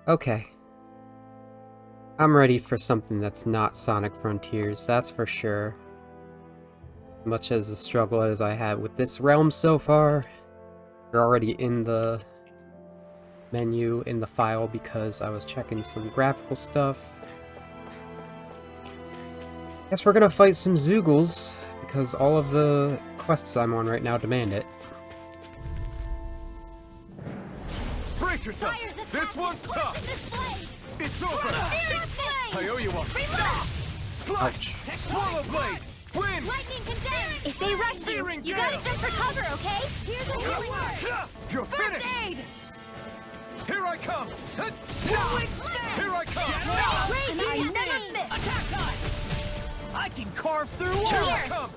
Okay. I'm ready for something that's not Sonic Frontiers, that's for sure. Much as the struggle as I had with this realm so far, you're already in the menu in the file because I was checking some graphical stuff. Guess we're gonna fight some Zoogles because all of the quests I'm on right now demand it. Brace yourself! This one's tough! It's over! I owe you one! Slash! Swallow blade! Win! Lightning condemned! If they rush you, you gotta jump for cover, okay? Here's a healing word! You're finished! Aid! Here I come! Here I come! I never miss! Attack time! I can carve through Here walls! I come!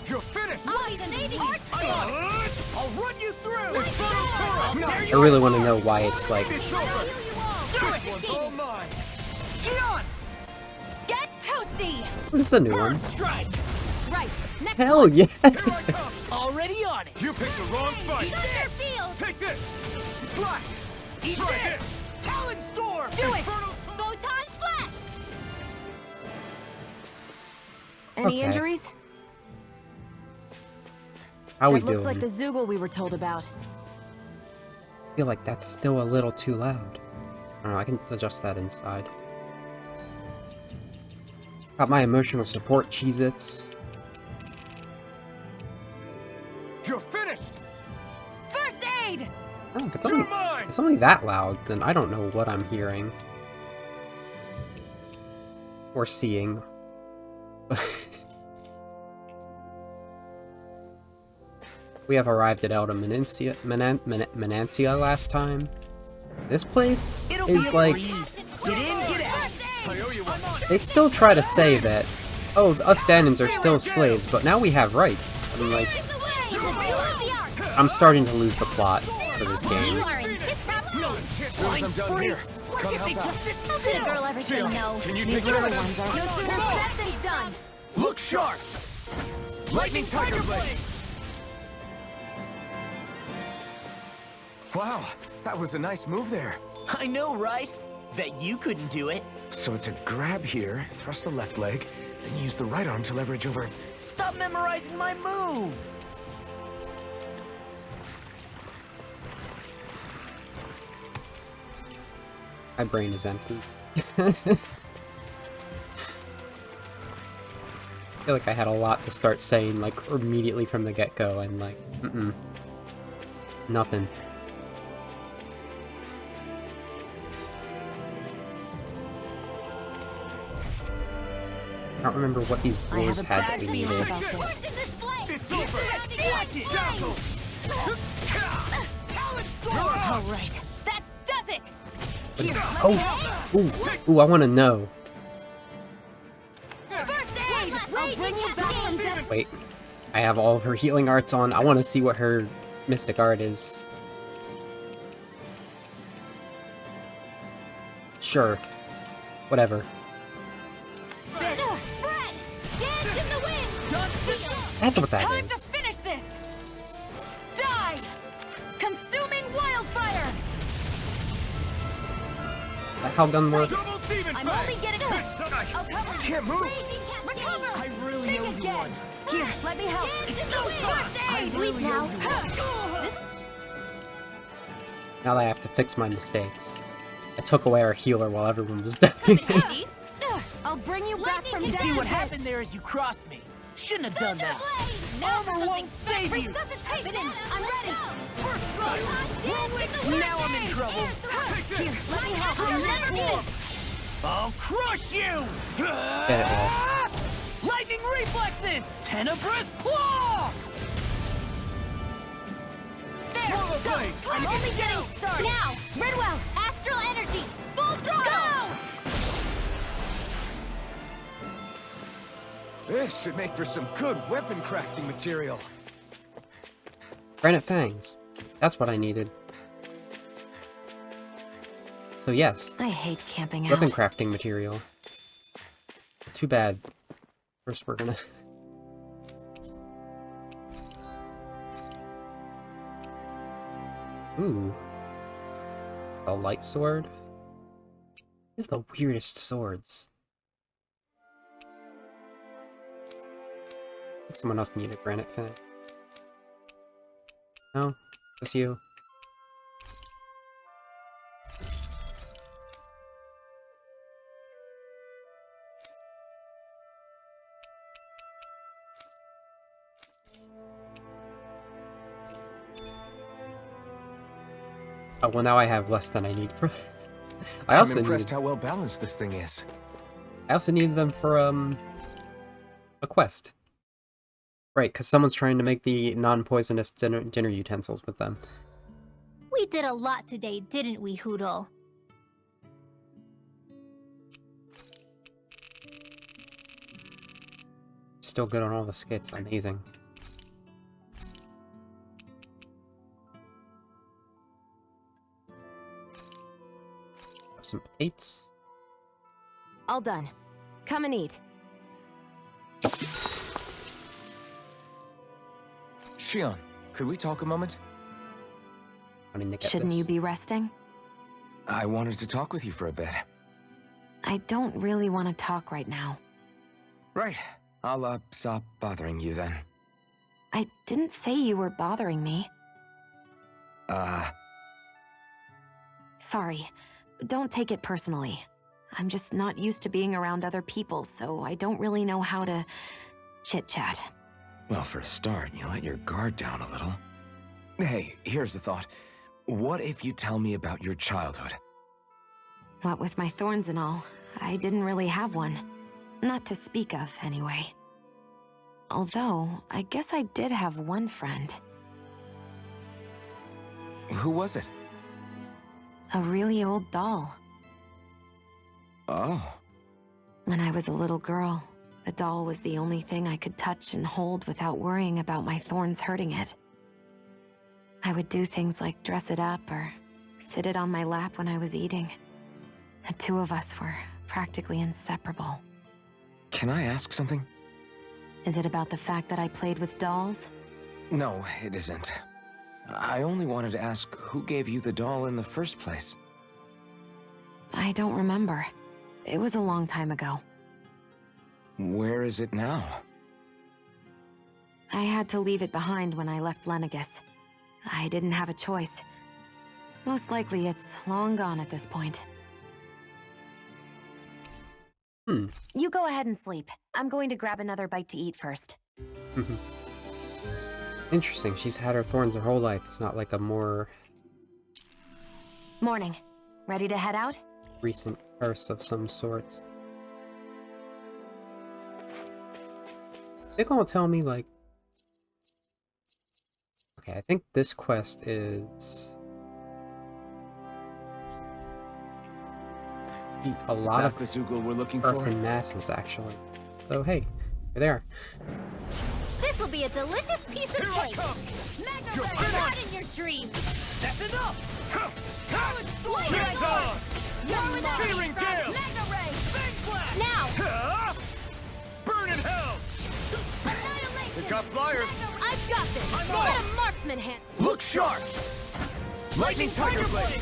You're finished! I'll be saving you! I'm on it! I'll run you through! I really want to know why it's like... It's over! This one's all mine! Shion! Get toasty! This is a new one. Bird strike! Right, next Hell Here I yes! come! Already on it! You picked the wrong fight! Eat their field! Take this! Slash! Eat Try this! this! Talon storm! Do it! Infernal- Photon flash! Any Okay. injuries? How we That looks doing? like the Zoogle we were told about. I feel like that's still a little too loud. I don't know, I can adjust that inside. Got my emotional support Cheez-Its. You're finished! First aid! Oh, if You're mine! it's only that loud, then I don't know what I'm hearing. Or seeing. We have arrived at Elda Menancia last time. This place It'll be is a like... breeze. Get in, get out! I owe you one! They still try to say that, oh, us Danons are still slaves, but now we have rights. I'm like, I'm starting to lose the plot for this game. You are in tip-top shape. As soon as I'm done here, come help out. How could a girl ever say no? Can you These take care of little them? ones are no sooner said than done. Look sharp! Lightning Tiger Blade! Wow, that was a nice move there. I know, right? Bet you couldn't do it. So it's a grab here, thrust the left leg, then use the right arm to leverage over... Stop memorizing my move! My brain is empty. I feel like I had a lot to start saying, like, immediately from the get-go, and, like, nothing. I don't remember what these I have blows a had that bad we feeling needed. about this. It's over! All right, that does it. Here, Ooh, I want to know. first aid. I'll bring you back from death. Wait, I have all of her healing arts on. I want to see what her mystic art is. Sure. Whatever. That's what that Time to is. finish this. Die. Consuming wildfire. The hell gun work? Double demon I'm fang! only getting I'll cover you. Can't move! Recover. I really Think owe you again. one. Here, let me help. Sleep now. Now that I have to fix my mistakes. I took away our healer while everyone was dying. I'll bring you back from You death. see what happened there as you crossed me. Shouldn't have done that. Armor won't save you. Resuscitation. I'm ready. Now I'm in trouble. Here, let me help. I'll never miss. I'll crush you! Get it, Will. Lightning reflexes! Tenebrous claw! There, go. I'm only getting started. Now, Redwell, astral energy, full throttle. Go! This should make for some good weapon crafting material. Granite fangs. That's what I needed. So yes, I hate camping out. weapon crafting material. Too bad. First we're gonna... Ooh. A light sword? These are the weirdest swords. I think someone else needed a granite finish. No? Just you? Oh, well now I have less than I need for that. I'm impressed how well balanced this thing is. I also need them for, a quest. Right, because someone's trying to make the non-poisonous dinner utensils with them. We did a lot today, didn't we, Hoodle? Still good on all the skits, amazing. Have some potatoes. All done. Come and eat. Shion, could we talk a moment? Wanting to get Shouldn't this. you be resting? I wanted to talk with you for a bit. I don't really want to talk right now. Right. I'll, stop bothering you then. I didn't say you were bothering me. Sorry. Don't take it personally. I'm just not used to being around other people, so I don't really know how to chit-chat. Well, for a start, you let your guard down a little. Hey, here's the thought. What if you tell me about your childhood? What with my thorns and all, I didn't really have one. Not to speak of, anyway. Although, I guess I did have one friend. Who was it? A really old doll. Oh. When I was a little girl, the doll was the only thing I could touch and hold without worrying about my thorns hurting it. I would do things like dress it up or sit it on my lap when I was eating. The two of us were practically inseparable. Can I ask something? Is it about the fact that I played with dolls? No, it isn't. I only wanted to ask who gave you the doll in the first place. I don't remember. It was a long time ago. Where is it now? I had to leave it behind when I left Lenegus. I didn't have a choice. Most likely it's long gone at this point. You go ahead and sleep. I'm going to grab another bite to eat first. Interesting, she's had her thorns her whole life. It's not like a more Morning. Ready to head out? recent curse of some sort. They're gonna tell me, like... Okay, I think this quest is... Eat a lot of the Zoogle we're looking earth and masses, actually. So, hey, you're there. This will be a delicious piece of Here I cake. come! Mega You're Ray, finished! not in your dreams. That's enough! College Storm! Shit on! Searing gale! Mega Ray! Big blast! Now! Burn in hell! Annihilation! Pick up flyers! I've got this! I'm Let off! a marksman hand! Look sharp! Lightning Tiger Blade!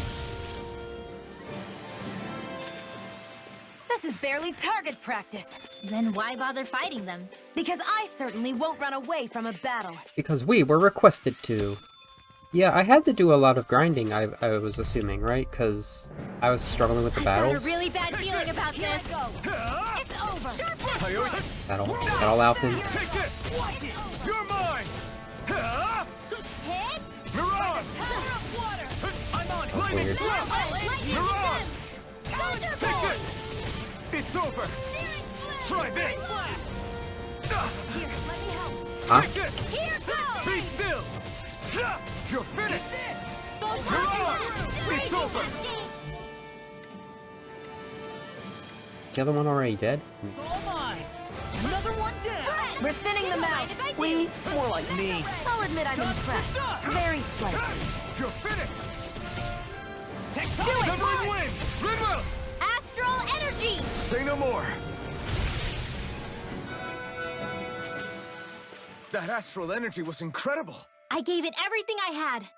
This is barely target practice. Then why bother fighting them? Because I certainly won't run away from a battle. Because we were requested to. Yeah, I had to do a lot of grinding, I was assuming, right? Because I was struggling with the I've got battles. a really bad feeling about this. It's over! That'll out him. Take this! You're mine! Hit! Mirage! Power of water! I'm on! That's Lightning weird. Blast! Mirage! Thunder Take Bolt! this! It's over! Steering flare! Try this! Here, let me help. Huh? Take this! Here goes! Be still! You're finished! Both You're arms! on! It's over! Is the other one already dead? All mine! Another one down! We're thinning them out. We? More like me. I'll admit I'm impressed. Very slightly. You're finished! Do it! Severing wind! Ridwell! Astral energy! Say no more! That astral energy was incredible! I gave it everything I had.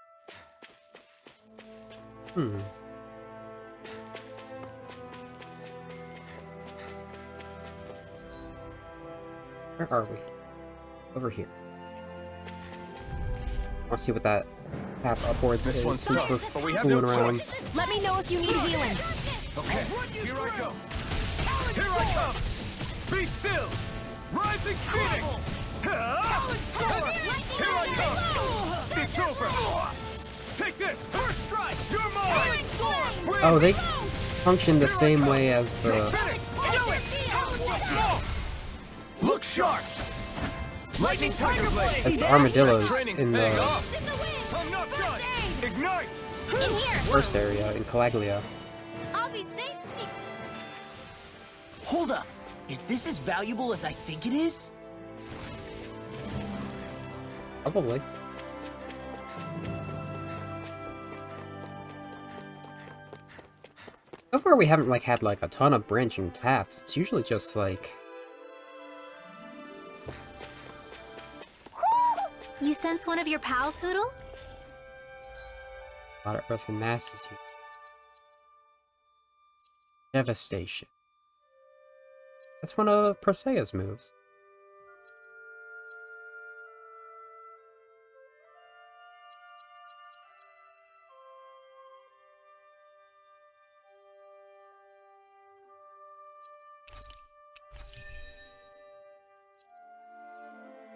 Where are we? Over here. I'll see what that path upwards This is one's since tough, we're but we have fooling no around. choice. Let me know if you need healing. Okay, here I go. Here I come. Be still. Rising Phoenix. Here I come. It's over. Take this. First strike. You're mine. Oh, they function the same way as the... Look sharp. Lightning Tiger Blade. as the armadillos Training's in paying the off. I'm not done. Ignite. In here. first area in Calaglia. I'll be safe. Hold up. Is this as valuable as I think it is? Probably. So far we haven't like had like a ton of branching paths. It's usually just like... You sense one of your pals, Hoodle? a lot of earthen masses here. Devastation. That's one of Prosea's moves.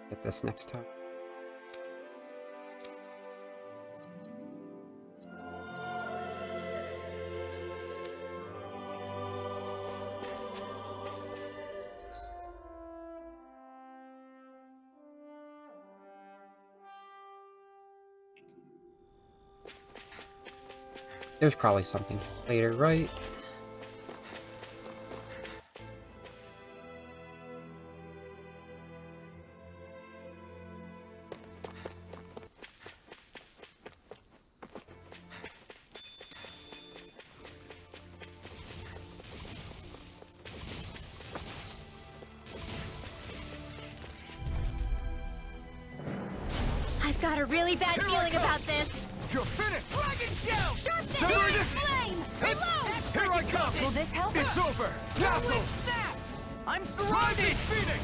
Get this next time. There's probably something later, right? I've got a really bad feeling about this. You're finished. Dragon Shout. Sure Sever thing. this. Flame. Reload. Here I come. Will this help? It's over. Castle. I'm Rising surrounded! Phoenix.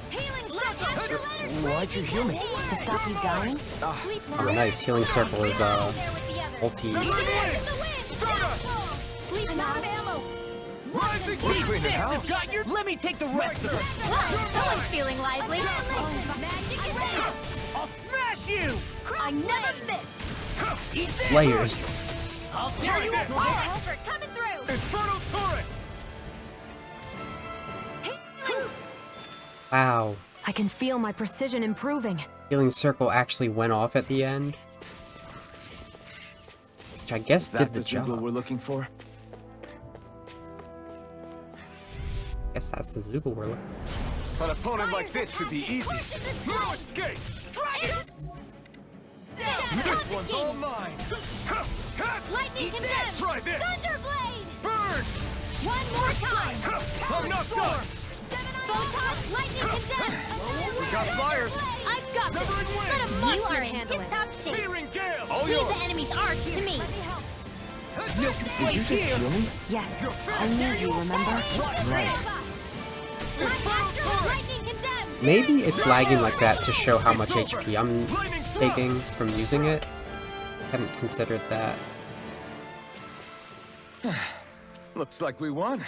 Healing circle. Astral energy. Why'd you heal me? To stop you dying? Sleep Oh, nice. Healing circle is ulti. Sleep not ammo. Rising Phoenix. I've got your... Let me take the rest of it! Wow, someone's feeling lively. Magic attack. I'll smash you! I never miss. Eat this! Layers. I'll tear you Try this. apart! Effort coming through. Infernal Torrent. Wow. I can feel my precision improving. Healing circle actually went off at the end. Which I guess did the job. we're looking for? Guess that's the Zoogle we're looking An opponent like this should be easy. No escape. This one's all mine. Lightning condemned. Try this. Thunderblade. Burn. One more time. I'm not done. Photon lightning condemned. We got fires. I've got this. Severing Let wind. him loose. You are in tip-top shape. Searing gale. All Leave yours. the enemy's arc to me. Did you just heal me? Yes, I need you, remember? Right. Lightning condemned. Maybe it's lagging like that to show how much HP I'm taking from using it. Haven't considered that. Looks like we won.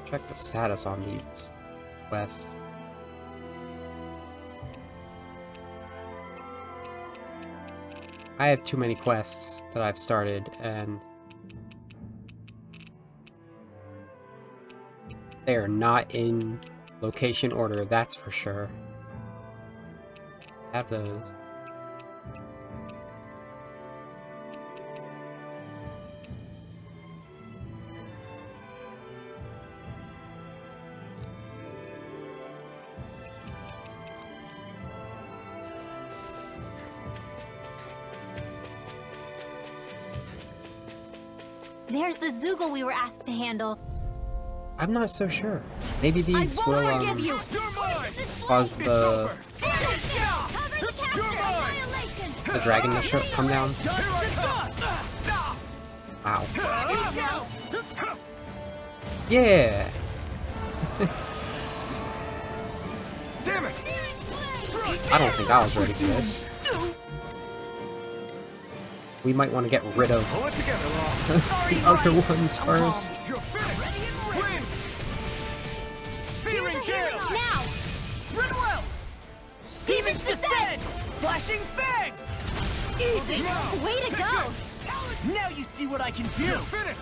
Check the status on these quests. I have too many quests that I've started, and they are not in location order, that's for sure. Have those. There's the Zoogle we were asked to handle. I'm not so sure. Maybe these will You're mine. cause the dragon to come down. Wow. Yeah! Damn it! I don't think I was ready for this. We might want to get rid of Pull it together, Law. the other ones first. You're finished! Win! Searing gale! Now! Run well! Demons descend! Flashing fang! Easy! Way to go! Now you see what I can do! You're finished!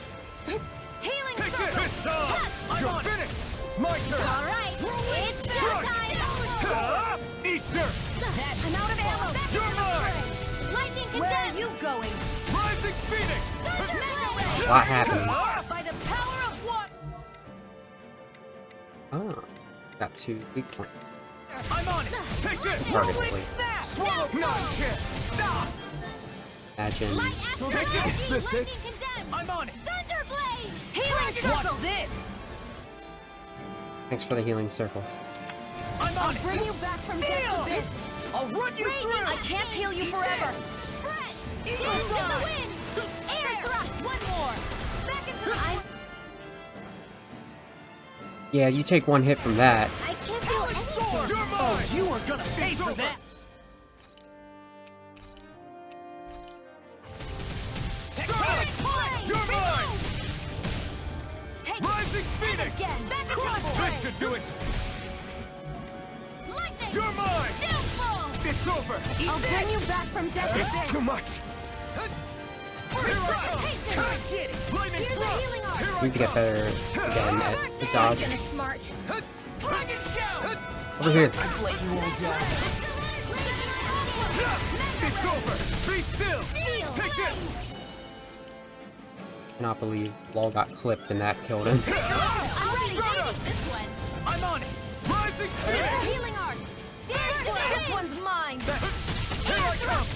Healing Take circle! this! Yes! You're finished! My turn! Alright! It's showtime! Eat dirt! I'm out of ammo! You're mine! Lightning Where are condemned! you going? Rising Phoenix! What happened? By the power of what? Oh, got 2 big points. I'm on it! Take this! Target's plate. Swallow! Not chance! Stop! Imagine. Light after Take energy! this! This Lightning it? condemned! I'm on it! Thunderblade! Healing circle! Watch this! Thanks for the healing circle. I'm on it! Bring you back from death abyss! I'll run you Raging! through! I can't heal you forever! Spread! Dance in the wind! Air thrust! One more! Back into the... Yeah, you take 1 hit from that. I can't feel anything! You're mine! You are gonna pay for that! You're mine! Take Rising Phoenix! again! Back into the This should do it! Lightning! You're mine! Downfall! It's over! I'll bring you back from death It's abyss! too much! Here I come! Take Get it! Lightning Here's a thrust! healing arm! Here We I need to get better again at the dodge. Smart! Dragon shout! Over here. I've let you all down. It's over! Be still! Take this! Cannot believe Lol got clipped and that killed him. I'm on it! Rising Phoenix! Healing art! This one's mine! Here I come!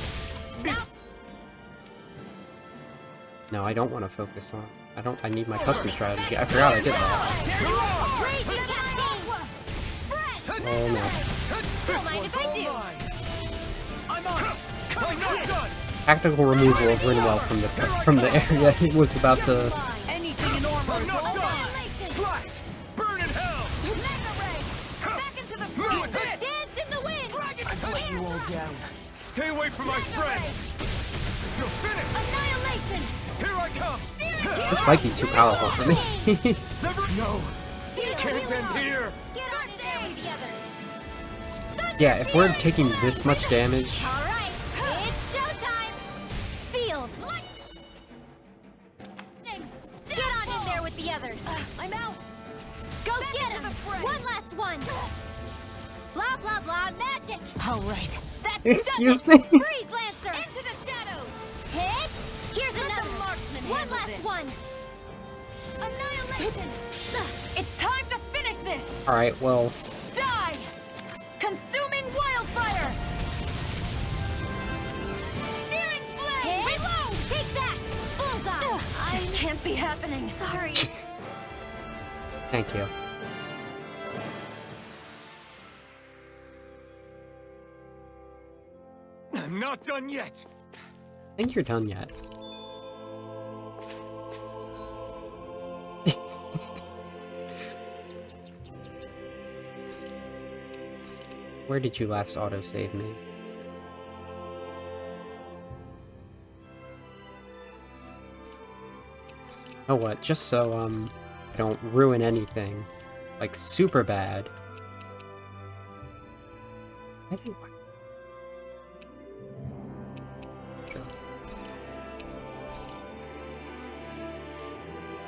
No, I don't want to focus on. I need my custom strategy. I forgot I did that. Oh no. Don't mind if I do! I'm on it! I'm not done! Tactical removal of Rinwell from the area he was about to. Anything in armor I'm is not all done! mine! Flash! Burn in hell! Back into the Move it! Dance in the wind! I've let you all down. Stay away from my friend! You're finished! Annihilation! Here I come! This might be too powerful for me. Sever! No! Can't end here! Get on in there with the others! Yeah, if we're taking this much damage, Alright, it's showtime! Sealed! Get on in there with the others! I'm out! Go get him! One last one! Blah blah blah magic! Alright, that's excuse done it. me. Freeze Lancer! Into the shadows! Hit! Here's another marksman! One last one! Annihilation! It's time to finish this! All right. Well, Die! Consuming wildfire! Searing flame! Reload! Take that! Bullseye! This can't be happening. Sorry. thank you. I'm not done yet! I think you're done yet. Where did you last autosave me? Oh what? Just so I don't ruin anything, like super bad. I didn't.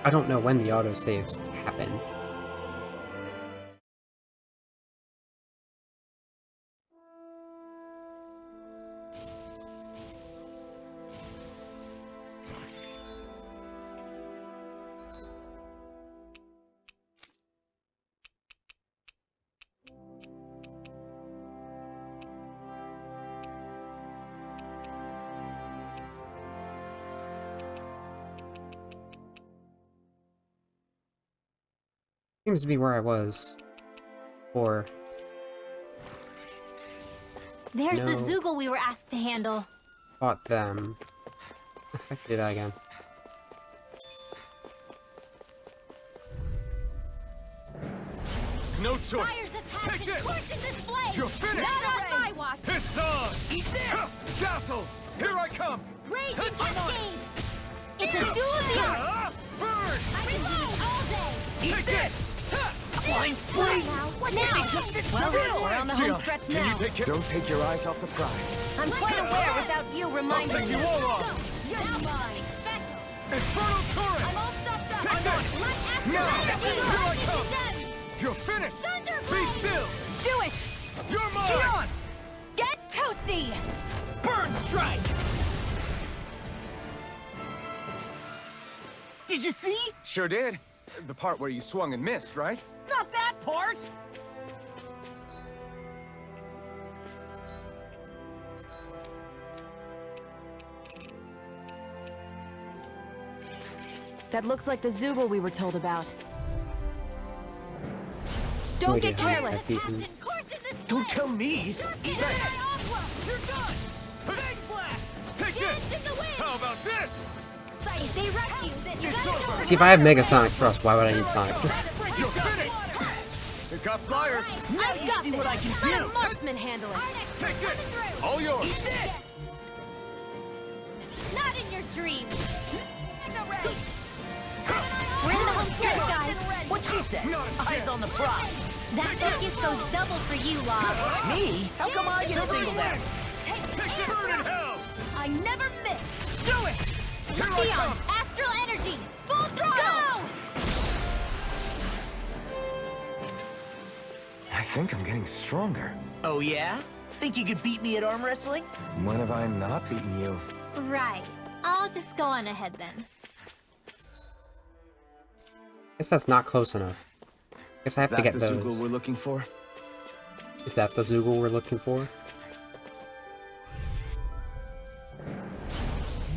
I don't know when the autosaves happen. Seems to be where I was. Or There's the No. Zoogle we were asked to handle. fought them. I can do that again. no choice. Fires a Take passion this. scorches this blade. You're finished. Not on my watch. It's on. Eat this! Ha! Dazzle. Here I come. Raging I'm on it. cascade. It's a dual zero. Ah! Burn. I can do this all day. Take this. Ha! Flying flame! What now? Just sit Well, still! we're on the Sia, home stretch can you now. take care? Don't take your eyes off the prize. I'm quite aware without you I'll reminding take me. you all on. You're mine. Special. Infernal current. I'm all stuffed up. Take this. Like Now. afterward. Here I come. You're finished. Be still. Do it. You're mine. Sion! Get toasty. Burn strike! Did you see? Sure did. The part where you swung and missed, right? Not that part! That looks like the Zoogle we were told about. No Don't idea get how to careless. attack even. Don't tell me! You're done. Bang blast. Take this. How about this? If they rush you, then you It's gotta over. go. See, if I have Mega Sonic Thrust, why would I need Sonic Thrust? You're finished. It got flyers. I've you got see this. what I can Let do. a marksman handle it. Take this. All yours. Eat this! Not in your dreams. We're in the home stretch, guys. What'd she say? Not a Eyes chance. on the prize! That focus goes double for you, Lob. Me? How come I get singled out? Burn in hell. I never miss. Do it! Here I Sion, come. astral energy, full throttle. I think I'm getting stronger. Oh yeah? Think you could beat me at arm wrestling? When have I not beaten you? Right. I'll just go on ahead then. Guess that's not close enough. Guess I have to get the Zoogle those. we're looking for? Is that the Zoogle we're looking for?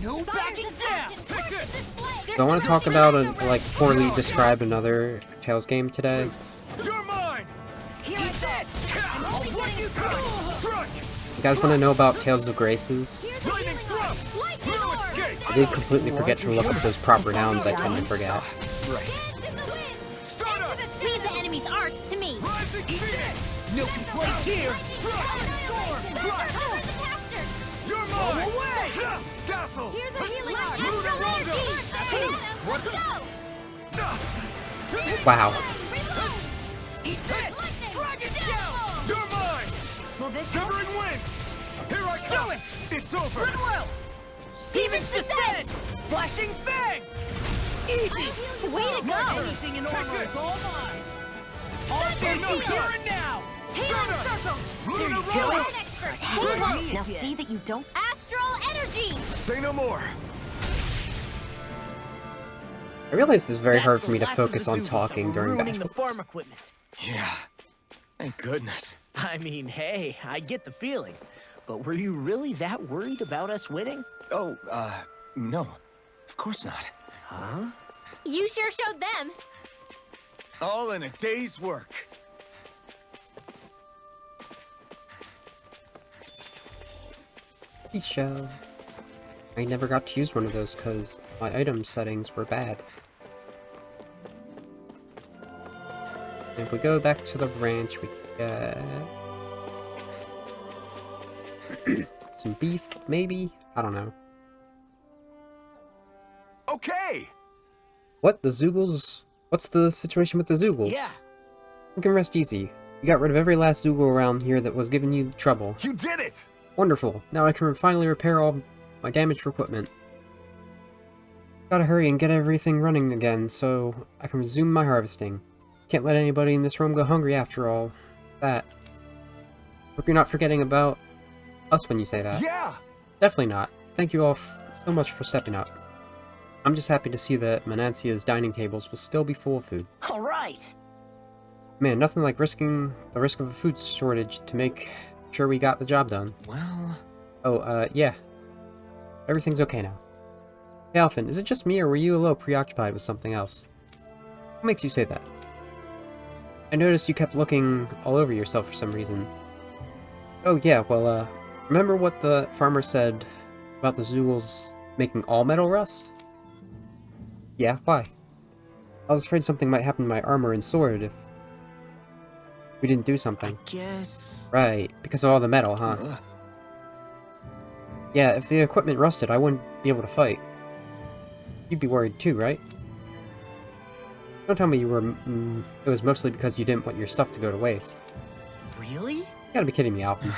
No backing down! Take this. Do I want to talk about a poorly described another Tales game today? You're mine. Here I go. I'll work you through. Strike. You guys want to know about Tales of Graces? Here's a Lightning healing thrust. orb. Lightning No orb. escape. I did completely forget to look up those proper nouns I tend to forget. Right. Dance in the wind. Stardust. Leave the enemy's arts to me. Rising Phoenix. No complaints here! You're mine. Away. Dazzle. Here's a healing orb. Lunar Astral Rondo. energy. Let's go. Wow. Reload. Eat this. Lightning. Dragon Dazzle. You're mine. Will this Shivering wind. Here I come. It's over. Goodwill! Demons descend! Flashing fang! Easy! Way to go. Anything in armor this. is all mine! All Thunder no Shield. here and now! Stardust. Circle! Lunar you Rondo. do it. Halo. Me Now again. see that you don't. Astral energy. Say no more. I realize it's very That's hard the for me to last of focus the on Zoobles talking that were during ruining the farm battles. equipment. Yeah. Thank goodness. I mean, hey, I get the feeling. But were you really that worried about us winning? Oh, no. Of course not. Huh? You sure showed them. All in a day's work. Show. I never got to use one of those because my item settings were bad. And if we go back to the ranch, we get some beef, maybe? I don't know. Okay. What? The Zoogles? What's the situation with the Zoogles? Yeah. You can rest easy. You got rid of every last Zoogle around here that was giving you trouble. You did it. Wonderful. Now I can finally repair all my damaged equipment. Gotta hurry and get everything running again so I can resume my harvesting. Can't let anybody in this room go hungry after all that. Hope you're not forgetting about us when you say that. Yeah. Definitely not. Thank you all so much for stepping up. I'm just happy to see that Manancia's dining tables will still be full of food. All right. Man, nothing like risking the risk of a food shortage to make sure we got the job done. Well, Oh, yeah. Everything's okay now. Hey, Alphen, is it just me, or were you a little preoccupied with something else? What makes you say that? I noticed you kept looking all over yourself for some reason. Oh, yeah, well, remember what the farmer said about the Zoogles making all metal rust? Yeah, why? I was afraid something might happen to my armor and sword if We didn't do I something. guess... Right, because of all the metal, huh? Yeah, if the equipment rusted, I wouldn't be able to fight. You'd be worried too, right? Don't tell me you were... it was mostly because you didn't want your stuff to go to waste. Really? You gotta be kidding me, Alpha.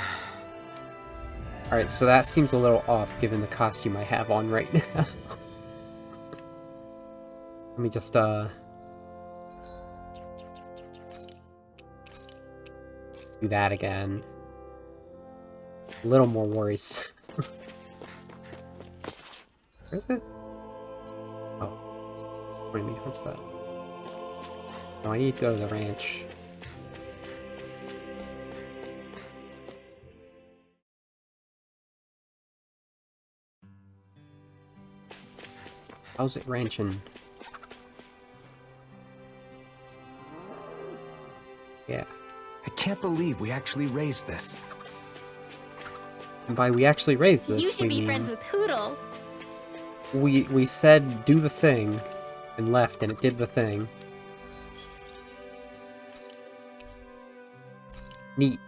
Alright, so that seems a little off, given the costume I have on right now. Let me just, do that again. A little more worries. Where is it? Oh. What do you mean? What's that? No, I need to go to the ranch. How's it ranching? Yeah. I can't believe we actually raised this. And by we actually raised this, You should we be mean friends with Hoodle. we said do the thing and left and it did the thing. Neat.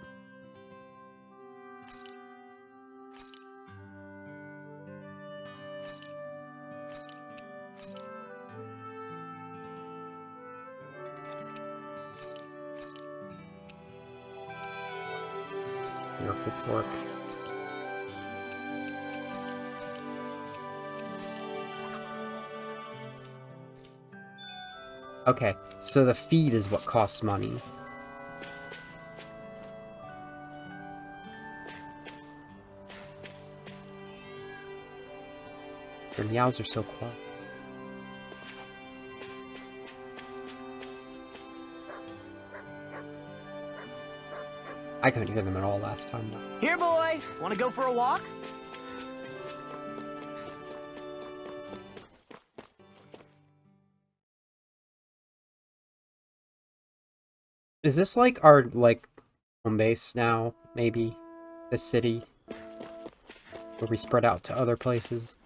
Miracle pork. Okay, so the feed is what costs money. Their meows are so quiet. I couldn't hear them at all last time, though. Here, boy! Wanna go for a walk? Is this like our, home base now, maybe? This city? Where we spread out to other places?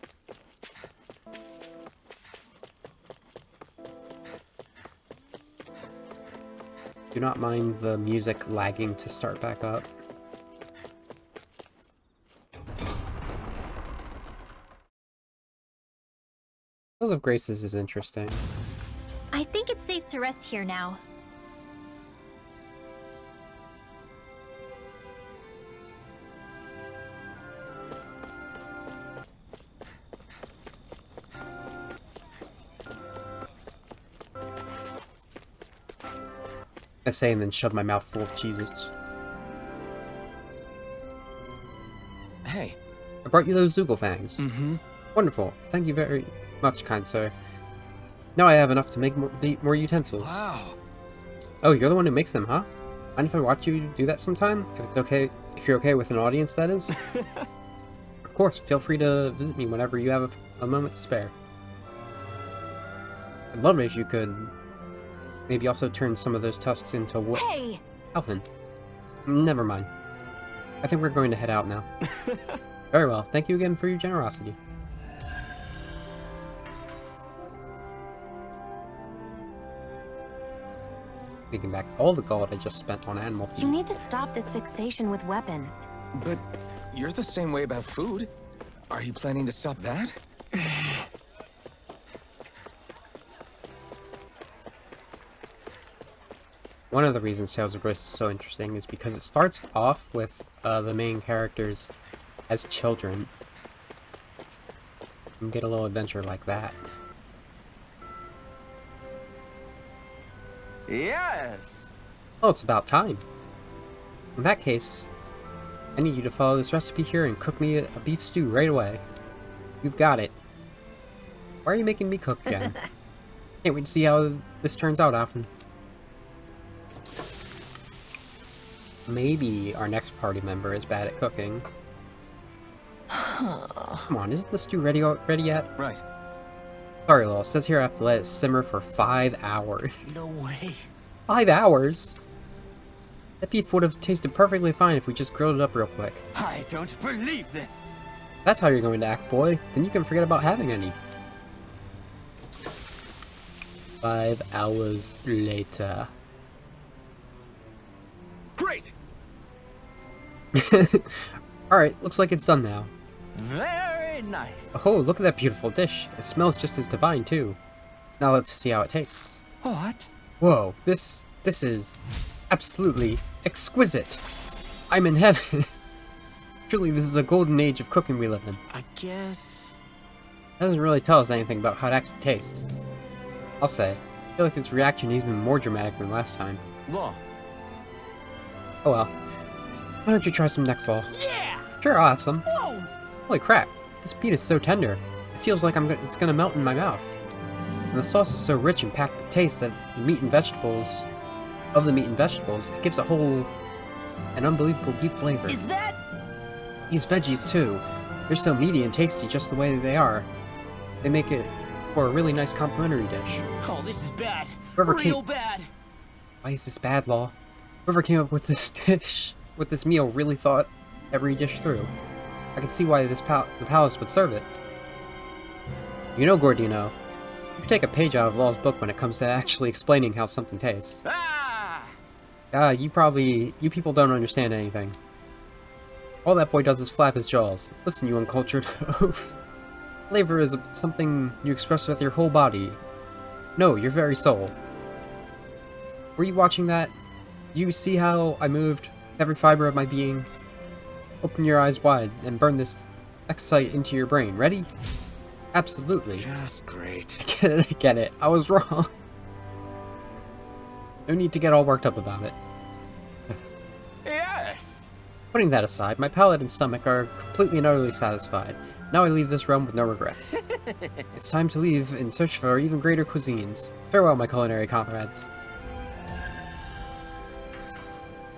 Do not mind the music lagging to start back up. Tales of Graces is interesting. I think it's safe to rest here now. I say and then shove my mouth full of Cheez-Its. Hey. I brought you those Zoogle fangs. Mm-hmm. Wonderful. Thank you very much, kind sir. Now I have enough to make more utensils. Wow. Oh, you're the one who makes them, huh? Mind if I watch you do that sometime? If it's okay, if you're okay with an audience, that is. Of course, feel free to visit me whenever you have a moment to spare. I'd love it if you could maybe also turn some of those tusks into wood. Hey! Alvin. Never mind. I think we're going to head out now. Very well. Thank you again for your generosity. Taking back all the gold I just spent on animal feed. You need to stop this fixation with weapons. But you're the same way about food. Are you planning to stop that? One of the reasons Tales of Grace is so interesting is because it starts off with the main characters as children. And get a little adventure like that. Yes. Oh, it's about time. In that case, I need you to follow this recipe here and cook me a beef stew right away. You've got it. Why are you making me cook again? Can't wait to see how this turns out, Alvin. Maybe our next party member is bad at cooking. Come on, isn't the stew ready yet? Right. Sorry, Lil. It says here I have to let it simmer for 5 hours. No way. 5 hours? That beef would have tasted perfectly fine if we just grilled it up real quick. I don't believe this. That's how you're going to act, boy. Then you can forget about having any. 5 hours later. Alright, looks like it's done now. Very nice. Oh, look at that beautiful dish. It smells just as divine, too. Now let's see how it tastes. What? Whoa, this is absolutely exquisite. I'm in heaven. Truly, this is a golden age of cooking we live in. I guess... It doesn't really tell us anything about how it actually tastes. I'll say, I feel like its reaction is even more dramatic than last time. Law. Oh well. Why don't you try some next, Law? Yeah! Sure, I'll have some. Whoa! Holy crap, this meat is so tender. It feels like it's gonna melt in my mouth. And the sauce is so rich and packed with taste that the meat and vegetables, it gives a whole, an unbelievable deep flavor. Is that... These veggies too, they're so meaty and tasty just the way they are. They make it for a really nice complimentary dish. Oh, this is bad. Whoever Real bad. Why is this bad, Law? Whoever came up with this dish, with this meal, really thought every dish through. I can see why the palace would serve it. You know, Gordino, you can take a page out of Law's book when it comes to actually explaining how something tastes. You people don't understand anything. All that boy does is flap his jaws. Listen, you uncultured oaf. Flavor is something you express with your whole body. No, your very soul. Were you watching that? Did you see how I moved every fiber of my being? Open your eyes wide and burn this excite into your brain. Ready? Absolutely. Just great. I get it. I was wrong. No need to get all worked up about it. Yes. Putting that aside, my palate and stomach are completely and utterly satisfied. Now I leave this realm with no regrets. It's time to leave in search for even greater cuisines. Farewell, my culinary comrades.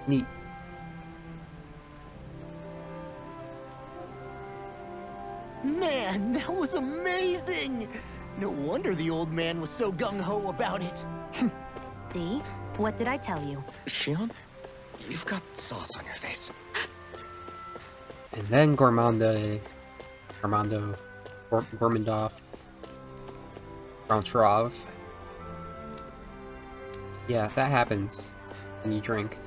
Neat. Man, that was amazing! No wonder the old man was so gung-ho about it. See? What did I tell you? Shion, you've got sauce on your face. And then Gormandoff, Goncharov. Yeah, that happens when you drink.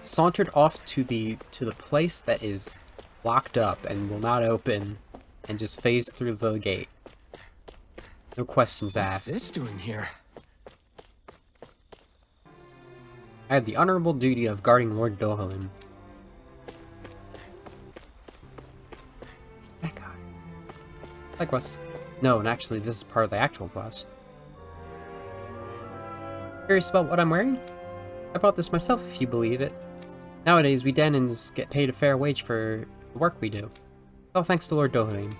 Sauntered off to the place that is locked up and will not open, and just phased through the gate. No questions asked. What's this doing here? I had the honorable duty of guarding Lord Dohalim. That guy. Side quest. No, and actually this is part of the actual quest. Curious about what I'm wearing? I bought this myself, if you believe it. Nowadays, we Danans get paid a fair wage for the work we do. All thanks to Lord Dohalim.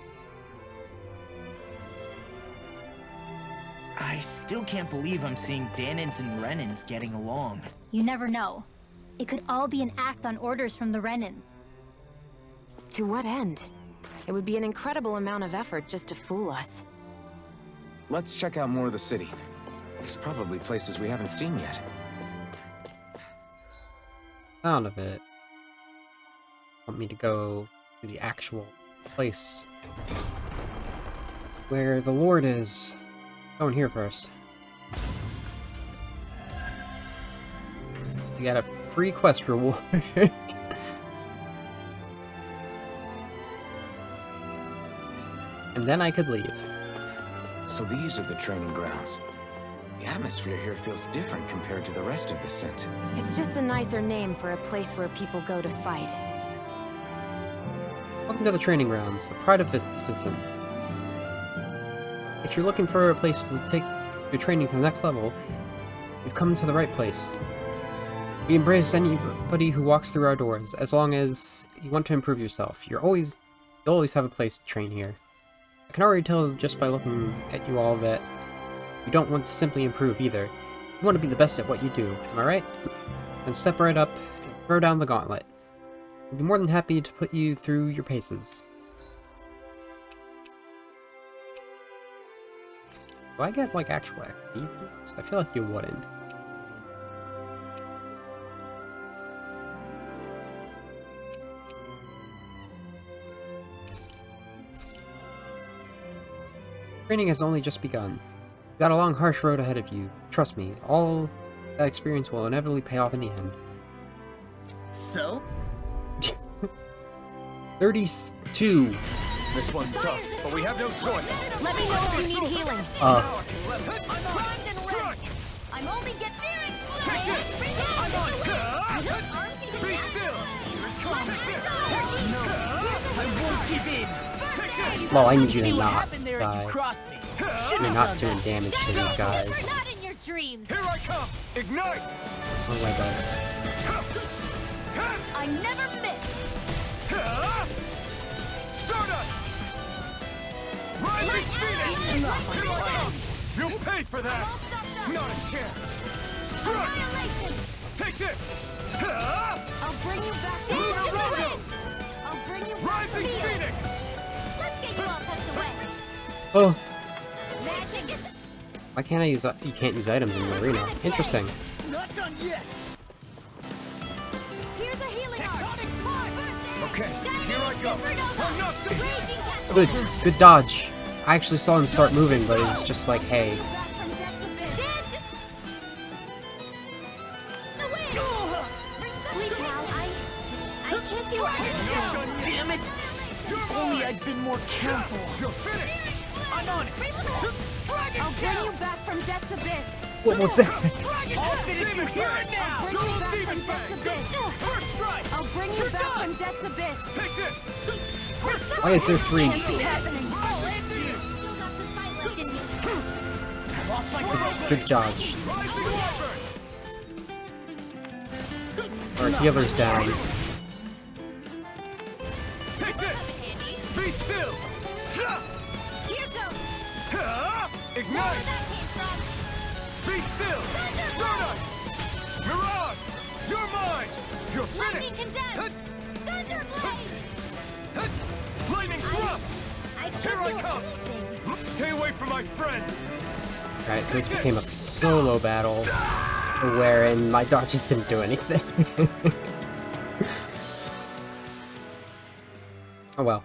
I still can't believe I'm seeing Danans and Renans getting along. You never know. It could all be an act on orders from the Renans. To what end? It would be an incredible amount of effort just to fool us. Let's check out more of the city. There's probably places we haven't seen yet. Sound of it. Want me to go to the actual place where the Lord is. Going here first. We got a free quest reward. And then I could leave. So these are the training grounds. The atmosphere here feels different compared to the rest of Vicent. It's just a nicer name for a place where people go to fight. Welcome to the training grounds, the pride of Vincent. If you're looking for a place to take your training to the next level, you've come to the right place. We embrace anybody who walks through our doors, as long as you want to improve yourself. You'll always have a place to train here. I can already tell just by looking at you all that you don't want to simply improve either. You want to be the best at what you do, am I right? Then step right up and throw down the gauntlet. We'll be more than happy to put you through your paces. Do I get, like, actual XP for this? I feel like you wouldn't. Training has only just begun. You've got a long, harsh road ahead of you. Trust me, all that experience will inevitably pay off in the end. So? 32. This one's tough, but we have no choice. Let me know if you need healing. I'm only getting Take this! I'm on! Be still! I won't give in. Take this! Well, I need you See to what not happened there as die. you crossed me. You're not doing damage to these guys. not in your dreams. Here I come! Ignite! Oh my god. I never miss. Stardust! Rising Phoenix! Here I come! You'll pay for that! Not a chance! Strike! Annihilation. Take this! I'll bring you back to Lunar the Rondo! I'll bring you back to Rising the Phoenix! Let's get you all tucked away. Oh, Magic is... why can't I use? You can't use items in the arena. Interesting. Not done yet. Here's a healing art. Okay, here I go! I'm not finished! Good, good dodge. I actually saw him start moving, but it's just like, hey, Damn it! Only I'd been more careful. You're finished! I'm on it. I'll bring you back from death to this. what was that? I'll finish you here and now. Bring you back from death to this. First strike. I'll bring you back from death to this. Take this! Why is there 3? Can't be happening. Still got some fight left in me. Lost my focus. Good dodge. Rising Wyvern! Alright, healer's down. Take this! Be still! Here goes. Ignite! Where that came from. Be still! Stardust! Mirage! You're mine! You're Lightning finished! condensed. Thunderblade. Lightning thrust! I can't Here I do come! anything. Stay away from my friends! Alright, so this became a solo battle, wherein my dodges didn't do anything. Oh well.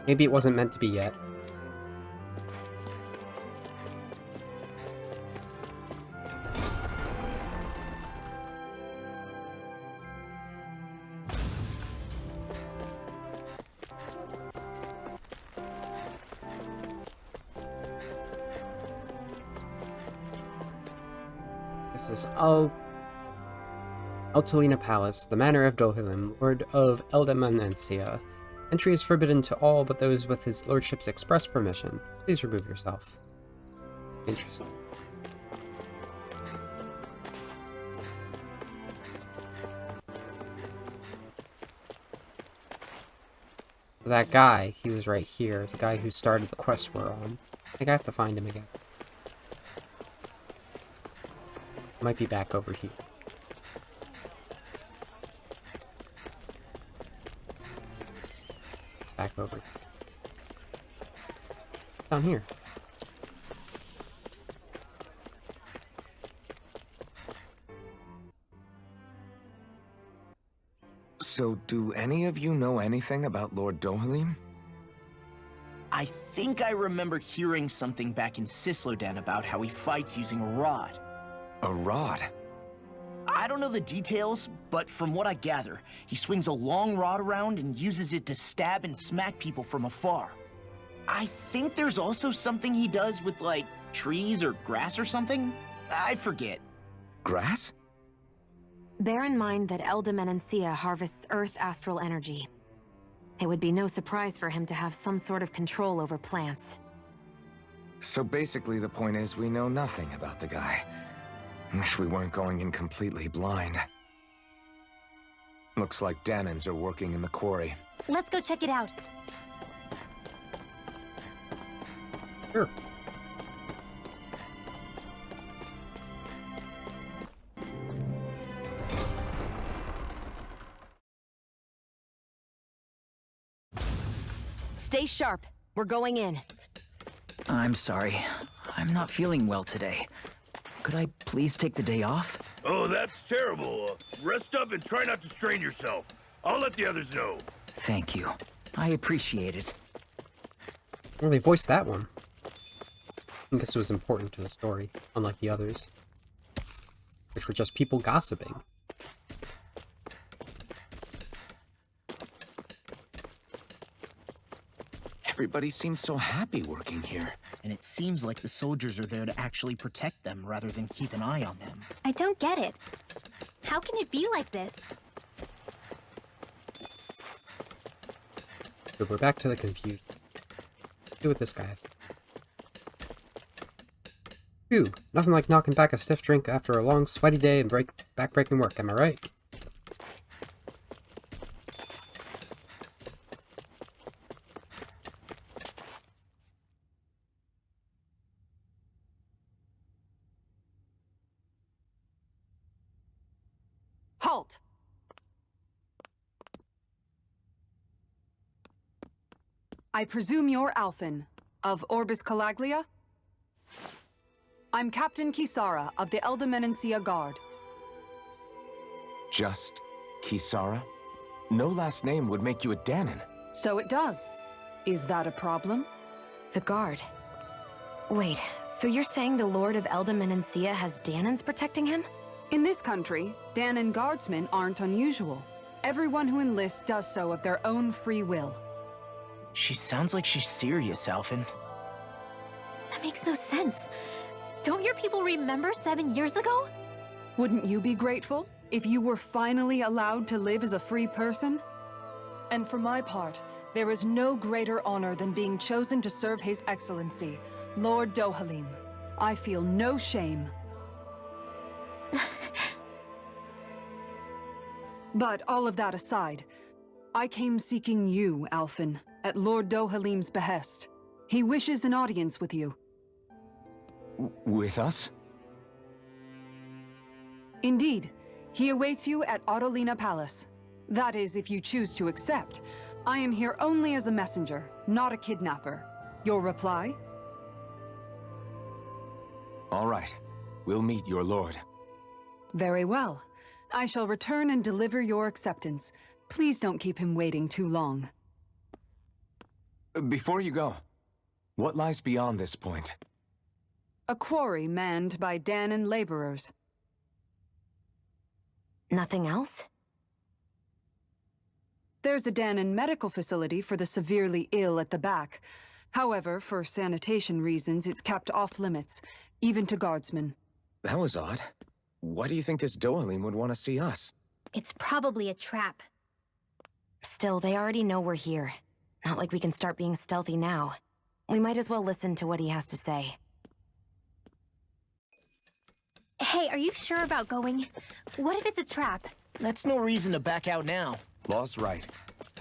Maybe it wasn't meant to be yet. This is Altalina Palace, the manor of Dohilim, Lord of Eldamanencia. Entry is forbidden to all but those with his lordship's express permission. Please remove yourself. Interesting. That guy, he was right here, the guy who started the quest we're on. I think I have to find him again. Might be back over here. Back over. Down here. So, do any of you know anything about Lord Dohalim? I think I remember hearing something back in Sislodan about how he fights using a rod. A rod? I don't know the details, but from what I gather, he swings a long rod around and uses it to stab and smack people from afar. I think there's also something he does with, like, trees or grass or something? I forget. Grass? Bear in mind that Eldamanencia harvests Earth astral energy. It would be no surprise for him to have some sort of control over plants. So basically the point is we know nothing about the guy. Wish we weren't going in completely blind. Looks like Danans are working in the quarry. Let's go check it out. Sure. Stay sharp. We're going in. I'm sorry. I'm not feeling well today. Could I please take the day off? Oh, that's terrible. Rest up and try not to strain yourself. I'll let the others know. Thank you. I appreciate it. Well, they voiced that one. I guess it was important to the story, unlike the others, which were just people gossiping. Everybody seems so happy working here. And it seems like the soldiers are there to actually protect them rather than keep an eye on them. I don't get it. How can it be like this? So we're back to the confusion. See what this guy has. Phew, nothing like knocking back a stiff drink after a long, sweaty day and back-breaking work, am I right? Halt! I presume you're Alphen, of Orbis Calaglia? I'm Captain Kisara of the Eldermenencia Guard. Just Kisara? No last name would make you a Danon. So it does. Is that a problem? The guard. Wait, so you're saying the Lord of Eldermenencia has Danons protecting him? In this country, Danon guardsmen aren't unusual. Everyone who enlists does so of their own free will. She sounds like she's serious, Alphen. That makes no sense. Don't your people remember 7 years ago? Wouldn't you be grateful if you were finally allowed to live as a free person? And for my part, there is no greater honor than being chosen to serve His Excellency, Lord Dohalim. I feel no shame. But all of that aside, I came seeking you, Alphen, at Lord Dohalim's behest. He wishes an audience with you. With us? Indeed. He awaits you at Autolina Palace. That is, if you choose to accept. I am here only as a messenger, not a kidnapper. Your reply? All right. We'll meet your lord. Very well. I shall return and deliver your acceptance. Please don't keep him waiting too long. Before you go, what lies beyond this point? A quarry manned by Danon laborers. Nothing else? There's a Danon medical facility for the severely ill at the back. However, for sanitation reasons, it's kept off limits, even to guardsmen. That was odd. Why do you think this Dohalim would want to see us? It's probably a trap. Still, they already know we're here. Not like we can start being stealthy now. We might as well listen to what he has to say. Hey, are you sure about going? What if it's a trap? That's no reason to back out now. Law's right.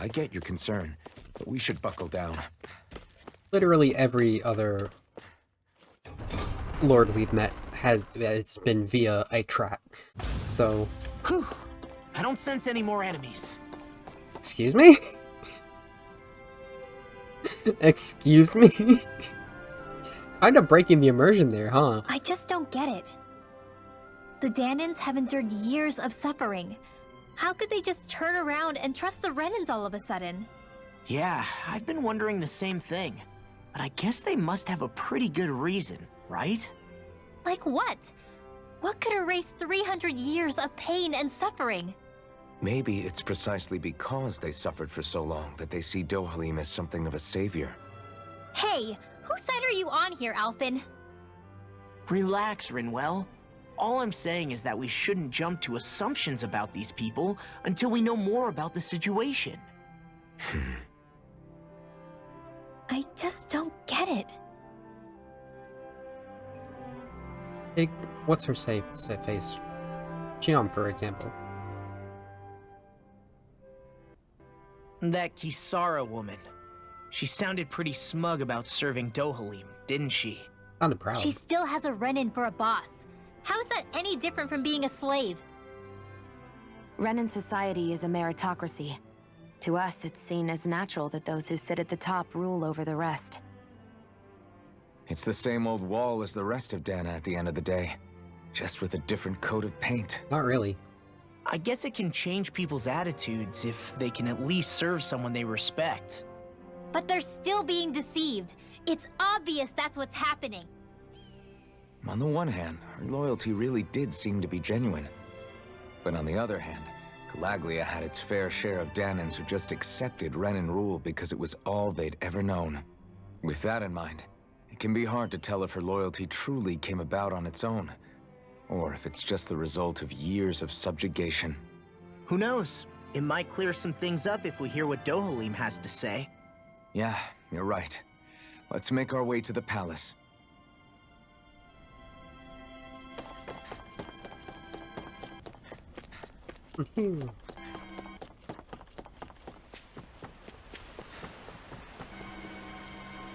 I get your concern, but we should buckle down. Literally every other lord we've met it's been via a trap. So, Whew. I don't sense any more enemies. excuse me? Excuse me? Kind of breaking the immersion there, huh? I just don't get it. The Danons have endured years of suffering. How could they just turn around and trust the Renans all of a sudden? Yeah, I've been wondering the same thing. But I guess they must have a pretty good reason, right? Like what? What could erase 300 years of pain and suffering? Maybe it's precisely because they suffered for so long that they see Dohalim as something of a savior. Hey, whose side are you on here, Alphen? Relax, Rinwell. All I'm saying is that we shouldn't jump to assumptions about these people until we know more about the situation. I just don't get it. Take, what's her face? Chiam, for example. That Kisara woman. She sounded pretty smug about serving Dohalim, didn't she? Sounded proud. She still has a Renan for a boss. How is that any different from being a slave? Renan society is a meritocracy. To us, it's seen as natural that those who sit at the top rule over the rest. It's the same old wall as the rest of Dana at the end of the day, just with a different coat of paint. Not really. I guess it can change people's attitudes if they can at least serve someone they respect. But they're still being deceived. It's obvious that's what's happening. On the one hand, her loyalty really did seem to be genuine. But on the other hand, Calaglia had its fair share of Danans who just accepted Renan rule because it was all they'd ever known. With that in mind, it can be hard to tell if her loyalty truly came about on its own, or if it's just the result of years of subjugation. Who knows? It might clear some things up if we hear what Dohalim has to say. Yeah, you're right. Let's make our way to the palace.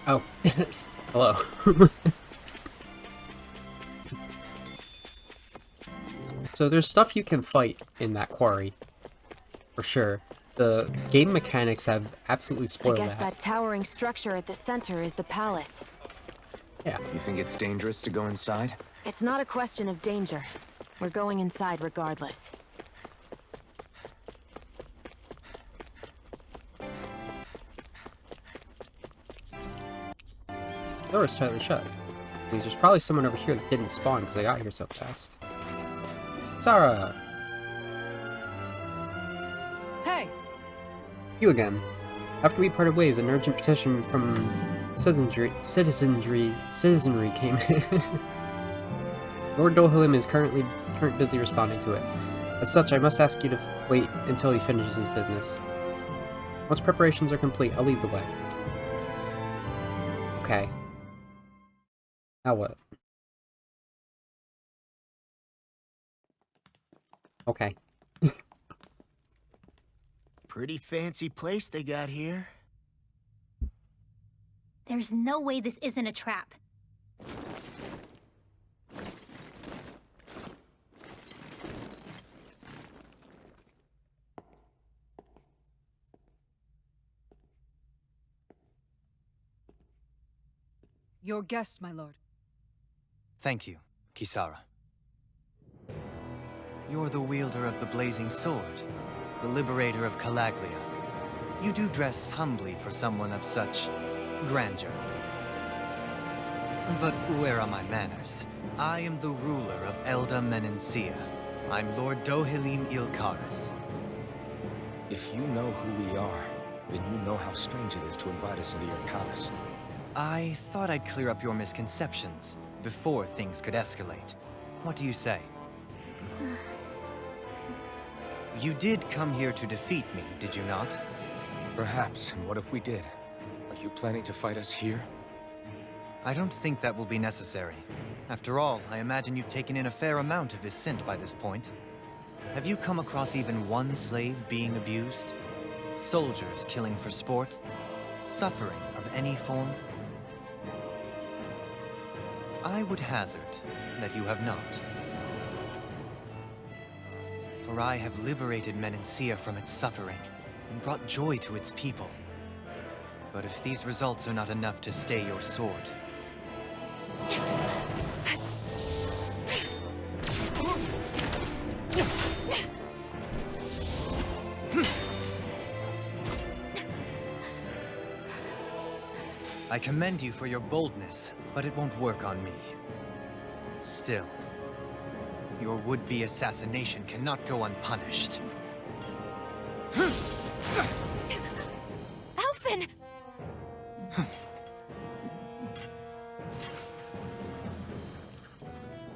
Oh, hello. So there's stuff you can fight in that quarry, for sure. The game mechanics have absolutely spoiled I guess that towering structure at the center is the palace. Yeah. You think it's dangerous to go inside? It's not a question of danger. We're going inside regardless. The door is tightly shut. Means there's probably someone over here that didn't spawn because I got here so fast. Sarah! Hey! You again. After we parted ways, an urgent petition from citizenry came in. Lord Dohalim is currently busy responding to it. As such, I must ask you to wait until he finishes his business. Once preparations are complete, I'll lead the way. Okay. Now what? Okay. Pretty fancy place they got here. There's no way this isn't a trap. Your guest, my lord. Thank you, Kisara. You're the wielder of the blazing sword, the liberator of Calaglia. You do dress humbly for someone of such grandeur. But where are my manners? I am the ruler of Elda Menencia. I'm Lord Dohalim Ilkaris. If you know who we are, then you know how strange it is to invite us into your palace. I thought I'd clear up your misconceptions before things could escalate. What do you say? You did come here to defeat me, did you not? Perhaps, and what if we did? Are you planning to fight us here? I don't think that will be necessary. After all, I imagine you've taken in a fair amount of his scent by this point. Have you come across even one slave being abused? Soldiers killing for sport? Suffering of any form? I would hazard that you have not. For I have liberated Menencia from its suffering and brought joy to its people. But if these results are not enough to stay your sword... I commend you for your boldness, but it won't work on me. Still, your would-be assassination cannot go unpunished. Alphen!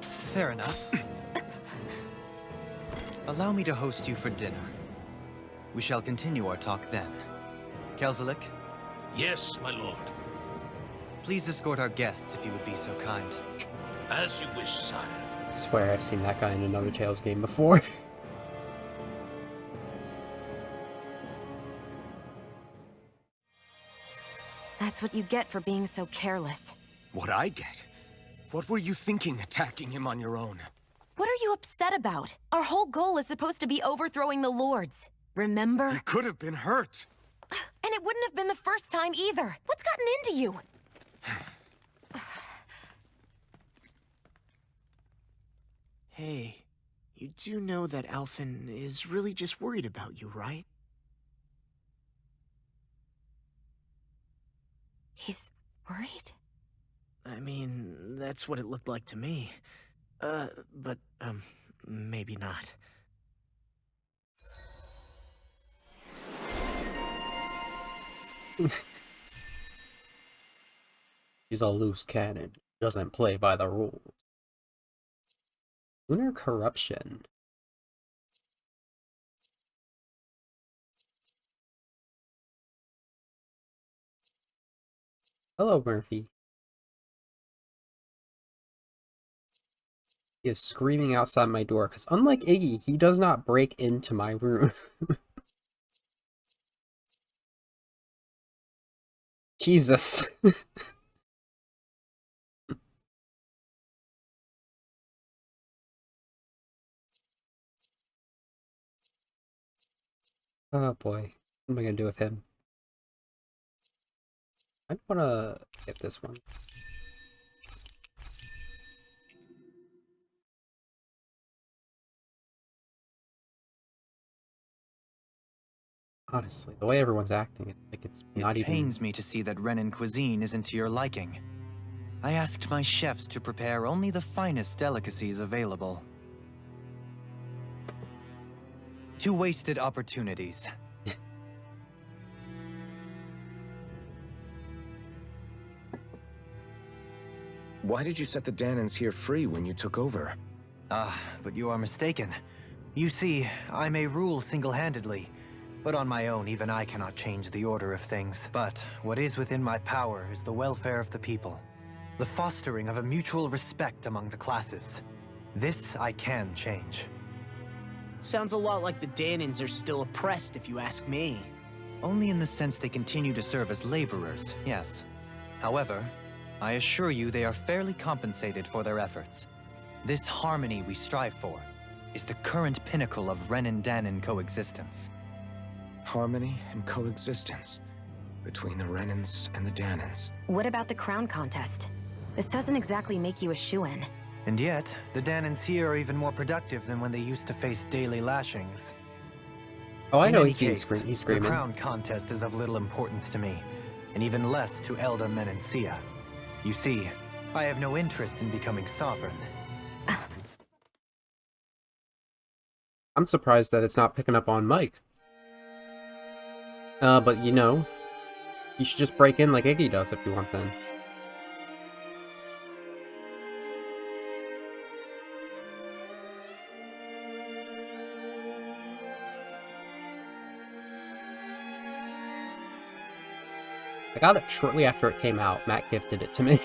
Fair enough. Allow me to host you for dinner. We shall continue our talk then. Kelzelik, Yes, my lord. please escort our guests if you would be so kind. As you wish, sire. I swear I've seen that guy in another Tales game before. That's what you get for being so careless. What I get? What were you thinking attacking him on your own? What are you upset about? Our whole goal is supposed to be overthrowing the lords. Remember? He could have been hurt. And it wouldn't have been the first time either. What's gotten into you? Hey, you do know that Alphen is really just worried about you, right? He's worried? I mean, that's what it looked like to me. But maybe not. He's a loose cannon. Doesn't play by the rules. Lunar corruption. Hello, Murphy. He is screaming outside my door, because unlike Iggy, he does not break into my room. Jesus. Oh boy. What am I gonna do with him? I don't wanna get this one. Honestly, the way everyone's acting, it's like it's not It even... pains me to see that Renan cuisine isn't to your liking. I asked my chefs to prepare only the finest delicacies available. 2 wasted opportunities. Why did you set the Danans here free when you took over? But you are mistaken. You see, I may rule single-handedly, but on my own, even I cannot change the order of things. But what is within my power is the welfare of the people. The fostering of a mutual respect among the classes. This I can change. Sounds a lot like the Danans are still oppressed, if you ask me. Only in the sense they continue to serve as laborers, yes. However, I assure you they are fairly compensated for their efforts. This harmony we strive for is the current pinnacle of Renan-Danan coexistence. Harmony and coexistence between the Renans and the Danans. What about the crown contest? This doesn't exactly make you a shoo-in. And yet, the Danans here are even more productive than when they used to face daily lashings. Oh, I In know any he's being case, he's screaming. The crown contest is of little importance to me, and even less to Elda Menencia. You see, I have no interest in becoming sovereign. I'm surprised that it's not picking up on Mike. But you know, you should just break in like Iggy does if he wants in. I got it shortly after it came out. Matt gifted it to me.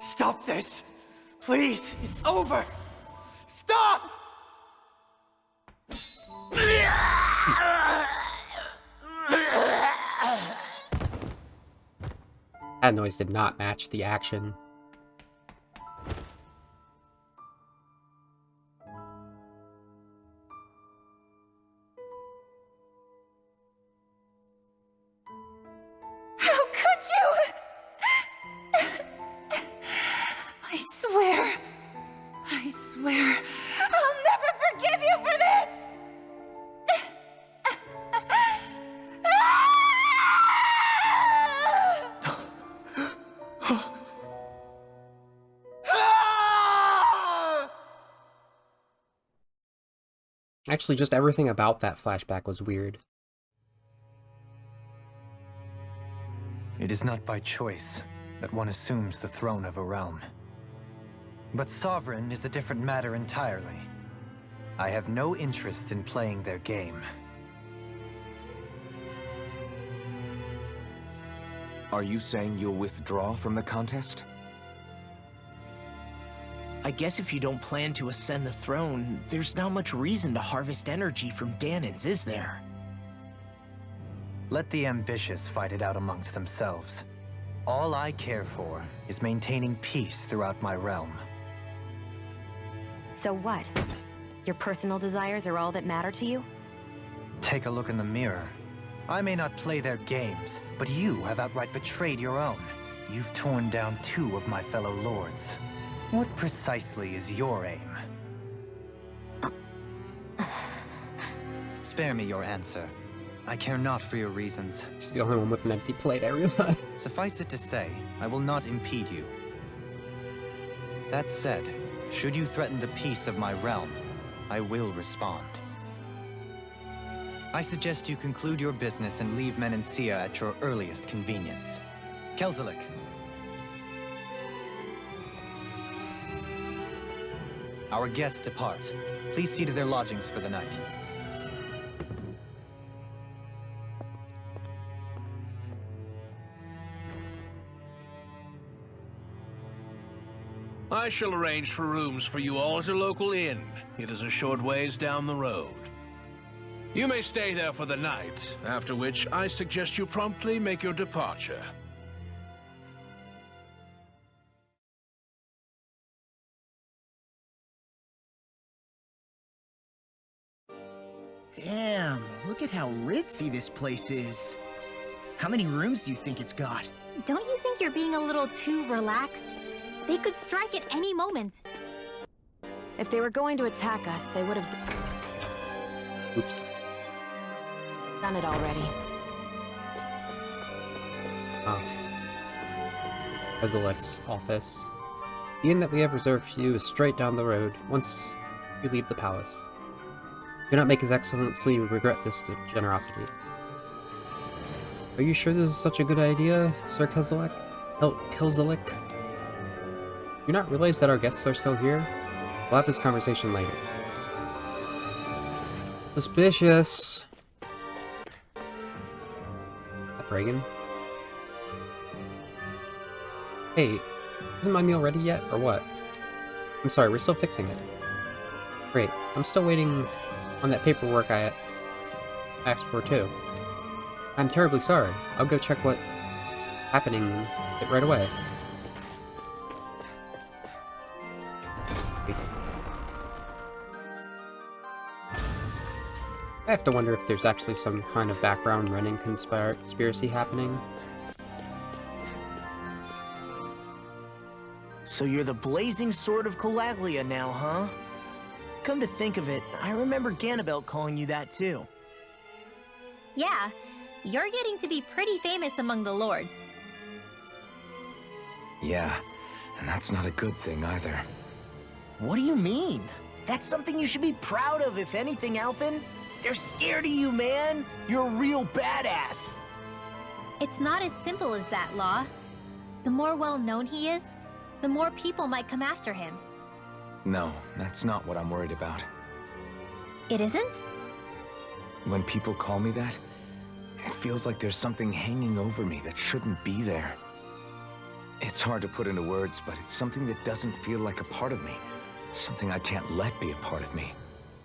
Stop this! Please, it's over! Stop! That noise did not match the action. How could you? I swear, I'll never forgive you for this! Actually, just everything about that flashback was weird. It is not by choice that one assumes the throne of a realm. But sovereign is a different matter entirely. I have no interest in playing their game. Are you saying you'll withdraw from the contest? I guess if you don't plan to ascend the throne, there's not much reason to harvest energy from Danans, is there? Let the ambitious fight it out amongst themselves. All I care for is maintaining peace throughout my realm. So what? Your personal desires are all that matter to you? Take a look in the mirror. I may not play their games, but you have outright betrayed your own. You've torn down 2 of my fellow lords. What precisely is your aim? Spare me your answer. I care not for your reasons. She's the only one with an empty plate, I realize. Suffice it to say, I will not impede you. That said, should you threaten the peace of my realm, I will respond. I suggest you conclude your business and leave Menancia at your earliest convenience. Kelzelik. Our guests depart. Please see to their lodgings for the night. I shall arrange for rooms for you all at a local inn. It is a short ways down the road. You may stay there for the night, after which I suggest you promptly make your departure. Damn, look at how ritzy this place is. How many rooms do you think it's got? Don't you think you're being a little too relaxed? They could strike at any moment. If they were going to attack us, they would have Oops. done it already. Oh. Kezelik's office. The inn that we have reserved for you is straight down the road, once you leave the palace. Do not make His Excellency regret this generosity. Are you sure this is such a good idea, Sir Kezelik? Kezelik? Do you not realize that our guests are still here? We'll have this conversation later. Suspicious. Reagan? Hey, isn't my meal ready yet, or what? I'm sorry, we're still fixing it. Great, I'm still waiting on that paperwork I asked for too. I'm terribly sorry. I'll go check what's happening right away. I have to wonder if there's actually some kind of background running conspiracy happening. So you're the blazing sword of Calaglia now, huh? Come to think of it, I remember Ganabelt calling you that too. Yeah, you're getting to be pretty famous among the lords. Yeah, and that's not a good thing either. What do you mean? That's something you should be proud of, if anything, Alphen. They're scared of you, man. You're a real badass. It's not as simple as that, Law. The more well-known he is, the more people might come after him. No, that's not what I'm worried about. It isn't? When people call me that, it feels like there's something hanging over me that shouldn't be there. It's hard to put into words, but it's something that doesn't feel like a part of me. Something I can't let be a part of me.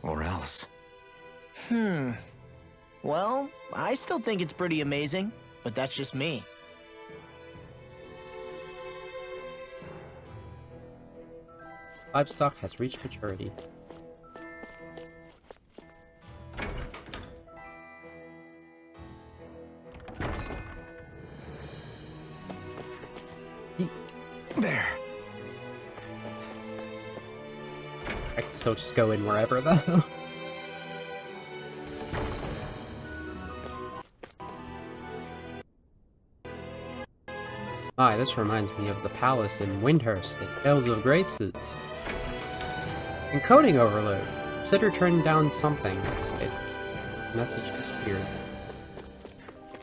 Or else. Well, I still think it's pretty amazing, but that's just me. Livestock has reached maturity. There. I can still just go in wherever, though. Ah, this reminds me of the palace in Windhurst, the Tales of Graces. Encoding overload. Consider turning down something. Message disappeared.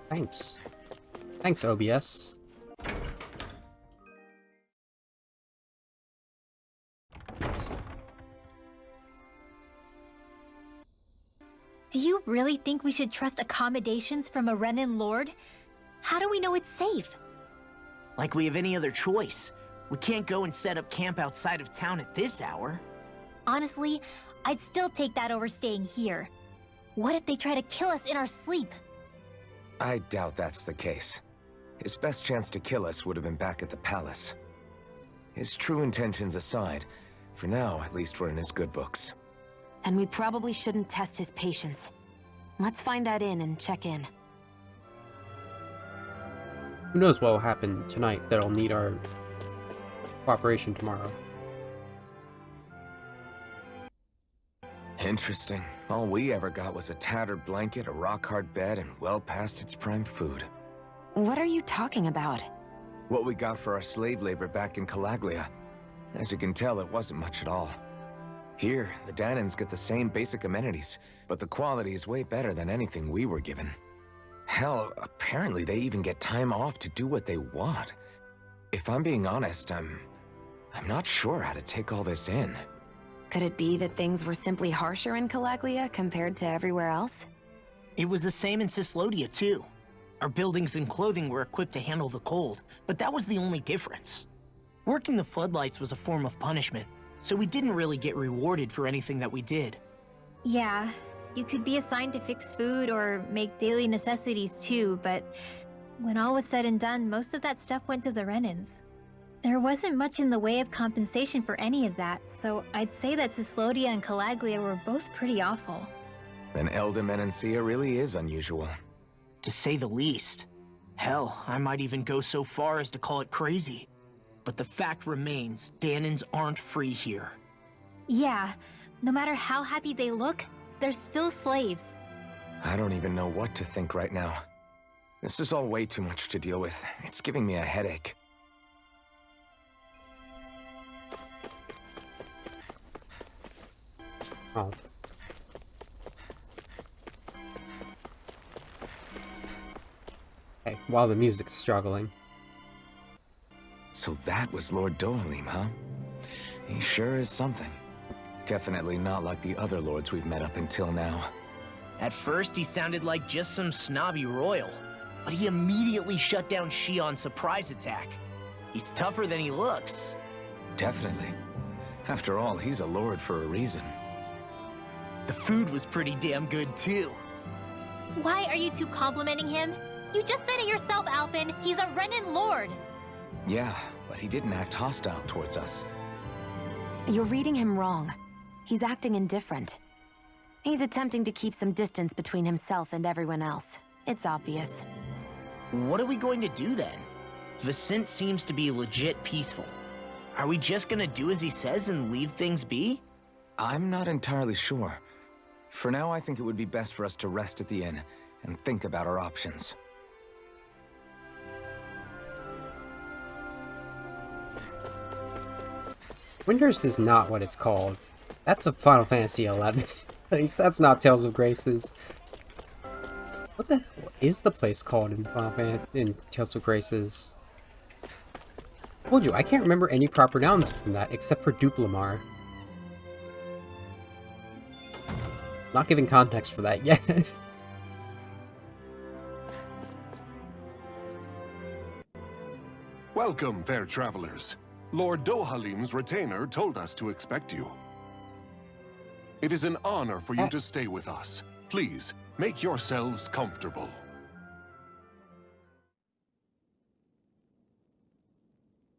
Thanks. Thanks, OBS. Do you really think we should trust accommodations from a Renan lord? How do we know it's safe? Like we have any other choice. We can't go and set up camp outside of town at this hour. Honestly, I'd still take that over staying here. What if they try to kill us in our sleep? I doubt that's the case. His best chance to kill us would have been back at the palace. His true intentions aside, For now, at least we're in his good books. Then we probably shouldn't test his patience. Let's find that inn and check in. Who knows what will happen tonight that'll need our cooperation tomorrow. Interesting. All we ever got was a tattered blanket, a rock-hard bed, and well past its prime food. What are you talking about? What we got for our slave labor back in Calaglia. As you can tell, it wasn't much at all. Here, the Danans get the same basic amenities, but the quality is way better than anything we were given. Hell, apparently they even get time off to do what they want. If I'm being honest, I'm not sure how to take all this in. Could it be that things were simply harsher in Calaglia compared to everywhere else? It was the same in Cyslodia, too. Our buildings and clothing were equipped to handle the cold, but that was the only difference. Working the floodlights was a form of punishment, so we didn't really get rewarded for anything that we did. Yeah, you could be assigned to fix food or make daily necessities too, but when all was said and done, most of that stuff went to the Renans. There wasn't much in the way of compensation for any of that, so I'd say that Cyslodia and Calaglia were both pretty awful. Then Elda Menancia really is unusual. To say the least. Hell, I might even go so far as to call it crazy. But the fact remains, Danans aren't free here. Yeah, no matter how happy they look, they're still slaves. I don't even know what to think right now. This is all way too much to deal with. It's giving me a headache. Oh. Okay, while the music's struggling. So that was Lord Dohalim, huh? He sure is something. Definitely not like the other lords we've met up until now. At first, he sounded like just some snobby royal, but he immediately shut down Shion's surprise attack. He's tougher than he looks. Definitely. After all, he's a lord for a reason. The food was pretty damn good, too. Why are you two complimenting him? You just said it yourself, Alphen. He's a Renan lord. Yeah, but he didn't act hostile towards us. You're reading him wrong. He's acting indifferent. He's attempting to keep some distance between himself and everyone else. It's obvious. What are we going to do then? Vicent seems to be legit peaceful. Are we just gonna do as he says and leave things be? I'm not entirely sure. For now, I think it would be best for us to rest at the inn and think about our options. Windhurst is not what it's called. That's a Final Fantasy XI. At least that's not Tales of Graces. What the hell is the place called in Tales of Graces? I told you, I can't remember any proper nouns from that except for Duplamar. Not giving context for that yet. Welcome, fair travelers. Lord Dohalim's retainer told us to expect you. It is an honor for you to stay with us. Please, make yourselves comfortable.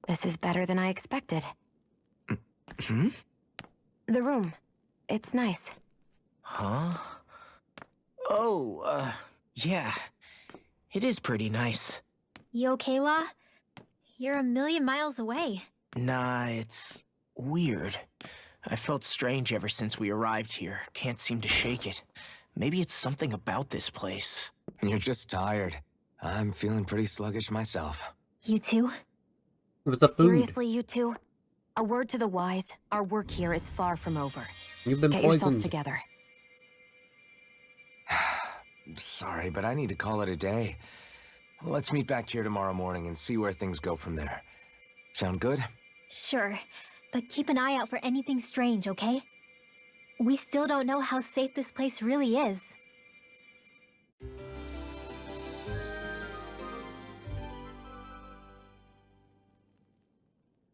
This is better than I expected. Hmm? The room. It's nice. Huh? Oh, yeah. It is pretty nice. You okay, La? You're a million miles away. Nah, it's weird. I felt strange ever since we arrived here. Can't seem to shake it. Maybe it's something about this place. You're just tired. I'm feeling pretty sluggish myself. You too? With the food. Seriously, you two? A word to the wise, our work here is far from over. You've been Get yourselves poisoned. together. Sorry, but I need to call it a day. Let's meet back here tomorrow morning and see where things go from there. Sound good? Sure, but keep an eye out for anything strange, okay? We still don't know how safe this place really is.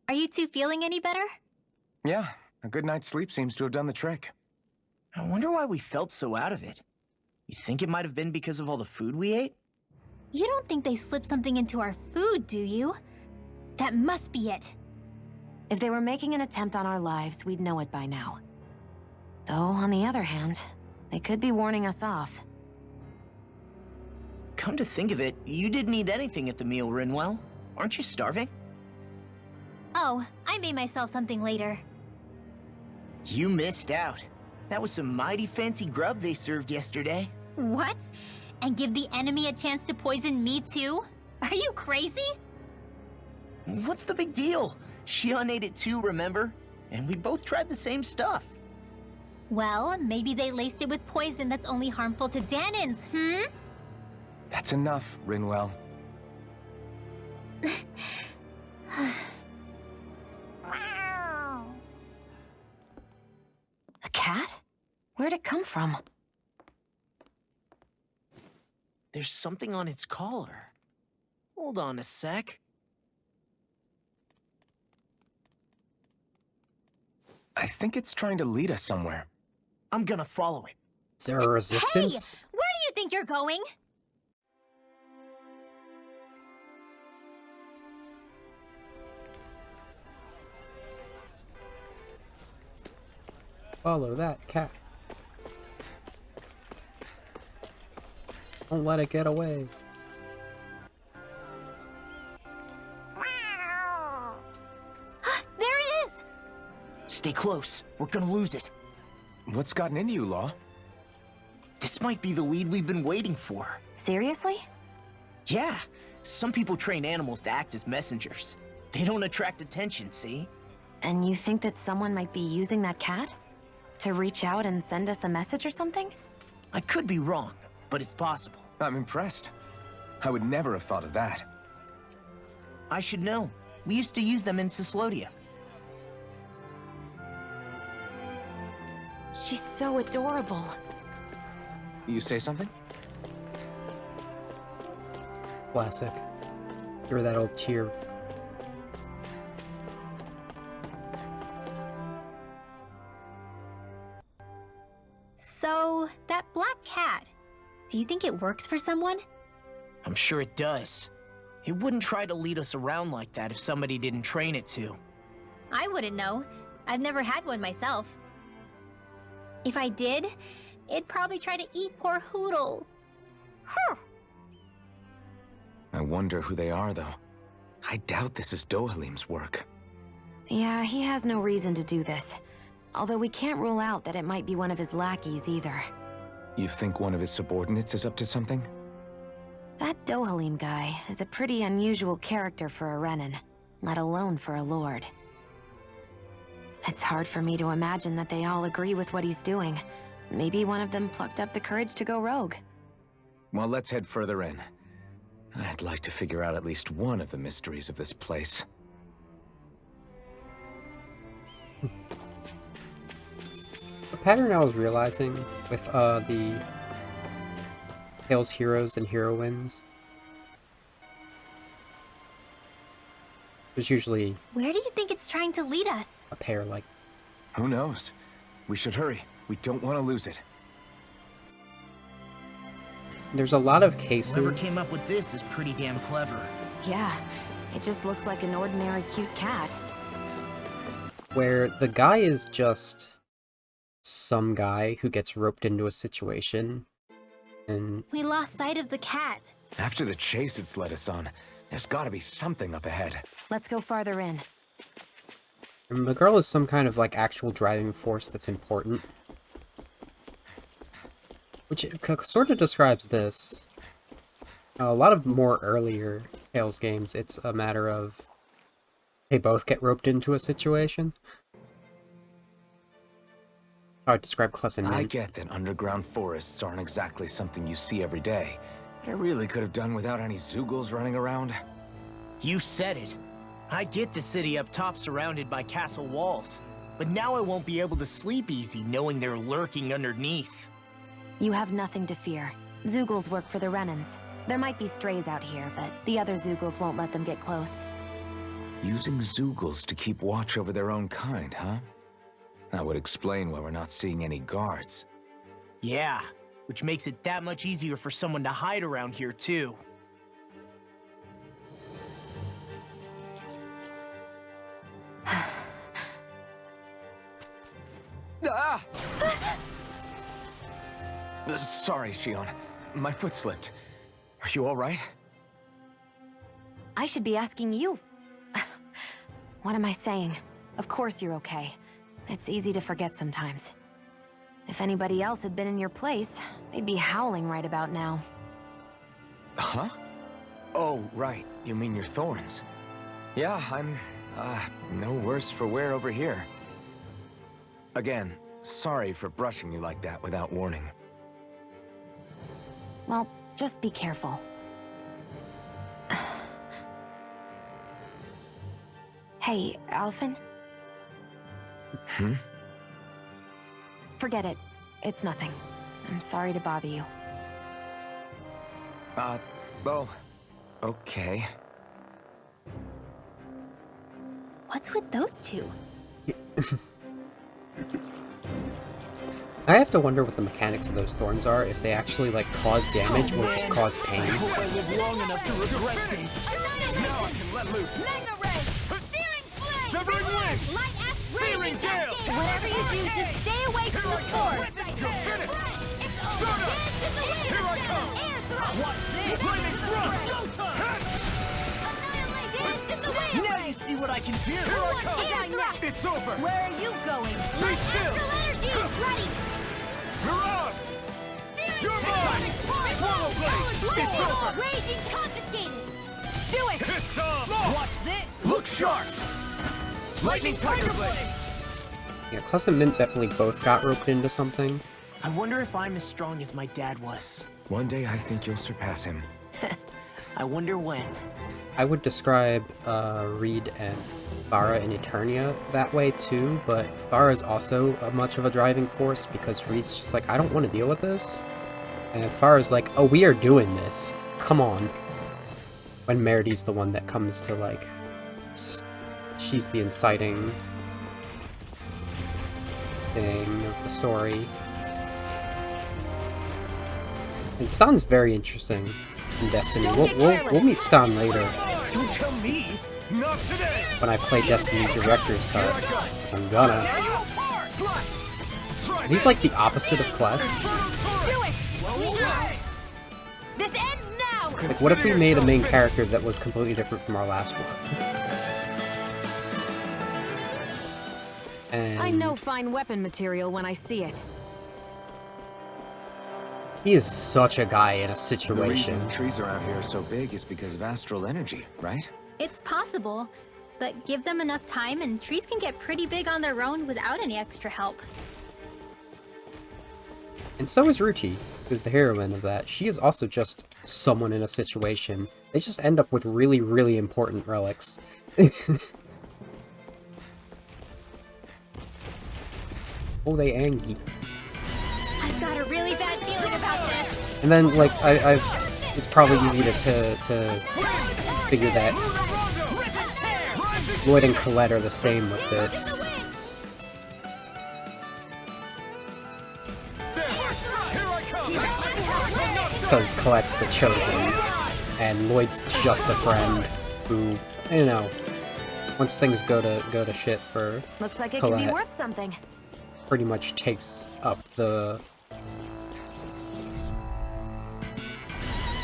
Are you two feeling any better? Yeah, a good night's sleep seems to have done the trick. I wonder why we felt so out of it. You think it might have been because of all the food we ate? You don't think they slipped something into our food, do you? That must be it. If they were making an attempt on our lives, we'd know it by now. Though, on the other hand, they could be warning us off. Come to think of it, you didn't eat anything at the meal, Rinwell. Aren't you starving? Oh, I made myself something later. You missed out. That was some mighty fancy grub they served yesterday. What? And give the enemy a chance to poison me too? Are you crazy? What's the big deal? Shion ate it too, remember? And we both tried the same stuff. Well, maybe they laced it with poison that's only harmful to Danins, hmm? That's enough, Rinwell. A cat? Where'd it come from? There's something on its collar. Hold on a sec. I think it's trying to lead us somewhere. I'm gonna follow it. Is there a resistance? Hey! Where do you think you're going? Follow that cat. Don't let it get away. There it is! Stay close. We're gonna lose it. What's gotten into you, Law? This might be the lead we've been waiting for. Seriously? Yeah. Some people train animals to act as messengers. They don't attract attention, see? And you think that someone might be using that cat? To reach out and send us a message or something? I could be wrong, but it's possible. I'm impressed. I would never have thought of that. I should know. We used to use them in Cyslodia. She's so adorable. You say something? Classic. Hear that old tear. So, that black cat, do you think it works for someone? I'm sure it does. It wouldn't try to lead us around like that if somebody didn't train it to. I wouldn't know. I've never had one myself. If I did, it'd probably try to eat poor Hoodle. I wonder who they are, though. I doubt this is Dohalim's work. Yeah, he has no reason to do this. Although we can't rule out that it might be one of his lackeys either. You think one of his subordinates is up to something? That Dohalim guy is a pretty unusual character for a Renin, let alone for a lord. It's hard for me to imagine that they all agree with what he's doing. Maybe one of them plucked up the courage to go rogue. Well, let's head further in. I'd like to figure out at least one of the mysteries of this place. The pattern I was realizing with the Tales heroes and heroines, there's usually Where do you think it's trying to lead us? a pair like. Who knows? We should hurry. We don't want to lose it. There's a lot of cases. Whoever came up with this is pretty damn clever. Yeah, it just looks like an ordinary cute cat. Where the guy is just some guy who gets roped into a situation, and We lost sight of the cat. After the chase it's led us on, there's gotta be something up ahead. Let's go farther in. the girl is some kind of like actual driving force that's important. Which sort of describes this. A lot of more earlier Tales games, it's a matter of they both get roped into a situation. How I describe Kless and I Mint. get that underground forests aren't exactly something you see every day, but I really could have done without any Zoogles running around. You said it. I get the city up top surrounded by castle walls, but now I won't be able to sleep easy knowing they're lurking underneath. You have nothing to fear. Zoogles work for the Renins. There might be strays out here, but the other Zoogles won't let them get close. Using Zoogles to keep watch over their own kind, huh? That would explain why we're not seeing any guards. Yeah, which makes it that much easier for someone to hide around here, too. Sorry, Shion. My foot slipped. Are you alright? I should be asking you. What am I saying? Of course you're okay. It's easy to forget sometimes. If anybody else had been in your place, they'd be howling right about now. Huh? Oh, right. You mean your thorns. Yeah, I'm, no worse for wear over here. Again, sorry for brushing you like that without warning. Well, just be careful. Hey, Alphen? Hmm? Forget it. It's nothing. I'm sorry to bother you. Oh, okay. What's with those two? I have to wonder what the mechanics of those thorns are, if they actually, like, cause damage or just cause pain. I hope I live long enough to regret this. Now I can let loose. Mega ray! Searing flame! Severing wing! Light ash Searing gale! Whatever you do, just stay away from the force! You're finished! Start up! Here I come! Air thrust! Watch this! Flaming thrust! Go time! Dance in the wind! Now you see what I can do. Here I come! Air thrust! It's over! Where are you going? Be still! Energy is ready! Mirage! Searing You're flame! mine! Swallow blade! It's over! Raging confiscated! Do it! It's on! Watch this. Look sharp! Lightning Tiger Blade! Yeah, Clus and Mint definitely both got roped into something. I wonder if I'm as strong as my dad was. One day I think you'll surpass him. I wonder when. I would describe Reed and Farah in Eternia that way too, but Farah's also much of a driving force because Reed's just like, I don't want to deal with this. And Farah's like, oh, we are doing this. Come on. When Meridy's the one that comes to, like, she's the inciting thing of the story. And Stan's very interesting in Destiny. We'll meet Stan later. Don't tell me. Not today! When I play Destiny Director's Cut, because I'm gonna. Because he's like the opposite of Kless. Do it! This ends now! Like, what if we made a main character that was completely different from our last one? And I know fine weapon material when I see it. he is such a guy in a The situation. reason trees around here are so big is because of astral energy, right? It's possible, but give them enough time and trees can get pretty big on their own without any extra help. And so is Ruchi, who's the heroine of that. She is also just someone in a situation. They just end up with really, really important relics. Oh, they angy. I've got a really bad feeling about this. And then, like, it's probably easy to figure that Lloyd and Colette are the same with this. Because Colette's the chosen, and Lloyd's just a friend who, you know, once things go to shit for Looks like it could be Colette, worth something. pretty much takes up the...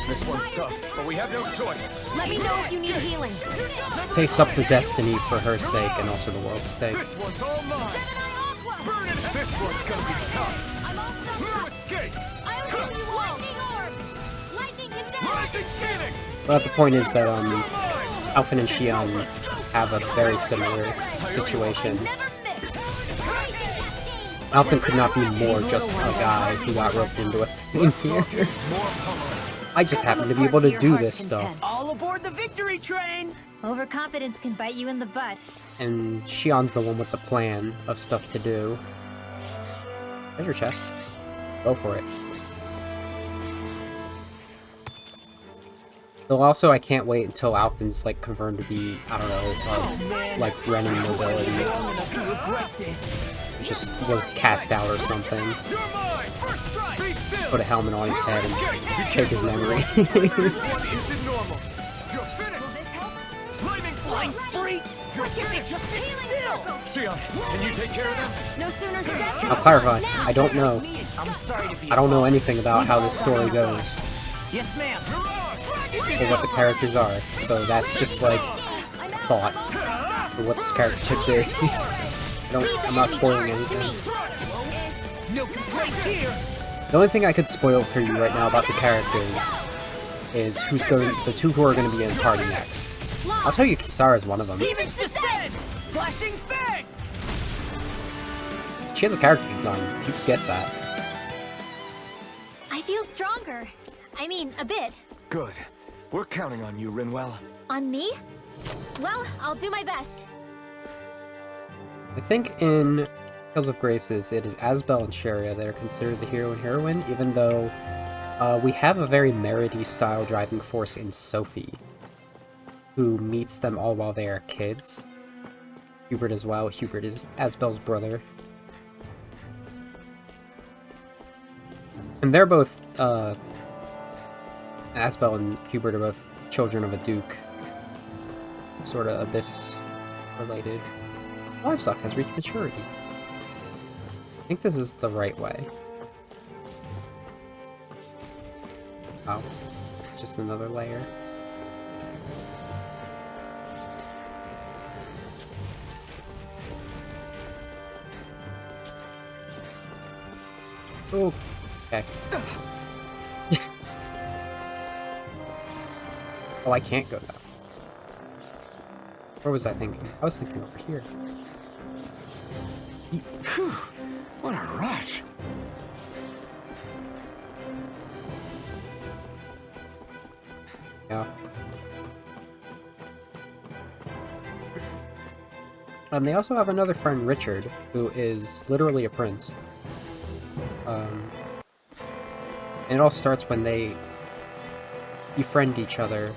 This one's tough, but we have no choice. Let me know if you need healing. takes up the destiny for her sake and also the world's sake. This one's all mine. Burn it. This one's gonna be tough. No escape. Rising Phoenix. But the point is that Alphen and Shion have a very similar situation. Alphen could not be more just a guy who got roped into a thing here. I just happen to be able to do this stuff. All aboard the victory train! Overconfidence can bite you in the butt. And Shion's the one with the plan of stuff to do. There's your chest. Go for it. Though also, I can't wait until Alphen's, like, confirmed to be, I don't know, like, Renin nobility. Just was cast out or something. Put a helmet on his head and take his memories. flying freaks! Just sit still! Sion, can you take care of them? No sooner said. I'll clarify. I don't know. I'm sorry to be I don't know anything about how this story goes Yes, ma'am. or what the characters are. So that's just like thought for what this character could be. I'm not spoiling anything. No complaints here. The only thing I could spoil for you right now about the characters is the two who are going to be in the party next. I'll tell you Kisara's one of them. Demons descend! Flashing fang! She has a character design. You could guess that. I feel stronger. I mean, a bit. Good. We're counting on you, Rinwell. On me? Well, I'll do my best. I think in Tales of Graces, it is Asbel and Sharia that are considered the hero and heroine, even though we have a very Merity style driving force in Sophie, who meets them all while they are kids. Hubert as well. Hubert is Asbel's brother. And they're both, Asbel and Hubert are both children of a duke. Sort of Abyss related. Livestock has reached maturity. I think this is the right way. Oh, it's just another layer. Oh, okay. Oh, I can't go that way. Where was I thinking? I was thinking over here. Phew, what a rush. Yeah. And they also have another friend, Richard, who is literally a prince. And it all starts when they befriend each other.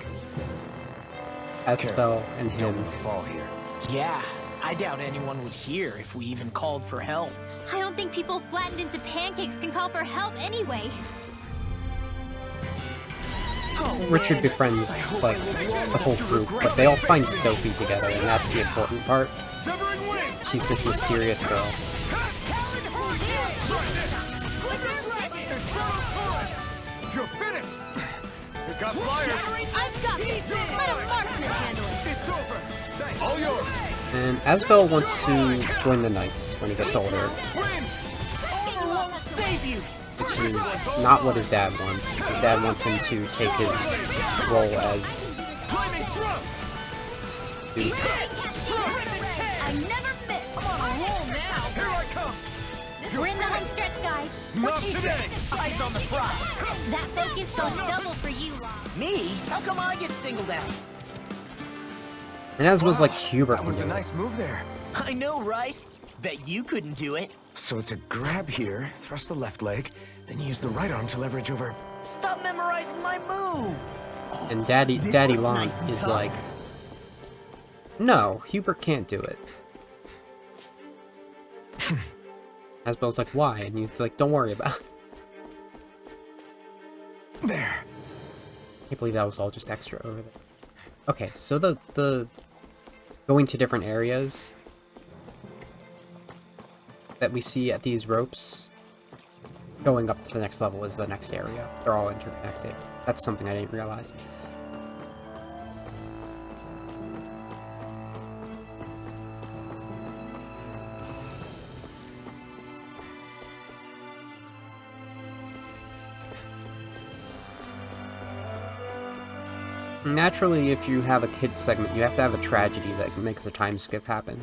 Asbel and him. Don't fall here. Yeah, I doubt anyone would hear if we even called for help. I don't think people flattened into pancakes can call for help anyway. Richard befriends, like, the whole group, but they all find Sophie together, and that's the important part. She's this mysterious girl. You're finished! We've got flyers! I've got this! Let a marksman handle it! It's over! All yours! And Asbel wants to join the Knights when he gets older, which is not what his dad wants. His dad wants him to take his role as Duke. I never miss! I'm on a roll now! Here I come! We're in the home stretch, guys! Not today! Eyes on the prize. That focus goes double for you, Law. Me? How come I get singled out? And Asbel's like Hubert. That was a nice move there. I know, right? Bet you couldn't do it. So it's a grab here, thrust the left leg, then use the right arm to leverage over. Stop memorizing my move. And Daddy This looks Lon nice and is tough. like, no, Hubert can't do it. Asbel's like, why? And he's like, don't worry about it. There. I can't believe that was all just extra over there. Okay, so the going to different areas that we see at these ropes, going up to the next level is the next area. They're all interconnected. That's something I didn't realize. Naturally, if you have a kids segment, you have to have a tragedy that makes a time skip happen.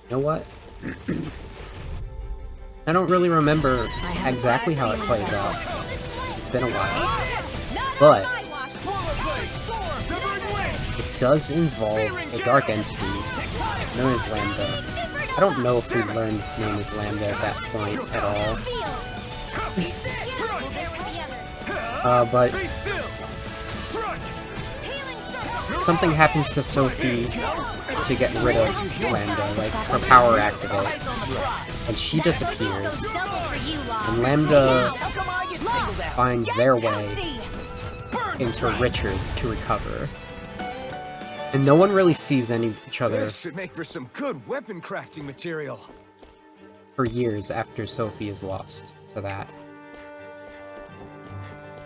You know what? I don't really remember exactly how it plays out. It's been a while. But it does involve a dark entity known as Lambda. I don't know if we learned its name as Lambda at that point at all. But something happens to Sophie to get rid of Lambda, like her power activates, and she disappears, and Lambda finds their way into Richard to recover. And no one really sees each other This should make for some good weapon crafting material. for years after Sophie is lost to that.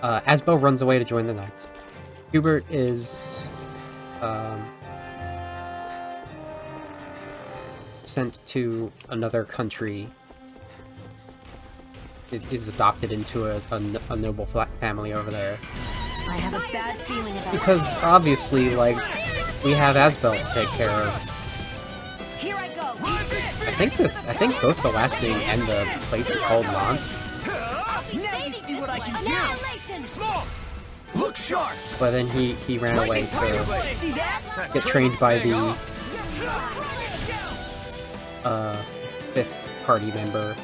Asbel runs away to join the Knights. Hubert is sent to another country. Is adopted into a noble family over there. I have a bad feeling about Because obviously, like, we have Asbel to take care of. Here I go. I think both the last name and the place is called Lon. Now you see what I can do! Look sharp! But then he ran away to See that? get trained by the fifth party member.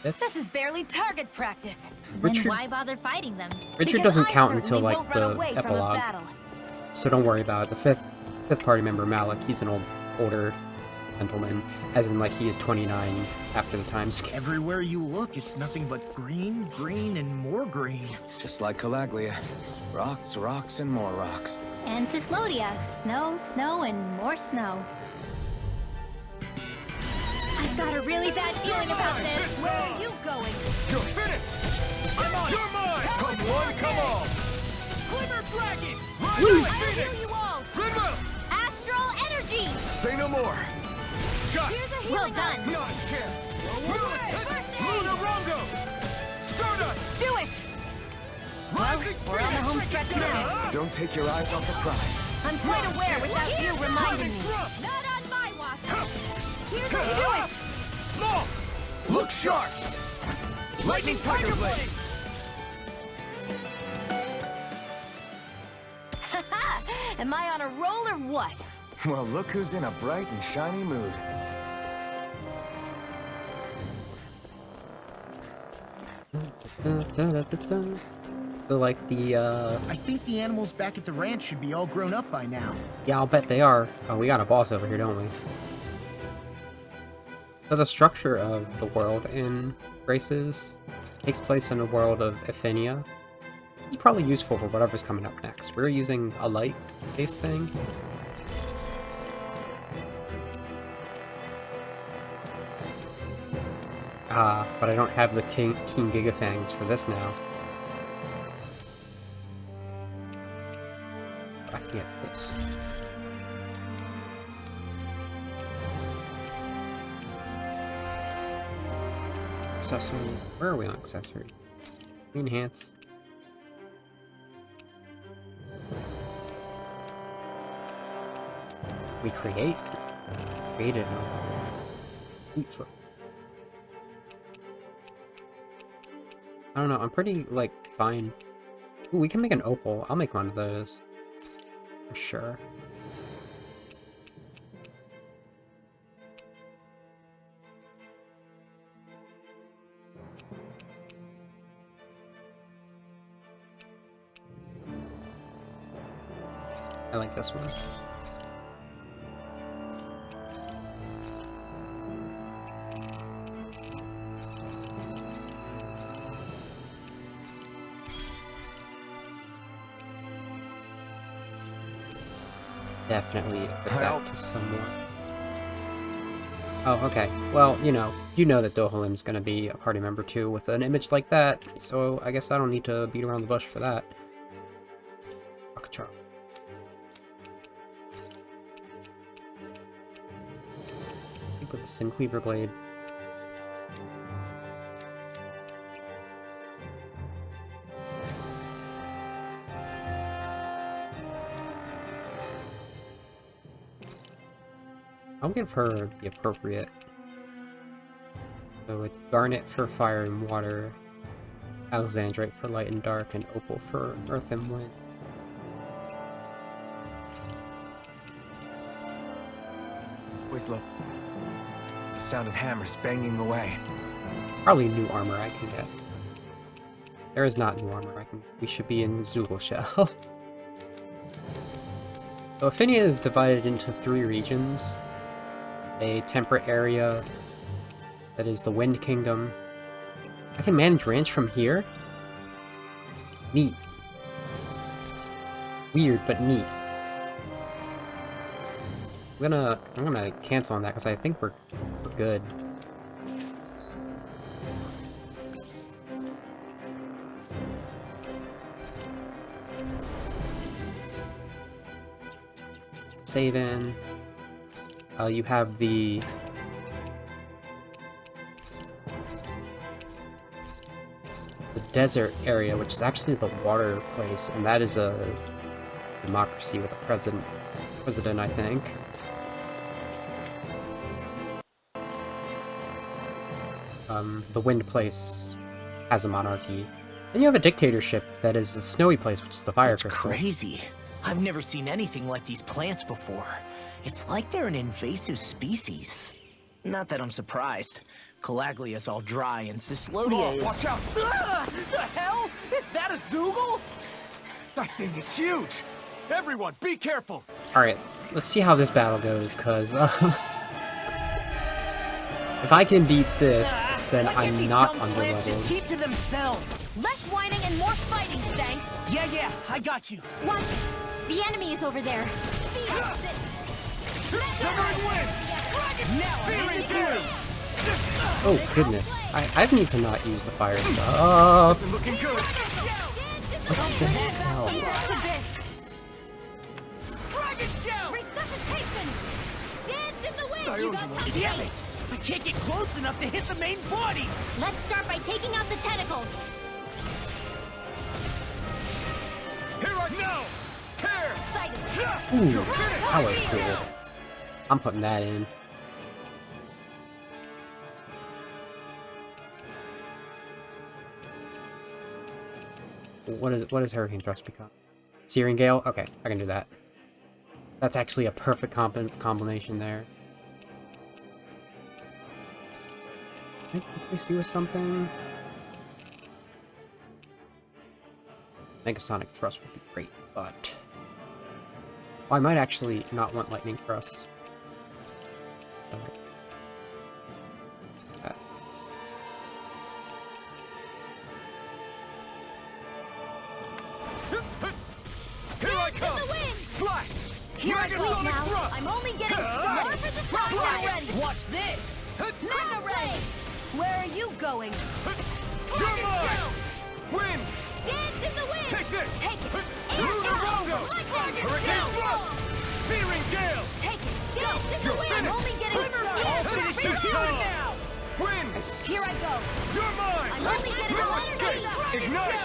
Fifth? This is barely target practice. Richard- Then why bother fighting them? Richard doesn't count until like the epilogue, so don't worry about it. The fifth party member, Malik, he's an older gentleman, as in like he is 29 after the time skip. Everywhere you look, it's nothing but green, green, and more green. Just like Calaglia. Rocks, rocks, and more rocks. And Cislodia. Snow, snow, and more snow. I've got a really bad feeling about this. Where are you going? You're finished! I'm on You're mine! Come one, come all! Glimmer Dragon! Rising Phoenix! you all! Red Astral energy! Say no more. Got Well done. Beyond care! Luna Rongo! Stardust! Do it! Rising We're on the home stretch now. Don't take your eyes off the prize. I'm quite aware without you reminding me. Not on my watch. Here we do it! Law! Look sharp! Lightning Tiger Blade! Am I on a roll or what? Well, look who's in a bright and shiny mood. So like the I think the animals back at the ranch should be all grown up by now. yeah, I'll bet they are. Oh, we got a boss over here, don't we? So the structure of the world in Graces takes place in a world of Ephenia. It's probably useful for whatever's coming up next. We're using a light-based thing. But I don't have the King Gigafangs for this now. I can get this. Accessory. Where are we on accessory? Enhance. We create. Created. Fleetfoot. I don't know. I'm pretty like fine. Ooh, we can make an opal. I'll make one of those. For sure. I like this one. Definitely put that to someone. Oh, okay. Well, you know that Dohalim's gonna be a party member too with an image like that, so I guess I don't need to beat around the bush for that. Alcatraz. With the Sincleaver blade. I'll give her the appropriate. So it's Garnet for fire and water, Alexandrite for light and dark, and Opal for earth and wind. Always look. The sound of hammers banging away. Probably new armor I can get. There is not new armor I can get. We should be in Zoogle Shell. So Ephenia is divided into 3 regions. A temperate area that is the Wind Kingdom. I can manage ranch from here? Neat. Weird, but neat. I'm gonna cancel on that because I think we're good. Save in. You have the desert area, which is actually the water place, and that is a democracy with a president, I think. The wind place has a monarchy. Then you have a dictatorship that is a snowy place, which is the fire crystal. Crazy. I've never seen anything like these plants before. It's like they're an invasive species. Not that I'm surprised. Calaglia's all dry and Cyslodia is... Watch out! The hell? Is that a Zoogle? That thing is huge! Everyone, be careful! Alright, let's see how this battle goes, because if I can beat this, then I'm not Just underleveled. keep to themselves. Less whining and more fighting, thanks. Yeah, I got you. What? The enemy is over there. Severing wind! Searing gale! Oh goodness, I need to not use the fire stuff. Isn't looking good! What the hell? Dragon shell! Resuscitation! Dance in the wind! You got something? Damn it! I can't get close enough to hit the main body! Let's start by taking out the tentacles. Here I go! Tear! Sighted. Ooh, that was cool. I'm putting that in. What is Hurricane Thrust become? Searing Gale? Okay, I can do that. That's actually a perfect combination there. Can I replace you with something? Megasonic Thrust would be great, but... Oh, I might actually not want Lightning Thrust. Okay. Here I come! Slash! You're asleep now. I'm only getting started. Slash! Watch this! Mega Ray! Where are you going? You're mine! Wind! Dance in the wind! Take this! Take it! Lunar Rondo! Hurricane Thrust! Searing Gale! Take it! Dance in the You're wind! finished! I'm only getting I'll finish you now! Wind! Here I go! You're mine! I'm only getting Escape! Ignite!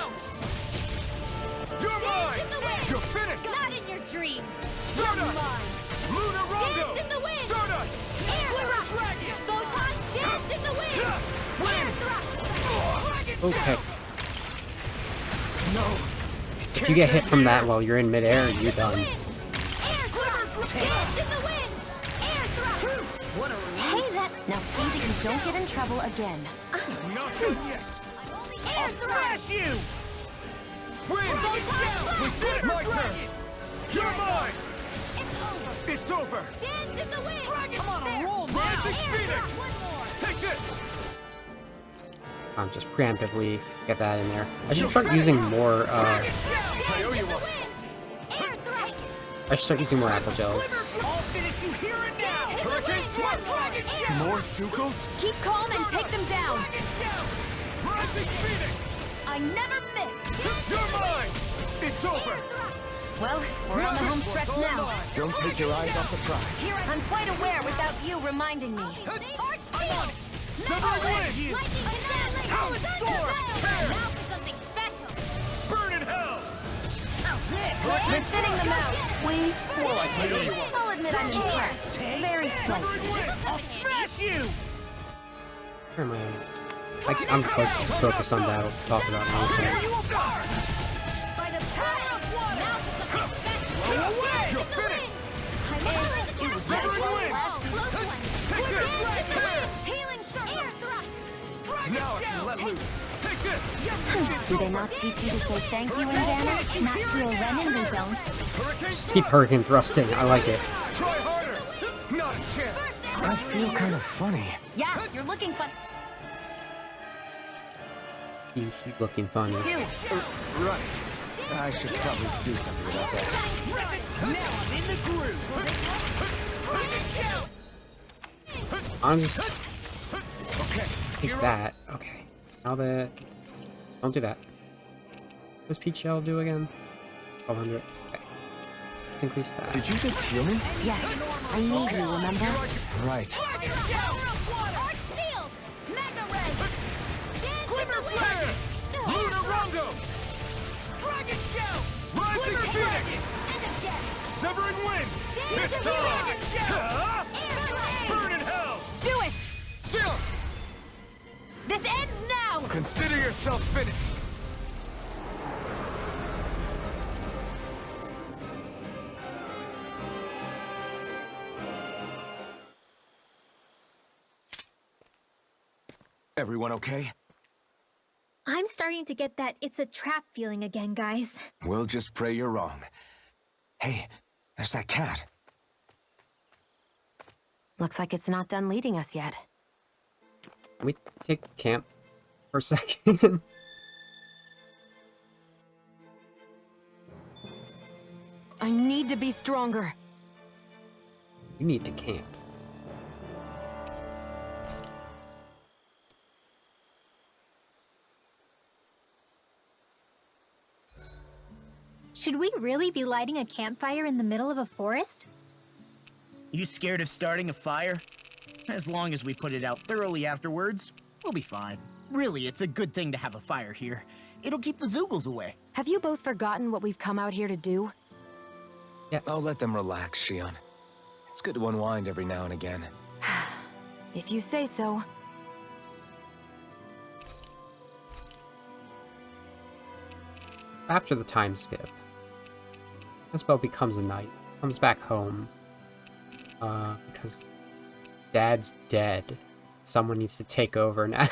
You're mine! You're finished! Not in your dreams! Stardust! Lunar Rondo! Dance in the wind! Stardust! Air thrust! Dragon! Photon! Dance in the wind! Air thrust! Okay. No! If you get hit from that while you're in midair, you're done. Air thrust! Dance in the wind! Air thrust! What a Hey, that... Now see that you don't get in trouble again. Not done yet! Air thrust! Smash you! Wind! We did it! My turn! You're mine! It's over! It's over! Dance in the wind! I'm on a roll now! Rising Air Phoenix! thrust! One more! Take this! I'll just preemptively get that in there. I should start using more, I owe you one! Air thrust! I should start using more apple gels. I'll finish you here and now! Hurricane Thrust! More Zoogles? Keep calm and take them down! Rising Phoenix! I never miss! You're mine! It's over! Well, we're on the home stretch now. Don't take your eyes off the prize. I'm quite aware without you reminding me. Severing wind! Talent storm! Tear! Now for something special! Burn in hell! We're thinning them out. I'll admit I'm impressed. Very slightly. Smash you! Where am I? I'm too focused on battle to talk about anything. By the power of one! Now for something special! You're finished! Severing wind! Take this! Tear! Healing circle! Air thrust! Now I can let loose! Take this! Do they not teach you to say thank you in Vanna? Not to a Renin who don't. Hurricane Just keep hurricane thrusting. I like it. Try harder! Not a chance! I feel kind of funny. Yeah, you're looking fun You keep looking funny. too. Right. I should probably do something about that. Now I'm in the groove! I'm just take that. Okay. Now that don't do that. What does Peach Shell do again? 1200. Okay. Let's increase that. Did you just heal me? Yes, I need you, remember? Right. Glimmer Flare! Lunar Rongo! Dragon Shell! Rising Phoenix! Severing Wind! Pistol! Burn in Hell! Do it! Chill! This ends now! Consider yourself finished! Everyone okay? I'm starting to get that it's a trap feeling again, guys. We'll just pray you're wrong. Hey, there's that cat. Looks like it's not done leading us yet. Can we take camp for a second? I need to be stronger. You need to camp. Should we really be lighting a campfire in the middle of a forest? You scared of starting a fire? As long as we put it out thoroughly afterwards, we'll be fine. Really, it's a good thing to have a fire here. It'll keep the Zoogles away. Have you both forgotten what we've come out here to do? Yes. I'll let them relax, Shion. It's good to unwind every now and again. If you say so. After the time skip, Isabel becomes a knight, comes back home, because Dad's dead. Someone needs to take over now.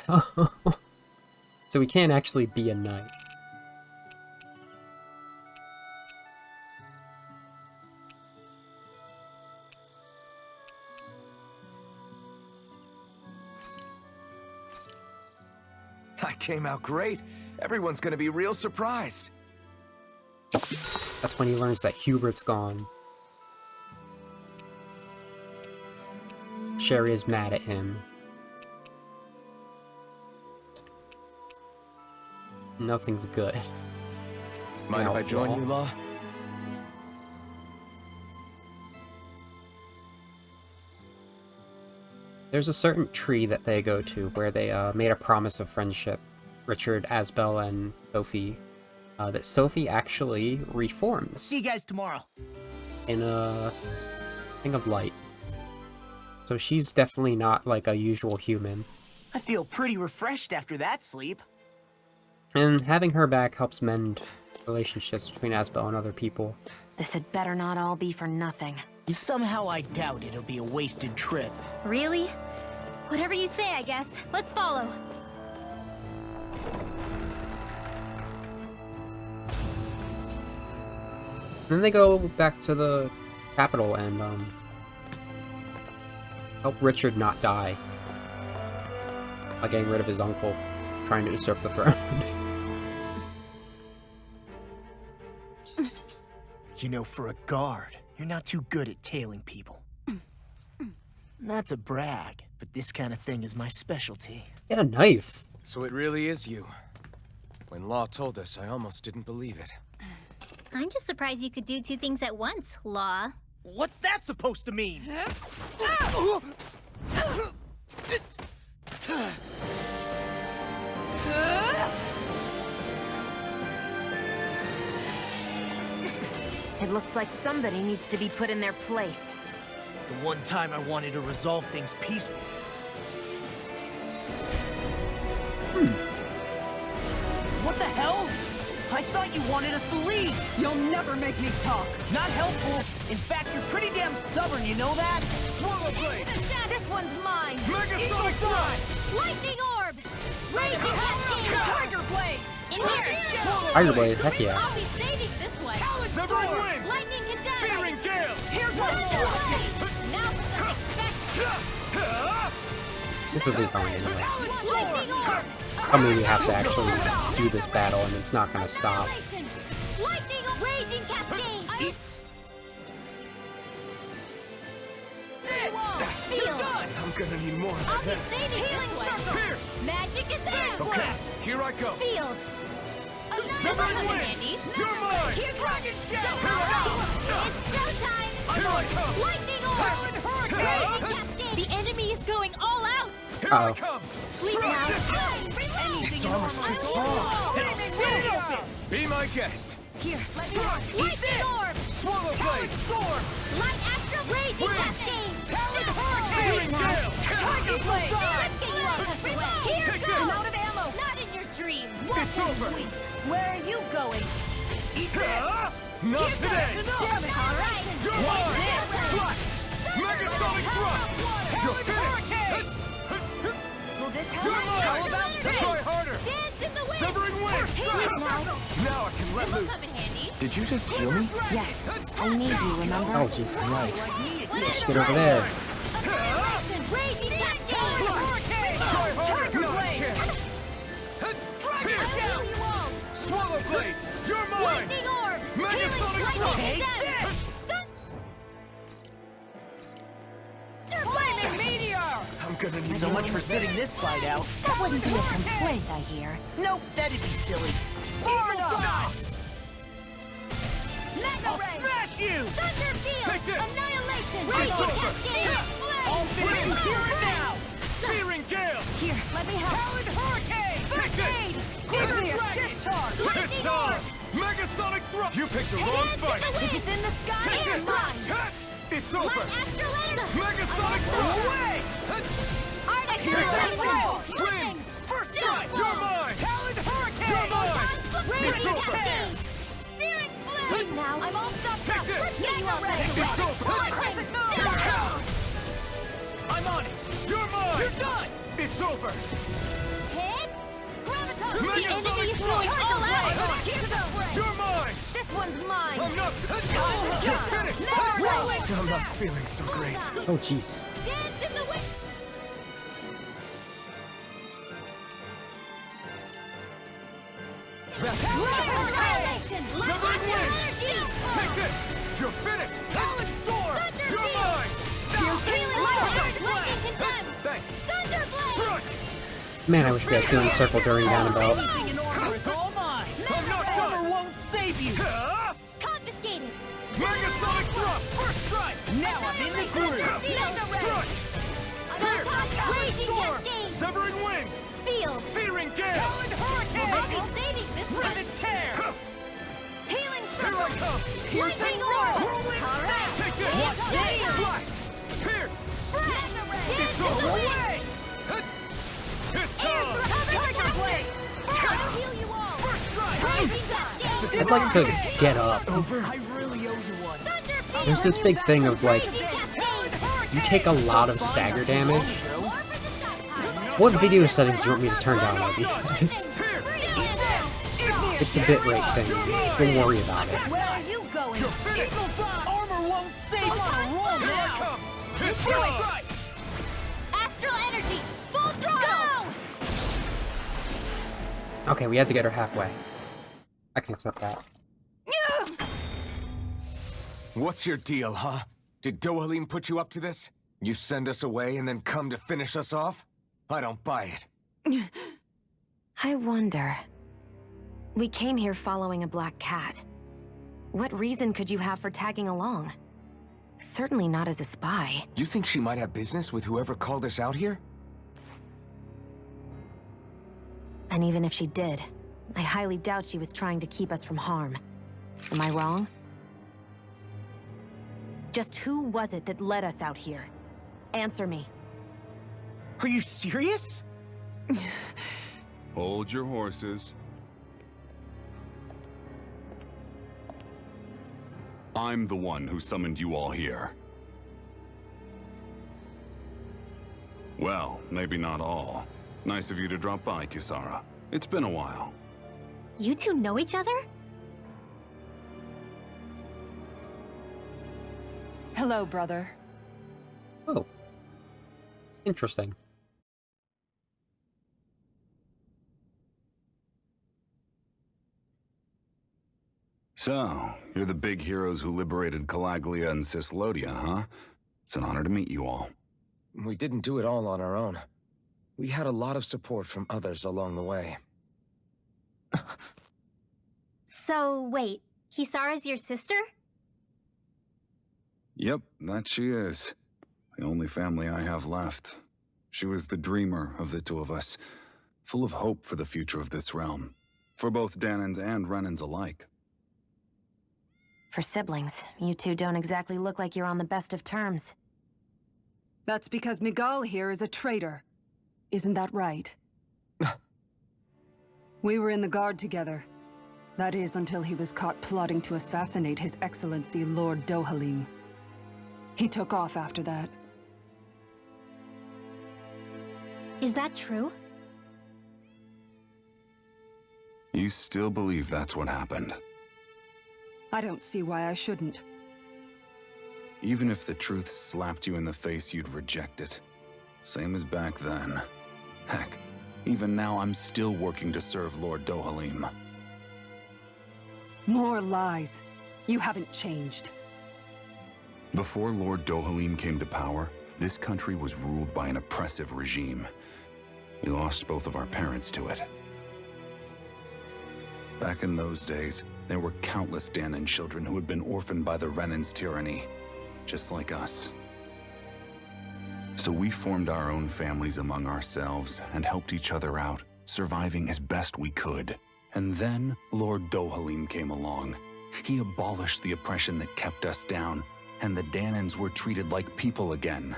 So we can't actually be a knight. That came out great. Everyone's gonna be real surprised. That's when he learns that Hubert's gone. Sherry is mad at him. Nothing's good. Mind if I join you, Law? There's a certain tree that they go to where they made a promise of friendship, Richard, Asbel, and Sophie, that Sophie actually reforms See you guys tomorrow. in a thing of light. So she's definitely not like a usual human. I feel pretty refreshed after that sleep. And having her back helps mend relationships between Asbel and other people. This had better not all be for nothing. Somehow I doubt it'll be a wasted trip. Really? Whatever you say, I guess. Let's follow. Then they go back to the capital and help Richard not die by getting rid of his uncle trying to usurp the throne. You know, for a guard, you're not too good at tailing people. Not to brag, but this kind of thing is my specialty. Get a knife. So it really is you. When Law told us, I almost didn't believe it. I'm just surprised you could do two things at once, Law. What's that supposed to mean? It looks like somebody needs to be put in their place. The one time I wanted to resolve things peacefully. What the hell? I thought you wanted us to leave. You'll never make me talk. Not helpful. In fact, you're pretty damn stubborn, you know that? Swallow Blade! This one's mine! Mega Sonic Drive! Lightning orbs! Raging Cascade! Tiger Blade! In here! Tiger Blade, heck yeah. I'll be saving this one! Severing Wind! Lightning Cadet! Searing Gale! Here's one more! Now for the This isn't going anywhere. Lightning orb! I mean, we have to actually do this battle and it's not gonna stop. Lightning Raging Cascade! gonna need more I'll of be that. saving this one. Here! Magic is there. Okay, here I go. Sealed. Severing Another wind! handy. You're mine! Here's Dragon Shadow! It's showtime. Here I come! Lightning orb. Hurricane. The enemy is going all out. Here I come! Please now. Its armor's too strong! It'll split it open! Be my guest! Here, let me on. Lightning orb. Swallow blade! Storm! Light astral blazing cascade. Talon hurricane! Searing gale! Tiger blade. Let's get you all tucked away. Here Take goes. this. I'm out of ammo. Not in your dreams. It's over! Where are you going? Not today! Damn it, all right. You're mine! Slash! Megasonic thrust! You're finished! Will this help? You're mine! How about this? Try harder! Dance in the wind. Severing wind! Now I can let This will loose! come in handy. Did you just heal me? Yes, I need you, remember? Oh, Jesus, right. Let's get over there. Raging cascade. Try harder! Tiger Not a blade. chance! I'll heal you all. Swallow blade! You're mine! Lightning orb. Megasonic thrust! Take this. Flaming meteor. I'm gonna need So much for sitting this fight out. That wouldn't be a complaint, I hear. Nope, that'd be silly. Mega ray. Smash you! Thunder field. Take this. Annihilation. It's Raging over. cascade. All finished here and now! Searing gale! Here, let me help. Talon hurricane! Take this! Give me a Dragon! discharge. It's time! Megasonic thrust! You picked the wrong fight! If it's in the sky, Take it's this! mine. It's over! Light astral energy. Megasonic thrust! Away! Arctic Here's lightning. Wind! First strike! You're mine! Talon hurricane! You're mine! It's Raging over! cascade. Searing flame. Now I'm all stocked Take up. this. Let's get you all ready. It's over! Crescent moon. I'm on it! You're mine! You're done! It's over! Hit. Graviton. The Megasonic enemy is thrust. going all out. Here's the break. You're mine! This one's mine. I'm not... You're finished! I'm not feeling so great. Oh, jeez. Dance in the wind. Annihilation. Severing wind! Take this! You're finished! Talon storm! You're mine! Thanks! Man, I wish we had feeling circle during Roundabout. Anything in order is all mine. I'm not Armor done! won't save you. Confiscated. Megasonic thrust! First strike! Now I'm in the groove. Strike! Raging Storm! cascade. Severing wind! Sealed. Searing gale! Talon hurricane! I'll be saving this Rip one. and tear! Healing Here I circle. come! Lightning orb. Whirlwind All right. Take this! What's this? Slash! Pierce! Mega ray. It's away! It's on! Tiger blade. I'll heal you all. First strike! Raging cascade. I'd like to get up. I really owe you one. Thunder field. There's this big thing of like, Raging cascade. you take a lot of stagger damage. What video settings do you want me to turn down, Abby? It's a bitrate thing. Don't worry about it. Where are you going? Armor won't save you. Roll now. Astral energy. Full throttle. Go. Okay, we had to get her halfway. I can accept that. What's your deal, huh? Did Dohalim put you up to this? You send us away and then come to finish us off? I don't buy it. I wonder. We came here following a black cat. What reason could you have for tagging along? Certainly not as a spy. You think she might have business with whoever called us out here? And even if she did, I highly doubt she was trying to keep us from harm. Am I wrong? Just who was it that led us out here? Answer me. Are you serious? Hold your horses. I'm the one who summoned you all here. Well, maybe not all. Nice of you to drop by, Kisara. It's been a while. You two know each other? Hello, brother. Oh. Interesting. So, you're the big heroes who liberated Calaglia and Cislodia, huh? It's an honor to meet you all. we didn't do it all on our own. We had a lot of support from others along the way. So, wait, Kisara's your sister? Yep, that she is. The only family I have left. She was the dreamer of the two of us, full of hope for the future of this realm, for both Danans and Renans alike. For siblings, you two don't exactly look like you're on the best of terms. That's because Miguel here is a traitor. Isn't that right? We were in the Guard together. That is, until he was caught plotting to assassinate His Excellency Lord Dohalim. He took off after that. Is that true? You still believe that's what happened? I don't see why I shouldn't. Even if the truth slapped you in the face, you'd reject it. Same as back then. Heck, even now I'm still working to serve Lord Dohalim. More lies. You haven't changed. Before Lord Dohalim came to power, this country was ruled by an oppressive regime. We lost both of our parents to it. Back in those days, there were countless Danan children who had been orphaned by the Renan's tyranny, just like us. So we formed our own families among ourselves and helped each other out, surviving as best we could. And then Lord Dohalim came along. He abolished the oppression that kept us down, and the Danans were treated like people again.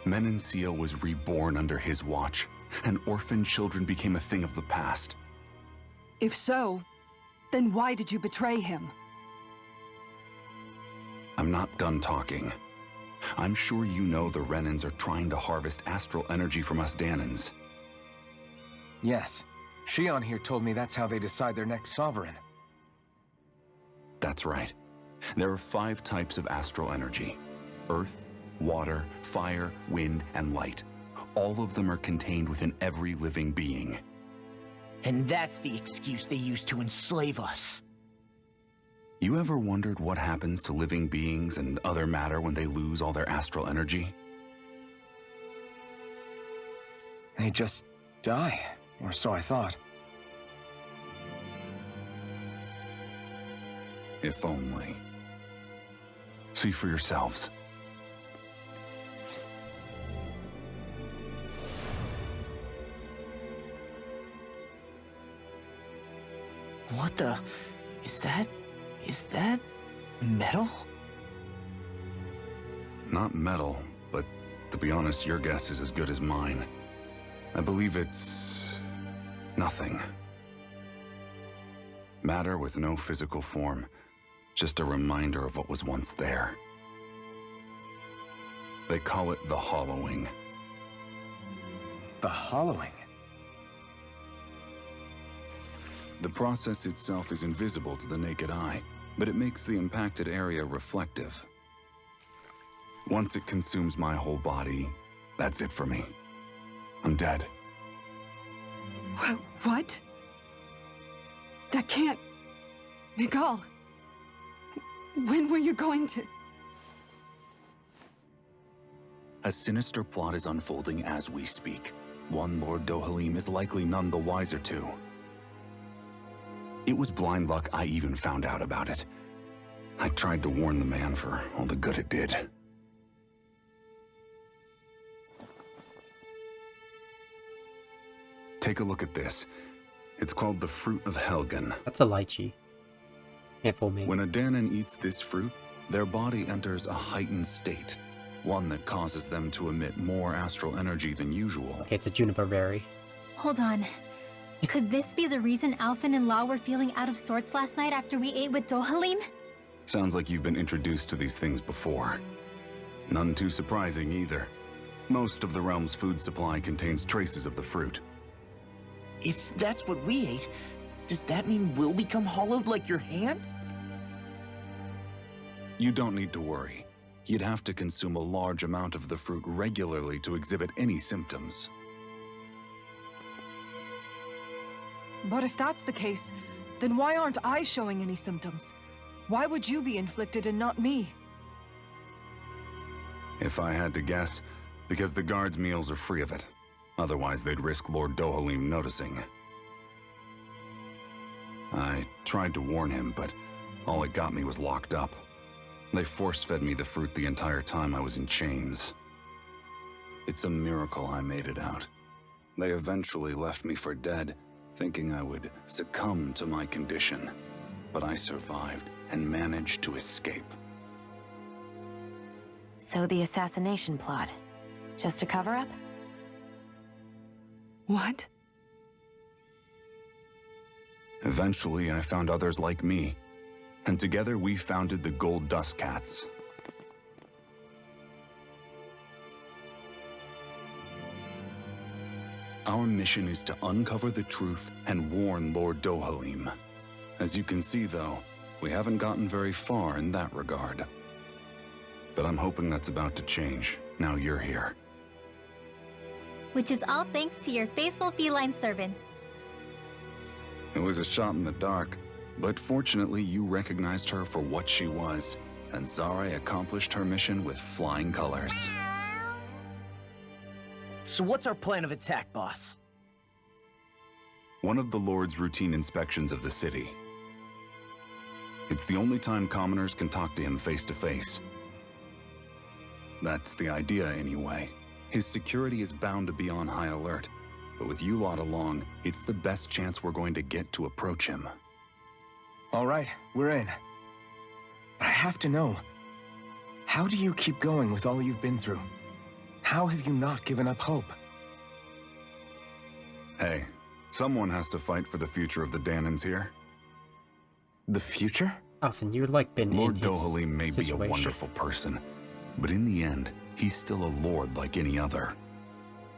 Menencia was reborn under his watch, and orphaned children became a thing of the past. If so, then why did you betray him? I'm not done talking. I'm sure you know the Renans are trying to harvest astral energy from us Danans. Yes. Shion here told me that's how they decide their next sovereign. That's right. There are 5 types of astral energy. Earth, water, fire, wind, and light. All of them are contained within every living being. And that's the excuse they use to enslave us. You ever wondered what happens to living beings and other matter when they lose all their astral energy? They just die, or so I thought. If only. See for yourselves. What the... Is that metal? Not metal, but to be honest, your guess is as good as mine. I believe it's... nothing. Matter with no physical form. Just a reminder of what was once there. They call it the hollowing. The hollowing? The process itself is invisible to the naked eye, but it makes the impacted area reflective. Once it consumes my whole body, that's it for me. I'm dead. What? That can't... Miguel! When were you going to... A sinister plot is unfolding as we speak. One Lord Dohalim is likely none the wiser to. It was blind luck I even found out about it. I tried to warn the man for all the good it did. Take a look at this. It's called the Fruit of Helgen. That's a lychee. Can't fool me. When a Danan eats this fruit, their body enters a heightened state. One that causes them to emit more astral energy than usual. Okay, it's a juniper berry. Hold on. Could this be the reason Alphen and Law were feeling out of sorts last night after we ate with Dohalim? Sounds like you've been introduced to these things before. None too surprising either. Most of the realm's food supply contains traces of the fruit. If that's what we ate, does that mean we'll become hollowed like your hand? You don't need to worry. You'd have to consume a large amount of the fruit regularly to exhibit any symptoms. But if that's the case, then why aren't I showing any symptoms? Why would you be inflicted and not me? If I had to guess, because the guards' meals are free of it. Otherwise, they'd risk Lord Dohalim noticing. I tried to warn him, but all it got me was locked up. They force-fed me the fruit the entire time I was in chains. It's a miracle I made it out. They eventually left me for dead, thinking I would succumb to my condition. But I survived and managed to escape. So the assassination plot, just a cover-up? What? Eventually, I found others like me, and together we founded the Gold Dust Cats. Our mission is to uncover the truth and warn Lord Dohalim. As you can see, though, we haven't gotten very far in that regard. But I'm hoping that's about to change, now you're here. Which is all thanks to your faithful feline servant. It was a shot in the dark, but fortunately you recognized her for what she was, and Zare accomplished her mission with flying colors. So what's our plan of attack, boss? One of the Lord's routine inspections of the city. It's the only time commoners can talk to him face to face. That's the idea, anyway. His security is bound to be on high alert, but with you lot along, it's the best chance we're going to get to approach him. All right, we're in. But I have to know, how do you keep going with all you've been through? How have you not given up hope? Hey, someone has to fight for the future of the Danans here. The future? Often you'd like been Lord in his Dohalim may be a situation. wonderful person, but in the end, he's still a lord like any other.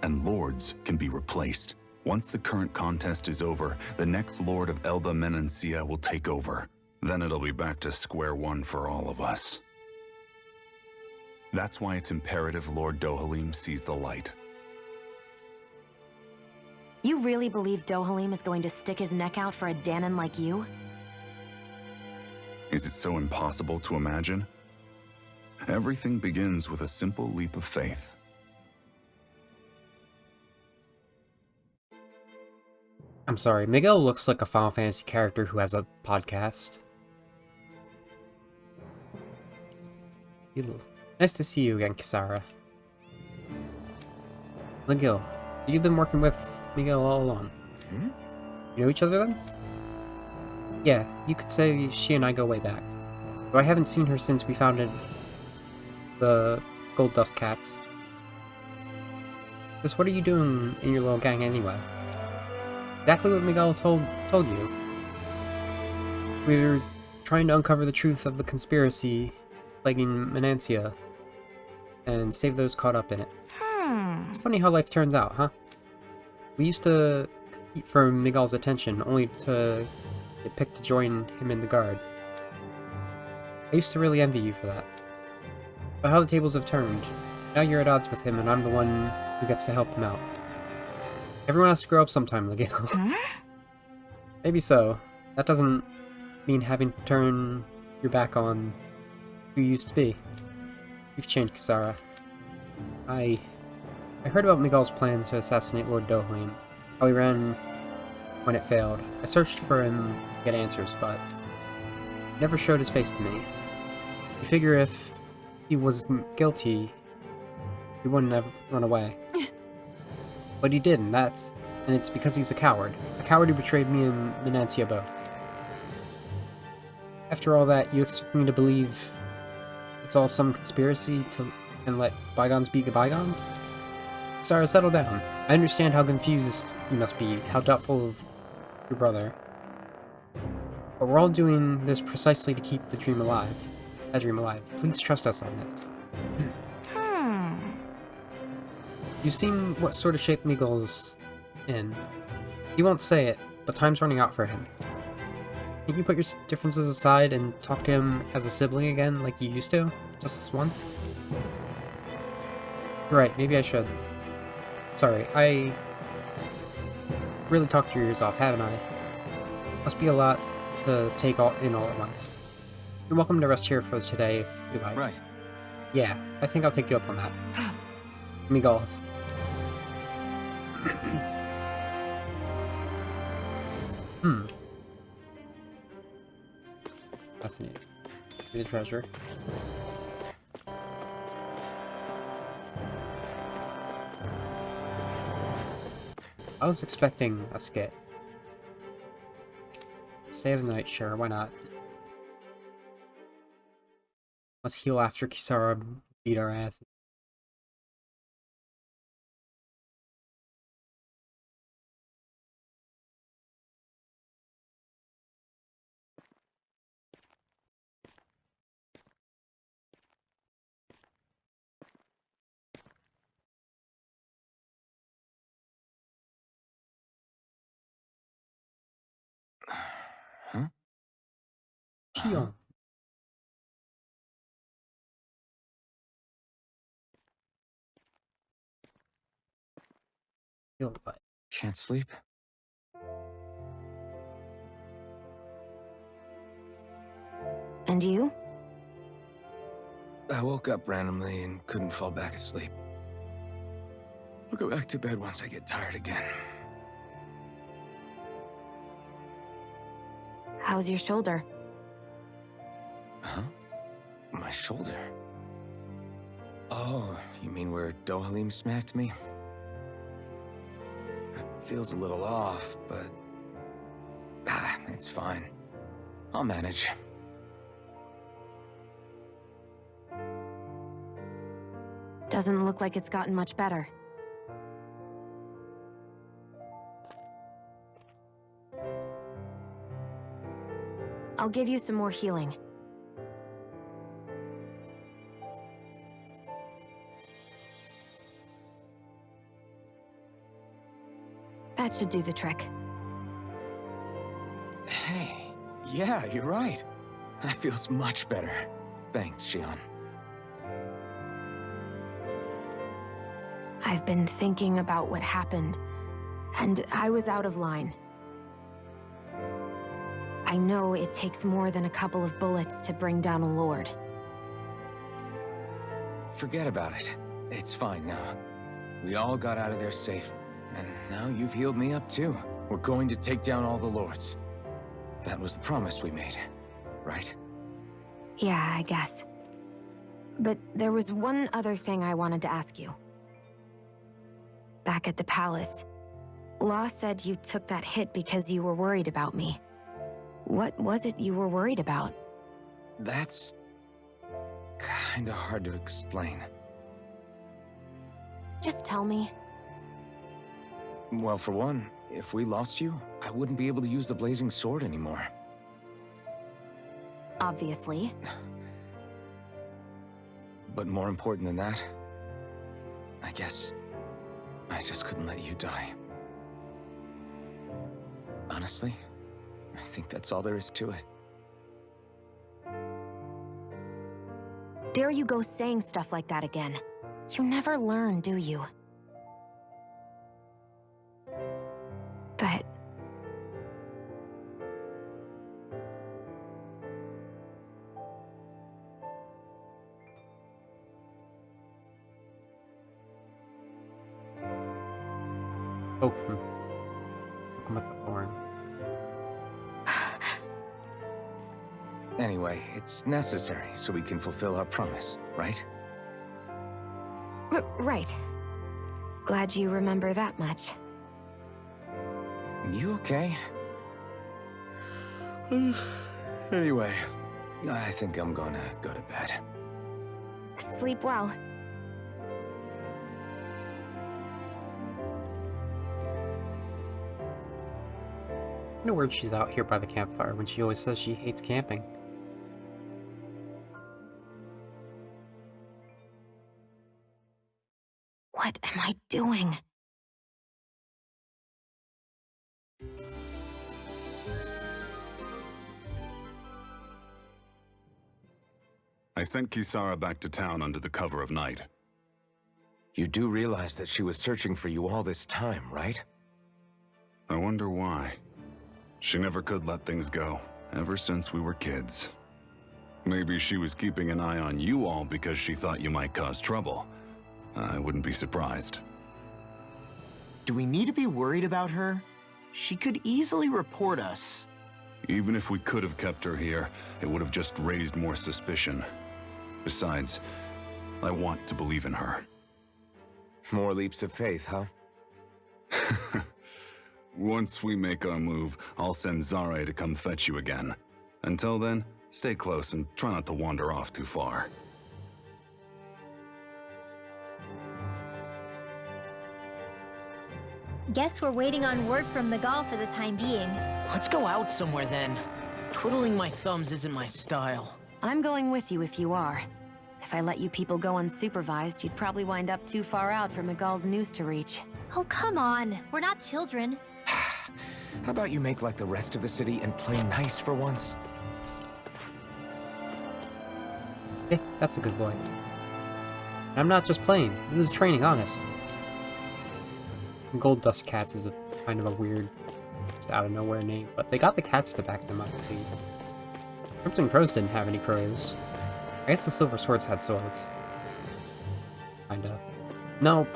And lords can be replaced. Once the current contest is over, the next lord of Elda Menancia will take over. Then it'll be back to square one for all of us. That's why it's imperative Lord Dohalim sees the light. You really believe Dohalim is going to stick his neck out for a Danan like you? Is it so impossible to imagine? Everything begins with a simple leap of faith. I'm sorry, Miguel looks like a Final Fantasy character who has a podcast. Nice to see you again, Kisara. Miguel, you've been working with Miguel all along. You know each other then? Yeah, you could say she and I go way back. Though I haven't seen her since we founded the Gold Dust Cats. Just what are you doing in your little gang anyway? Exactly what Miguel told you. We're trying to uncover the truth of the conspiracy plaguing Menancia and save those caught up in it. It's funny how life turns out, huh? We used to compete for Miguel's attention, only to get picked to join him in the guard. I used to really envy you for that. But how the tables have turned. Now you're at odds with him and I'm the one who gets to help him out. Everyone has to grow up sometime, Miguel. Maybe so. That doesn't mean having to turn your back on who you used to be. You've changed, Kisara. I heard about Miguel's plans to assassinate Lord Dohalim. How he ran when it failed. I searched for him to get answers, but he never showed his face to me. You figure if he wasn't guilty, he wouldn't have run away. But he did, and it's because he's a coward. A coward who betrayed me and Menancia both. After all that, you expect me to believe it's all some conspiracy and let bygones be bygones? Sarah, settle down. I understand how confused you must be, how doubtful of your brother. But we're all doing this precisely to keep the dream alive. That dream alive. Please trust us on this. You've seen what sort of shape Miguel's in. He won't say it, but time's running out for him. Can't you put your differences aside and talk to him as a sibling again like you used to? Just this once? You're right, maybe I should. Sorry, I really talked your ears off, haven't I? Must be a lot to take in all at once. You're welcome to rest here for today if you like. Right. Yeah, I think I'll take you up on that. Let me go. Fascinating. Give me the treasure. I was expecting a skit. Stay of the night, sure, why not? Let's heal after Kisara beat our ass. Huh? Chion. Heal what? Can't sleep? And you? I woke up randomly and couldn't fall back asleep. I'll go back to bed once I get tired again. How's your shoulder? Huh? My shoulder? Oh, you mean where Dohalim smacked me? It feels a little off, but... it's fine. I'll manage. Doesn't look like it's gotten much better. I'll give you some more healing. That should do the trick. Hey, yeah, you're right. That feels much better. Thanks, Shion. I've been thinking about what happened, and I was out of line. I know it takes more than a couple of bullets to bring down a lord. Forget about it. It's fine now. We all got out of there safe, and now you've healed me up too. We're going to take down all the lords. That was the promise we made, right? Yeah, I guess. But there was one other thing I wanted to ask you. Back at the palace, Law said you took that hit because you were worried about me. What was it you were worried about? That's... kinda hard to explain. Just tell me. Well, for one, if we lost you, I wouldn't be able to use the blazing sword anymore. Obviously. But more important than that, I guess I just couldn't let you die. Honestly, I think that's all there is to it. There you go saying stuff like that again. You never learn, do you? But... Poke him. Poke him with the horn. Anyway, it's necessary so we can fulfill our promise, right? Right. Glad you remember that much. You okay? Anyway, I think I'm gonna go to bed. Sleep well. No word she's out here by the campfire when she always says she hates camping. What am I doing? I sent Kisara back to town under the cover of night. You do realize that she was searching for you all this time, right? I wonder why. She never could let things go, ever since we were kids. Maybe she was keeping an eye on you all because she thought you might cause trouble. I wouldn't be surprised. Do we need to be worried about her? She could easily report us. Even if we could have kept her here, it would have just raised more suspicion. Besides, I want to believe in her. More leaps of faith, huh? Once we make our move, I'll send Zare to come fetch you again. Until then, stay close and try not to wander off too far. Guess we're waiting on word from Miguel for the time being. Let's go out somewhere then. Twiddling my thumbs isn't my style. I'm going with you if you are. If I let you people go unsupervised, you'd probably wind up too far out for Miguel's news to reach. Oh, come on. We're not children. How about you make like the rest of the city and play nice for once? Hey, that's a good boy. I'm not just playing. This is training, honest. Gold Dust Cats is a kind of a weird, just out of nowhere name, but they got the cats to back them up at least. Crimson Crows didn't have any crows. I guess the Silver Swords had swords. Kinda. No.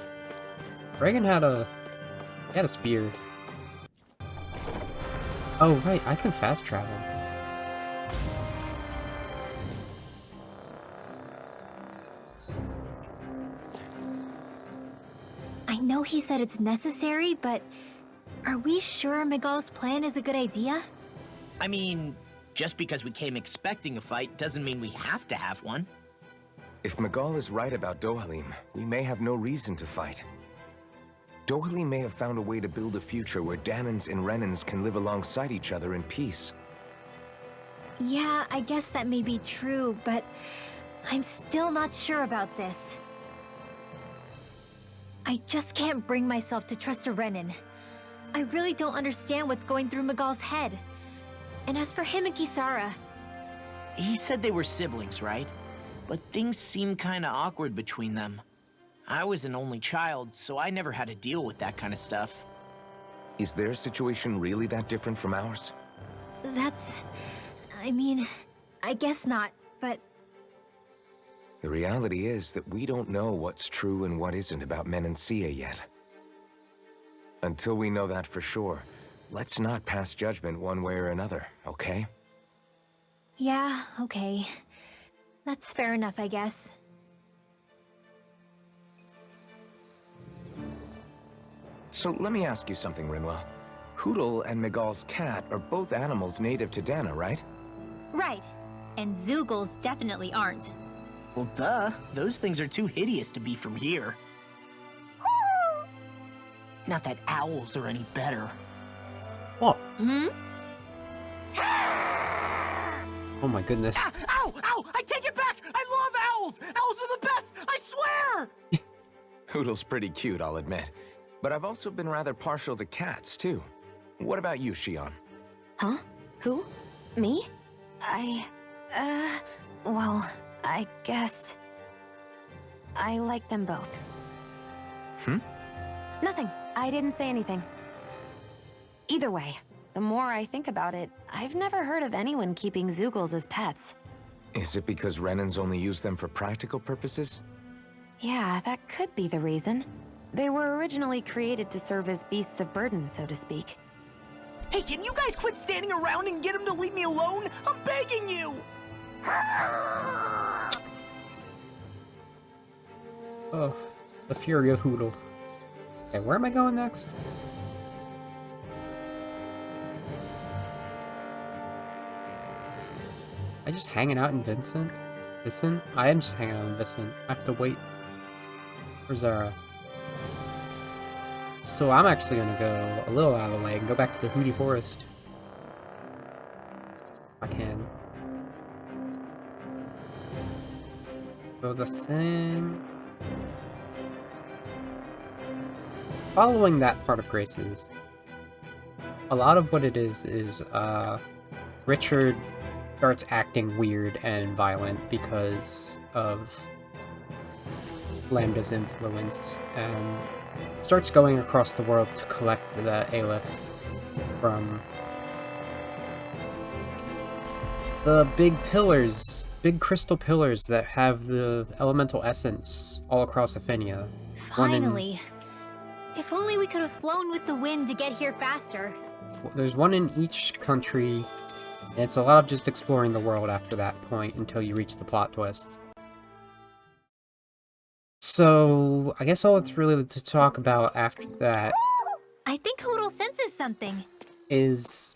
Reagan had a spear. Oh right, I can fast travel. I know he said it's necessary, but are we sure Miguel's plan is a good idea? I mean, just because we came expecting a fight doesn't mean we have to have one. If Miguel is right about Dohalim, we may have no reason to fight. Dohalim may have found a way to build a future where Danans and Renans can live alongside each other in peace. Yeah, I guess that may be true, but I'm still not sure about this. I just can't bring myself to trust a Renan. I really don't understand what's going through Miguel's head. And as for him and Kisara... He said they were siblings, right? But things seem kinda awkward between them. I was an only child, so I never had to deal with that kind of stuff. Is their situation really that different from ours? I mean, I guess not, but... The reality is that we don't know what's true and what isn't about Menancia yet. Until we know that for sure, let's not pass judgment one way or another, okay? Yeah, okay. That's fair enough, I guess. So let me ask you something, Rinwell. Hootle and Miguel's cat are both animals native to Dana, right? Right. And Zoogles definitely aren't. Well, duh. Those things are too hideous to be from here. Not that owls are any better. What? Hmm? Oh my goodness. Ow! Ow! I take it back! I love owls! Owls are the best! I swear! Hootle's pretty cute, I'll admit. But I've also been rather partial to cats, too. What about you, Shion? Huh? Who? Me? Well, I guess... I like them both. Nothing. I didn't say anything. Either way, the more I think about it, I've never heard of anyone keeping Zoogles as pets. Is it because Renans only use them for practical purposes? Yeah, that could be the reason. They were originally created to serve as beasts of burden, so to speak. Hey, can you guys quit standing around and get him to leave me alone? I'm begging you! Oh, the fury of Hootle. Okay, where am I going next? I just hanging out in Vincent? I am just hanging out in Vincent. I have to wait for Zara. So I'm actually gonna go a little out of the way and go back to the Hooty Forest. If I can. So the thing... Following that part of Grace's, a lot of what it is Richard starts acting weird and violent because of Lambda's influence, and starts going across the world to collect the Aleph from the big pillars big crystal pillars that have the elemental essence all across Afinia. Finally. If only we could have flown with the wind to get here faster. There's one in each country. And it's a lot of just exploring the world after that point until you reach the plot twist. So, I guess all that's really to talk about after that I think Hoodle senses something. is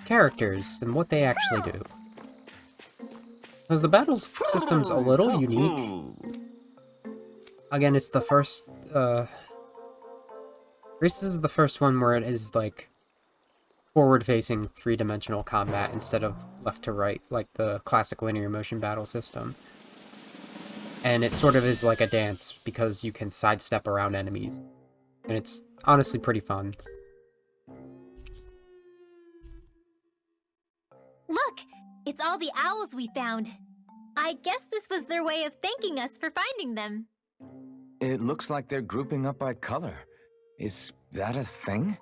characters and what they actually do. Because the battle system's a little unique. Again, it's the first, This is the first one where it is, like, forward-facing, three-dimensional combat instead of left to right, like the classic linear motion battle system. And it sort of is like a dance, because you can sidestep around enemies. And it's honestly pretty fun. Look! It's all the owls we found. I guess this was their way of thanking us for finding them. It looks like they're grouping up by color. Is that a thing?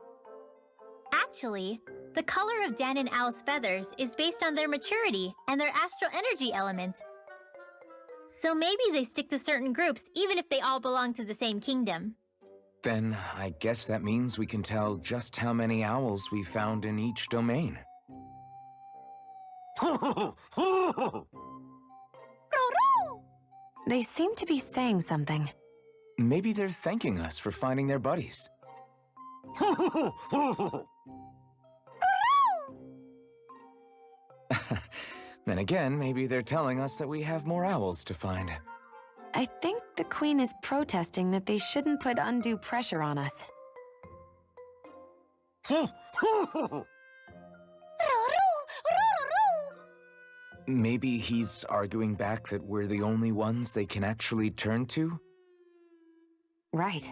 Actually, the color of Dan and Owl's feathers is based on their maturity and their astral energy element. So maybe they stick to certain groups even if they all belong to the same kingdom. Then I guess that means we can tell just how many owls we found in each domain. They seem to be saying something. Maybe they're thanking us for finding their buddies. Then again, maybe they're telling us that we have more owls to find. I think the Queen is protesting that they shouldn't put undue pressure on us. Maybe he's arguing back that we're the only ones they can actually turn to? Right.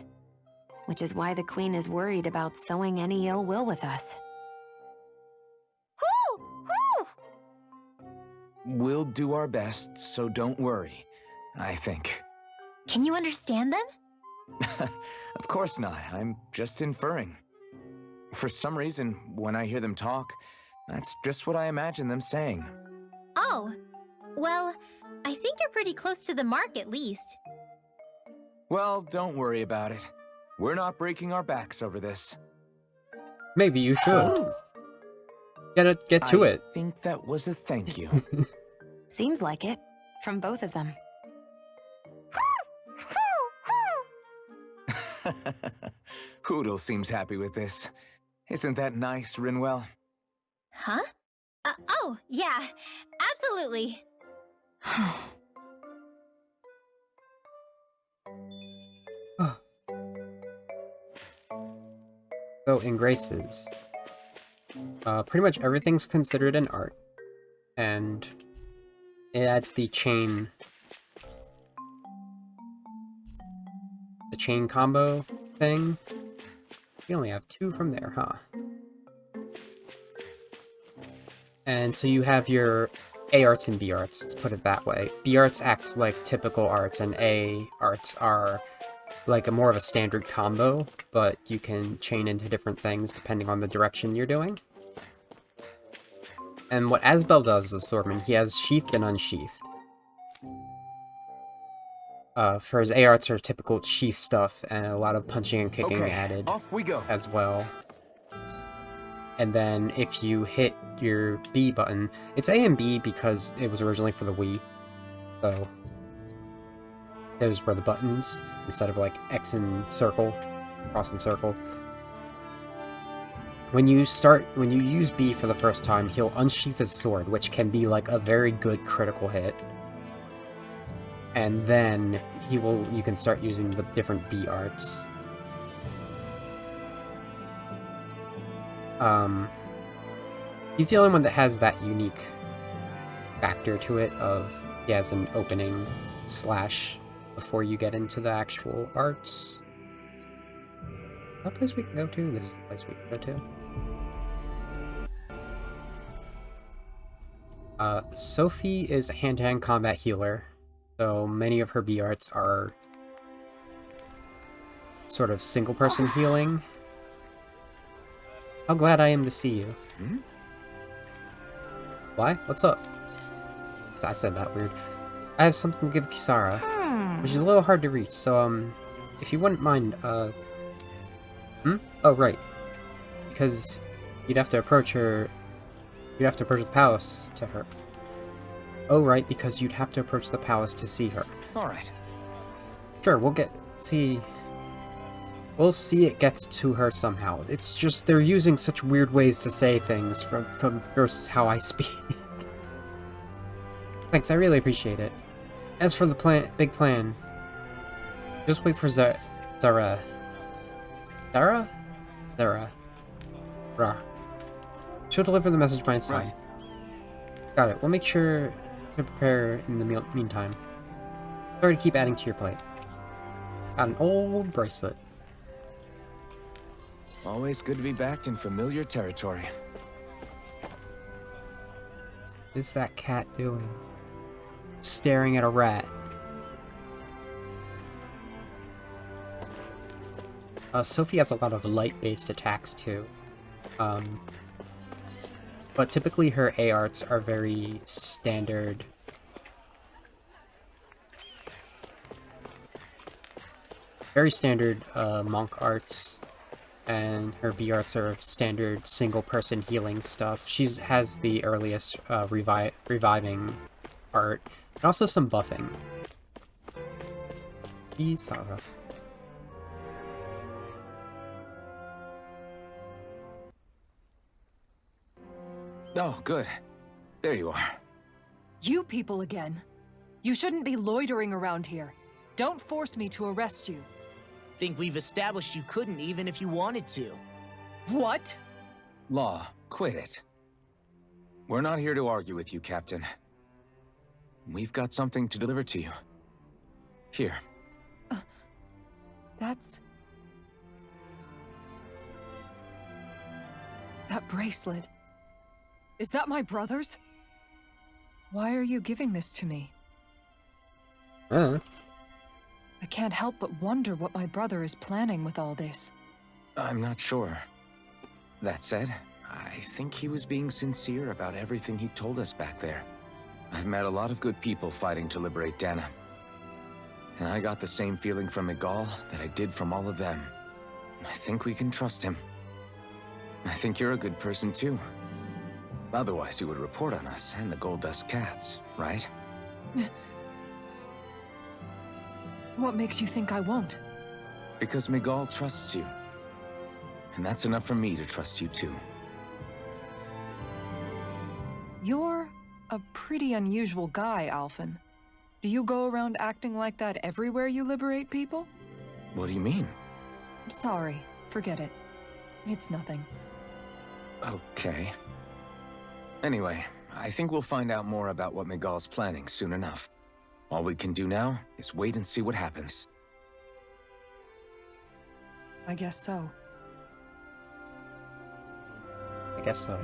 Which is why the Queen is worried about sowing any ill will with us. We'll do our best, so don't worry, I think. Can you understand them? Of course not. I'm just inferring. For some reason, when I hear them talk, that's just what I imagine them saying. Oh, well, I think you're pretty close to the mark at least. Well, don't worry about it. We're not breaking our backs over this. Maybe you should. Get to it. I think that was a thank you. Seems like it, from both of them. Hoodle seems happy with this. Isn't that nice, Rinwell? Huh? Oh, yeah, absolutely. So, in Graces, pretty much everything's considered an art, and it adds the chain combo thing. We only have 2 from there, huh? And so you have your A arts and B arts, let's put it that way. B arts act like typical arts, and A arts are like more of a standard combo, but you can chain into different things depending on the direction you're doing. And what Asbel does as a swordman, he has sheathed and unsheathed. For his A arts are typical sheath stuff, and a lot of punching and kicking added off we go. As well. And then if you hit your B button, it's A and B because it was originally for the Wii, so those were the buttons instead of like X and circle, cross and circle. When you use B for the first time, he'll unsheath his sword, which can be like a very good critical hit. And then you can start using the different B arts. He's the only one that has that unique factor to it of he has an opening slash before you get into the actual arts. Is that a place we can go to? This is the place we can go to. Sophie is a hand-to-hand combat healer, so many of her B arts are sort of single-person healing. How glad I am to see you. Hmm? Why? What's up? I said that weird. I have something to give Kisara, which is a little hard to reach, so, if you wouldn't mind, Oh, right. Because you'd have to approach her... You'd have to approach the palace to her. Oh, right, because you'd have to approach the palace to see her. Alright. Sure, we'll see it gets to her somehow. It's just they're using such weird ways to say things from versus how I speak. Thanks, I really appreciate it. As for the big plan, just wait for Zara. She'll deliver the message by inside. Right. Got it. We'll make sure to prepare in the meantime. Sorry to keep adding to your plate. Got an old bracelet. Always good to be back in familiar territory. What is that cat doing? Staring at a rat. Sophie has a lot of light-based attacks too. But typically her A-arts are very standard. Very standard monk arts. And her B-arts are standard single-person healing stuff. She has the earliest reviving art. And also some buffing. Isara. Oh, good. There you are. You people again. You shouldn't be loitering around here. Don't force me to arrest you. Think we've established you couldn't even if you wanted to. What? Law, quit it. We're not here to argue with you, Captain. We've got something to deliver to you. Here. That's... That bracelet. Is that my brother's? Why are you giving this to me? I can't help but wonder what my brother is planning with all this. I'm not sure. That said, I think he was being sincere about everything he told us back there. I've met a lot of good people fighting to liberate Dana. And I got the same feeling from Miguel that I did from all of them. I think we can trust him. I think you're a good person too. Otherwise you would report on us and the Gold Dust Cats, right? What makes you think I won't? Because Miguel trusts you. And that's enough for me to trust you too. You're a pretty unusual guy, Alphen. Do you go around acting like that everywhere you liberate people? What do you mean? Sorry, forget it. It's nothing. Okay. Anyway, I think we'll find out more about what Miguel's planning soon enough. All we can do now is wait and see what happens. I guess so. I guess so.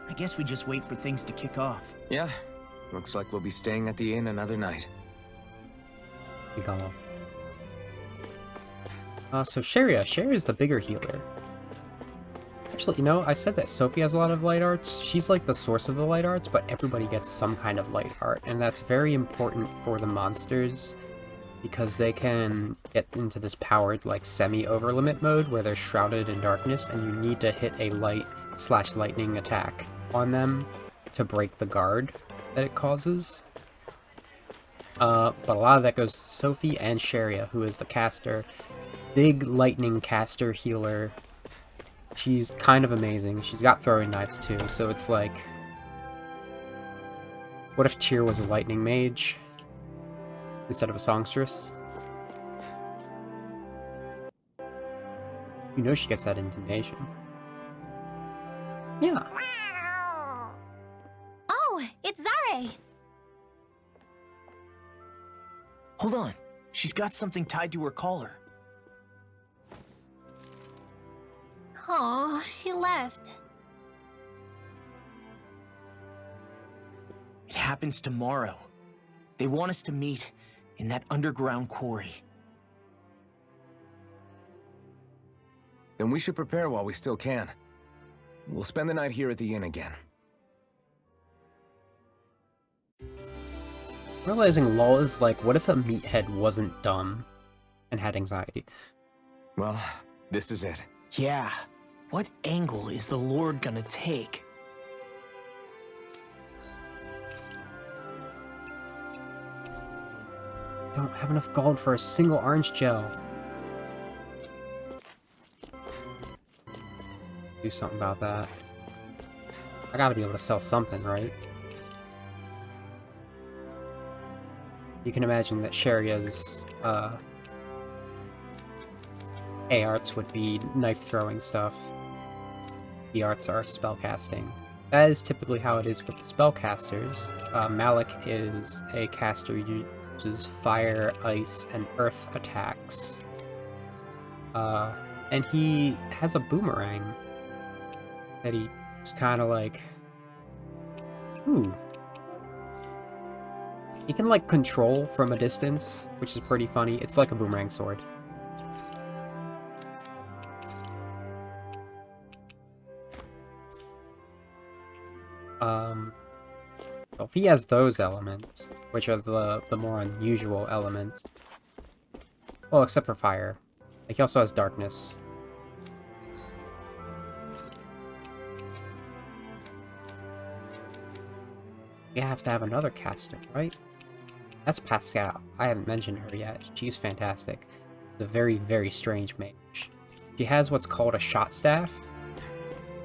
I guess we just wait for things to kick off. Yeah. Looks like we'll be staying at the inn another night. Miguel. So Sharia's the bigger healer. Actually, you know, I said that Sophie has a lot of light arts. She's like the source of the light arts, but everybody gets some kind of light art, and that's very important for the monsters because they can get into this powered, like, semi-overlimit mode where they're shrouded in darkness, and you need to hit a light/lightning attack on them to break the guard that it causes. But a lot of that goes to Sophie and Sharia, who is the caster. Big lightning caster healer. She's kind of amazing. She's got throwing knives too, so it's like... What if Tyr was a lightning mage instead of a songstress? You know she gets that intonation. Yeah. Oh, it's Zare! Hold on. She's got something tied to her collar. Oh, she left. It happens tomorrow. They want us to meet in that underground quarry. Then we should prepare while we still can. We'll spend the night here at the inn again. Realizing Law is like, what if a meathead wasn't dumb and had anxiety? Well, this is it. Yeah. What angle is the Lord gonna take? Don't have enough gold for a single orange gel. Do something about that. I gotta be able to sell something, right? You can imagine that Sharia's A arts would be knife throwing stuff. B arts are spellcasting. That is typically how it is with the spellcasters. Malik is a caster who uses fire, ice, and earth attacks. And he has a boomerang that he just kind of like... Ooh. He can like control from a distance, which is pretty funny. It's like a boomerang sword. So if he has those elements, which are the more unusual elements, well, except for fire, like he also has darkness. You have to have another caster, right? That's Pascal. I haven't mentioned her yet. She's fantastic. The very, very strange mage. She has what's called a shot staff.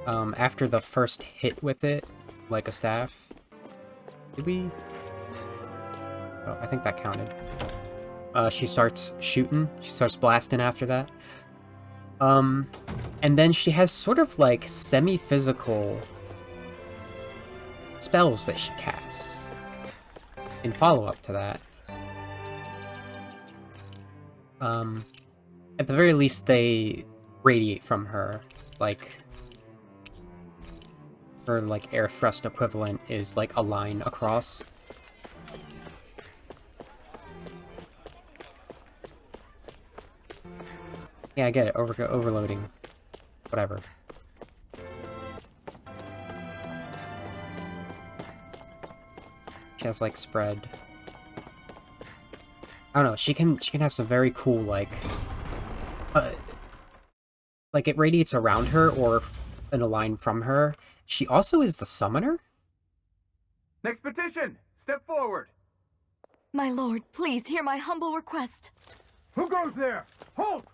After the first hit with it, like a staff. Did we? Oh, I think that counted. She starts shooting. She starts blasting after that. And then she has sort of like semi-physical spells that she casts in follow-up to that. At the very least, they radiate from her. Like, her like air thrust equivalent is like a line across. Yeah, I get it. Overloading. Whatever. She has like spread. I don't know. She can have some very cool like it radiates around her or in a line from her. She also is the summoner? Next petition! Step forward! My lord, please hear my humble request. Who goes there? Halt!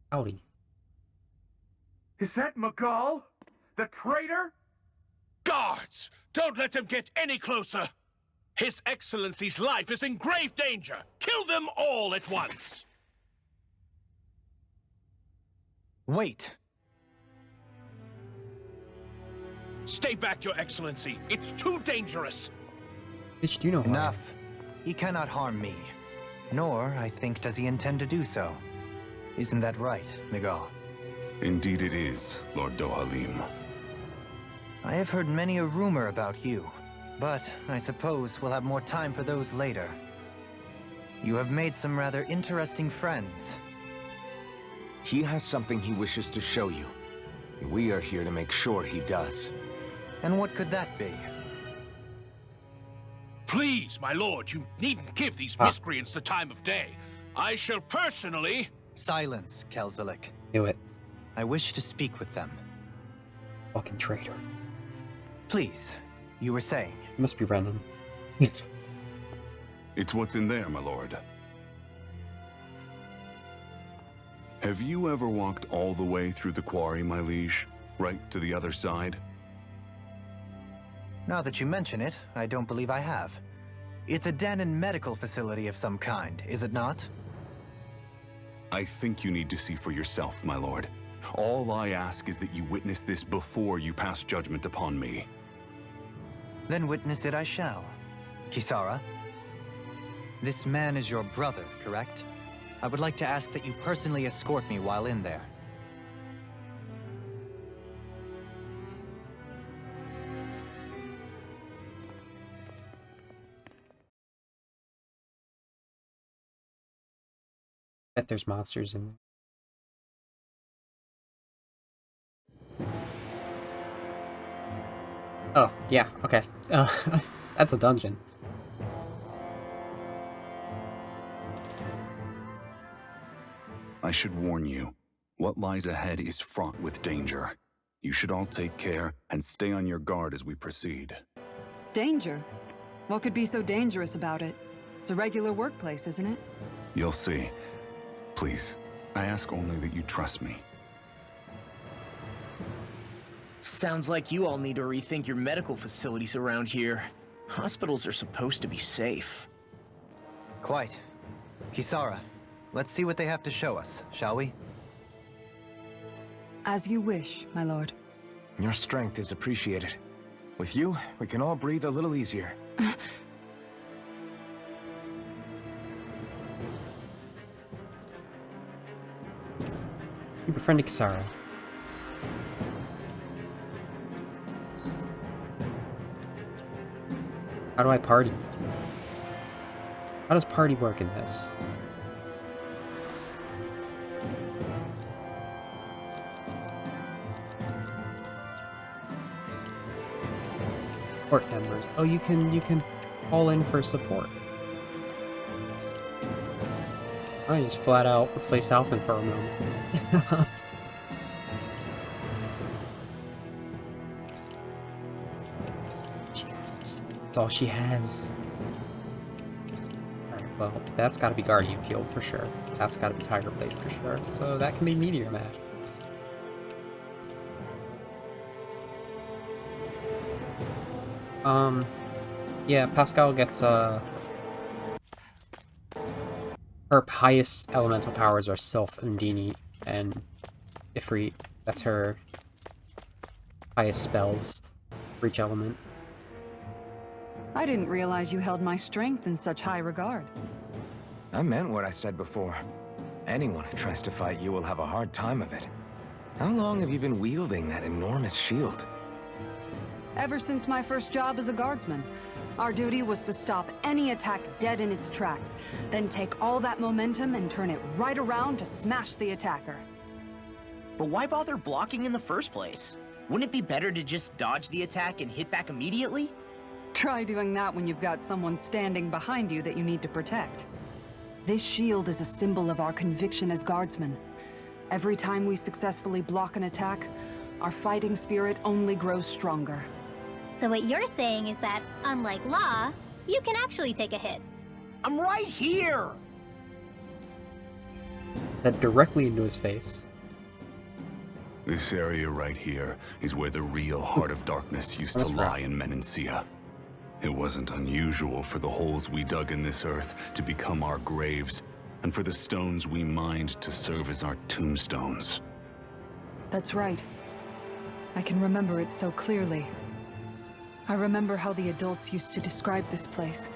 Howdy. Is that Magal? The traitor? Guards! Don't let them get any closer! His Excellency's life is in grave danger! Kill them all at once! Wait! Stay back, Your Excellency! It's too dangerous! Bitch, do you know how? Enough. He cannot harm me. Nor, I think, does he intend to do so. Isn't that right, Miguel? Indeed it is, Lord Dohalim. I have heard many a rumor about you, but I suppose we'll have more time for those later. You have made some rather interesting friends. He has something he wishes to show you. We are here to make sure he does. And what could that be? Please, my lord, you needn't give these miscreants the time of day. I shall personally... Silence, Kelzelik. Do it. I wish to speak with them. Fucking traitor. Please, you were saying? It must be Renan. It's what's in there, my lord. Have you ever walked all the way through the quarry, my liege? Right to the other side? Now that you mention it, I don't believe I have. It's a Danon medical facility of some kind, is it not? I think you need to see for yourself, my lord. All I ask is that you witness this before you pass judgment upon me. Then witness it I shall. Kisara? This man is your brother, correct? I would like to ask that you personally escort me while in there. Bet there's monsters in there. Oh, yeah, okay. That's a dungeon. I should warn you, what lies ahead is fraught with danger. You should all take care and stay on your guard as we proceed. Danger? What could be so dangerous about it? It's a regular workplace, isn't it? You'll see. Please, I ask only that you trust me. Sounds like you all need to rethink your medical facilities around here. Hospitals are supposed to be safe. Quite. Kisara, let's see what they have to show us, shall we? As you wish, my lord. Your strength is appreciated. With you, we can all breathe a little easier. You befriended Kisara. How do I party? How does party work in this? Support members. Oh, you can call in for support. I just flat out replace Alphen for a moment. That's all she has. Alright, well, that's gotta be Guardian Field for sure. That's gotta be Tiger Blade for sure. So that can be Meteor Mash. Yeah, Pascal gets, her highest elemental powers are Sylph, Undini, and Ifrit. That's her highest spells for each element. I didn't realize you held my strength in such high regard. I meant what I said before. Anyone who tries to fight you will have a hard time of it. How long have you been wielding that enormous shield? Ever since my first job as a guardsman. Our duty was to stop any attack dead in its tracks, then take all that momentum and turn it right around to smash the attacker. But why bother blocking in the first place? Wouldn't it be better to just dodge the attack and hit back immediately? Try doing that when you've got someone standing behind you that you need to protect. This shield is a symbol of our conviction as guardsmen. Every time we successfully block an attack, our fighting spirit only grows stronger. So what you're saying is that, unlike Law, you can actually take a hit. I'm right here! That directly into his face. This area right here is where the real Heart of Darkness used to lie in Menancia. It wasn't unusual for the holes we dug in this earth to become our graves, and for the stones we mined to serve as our tombstones. That's right. I can remember it so clearly. I remember how the adults used to describe this place.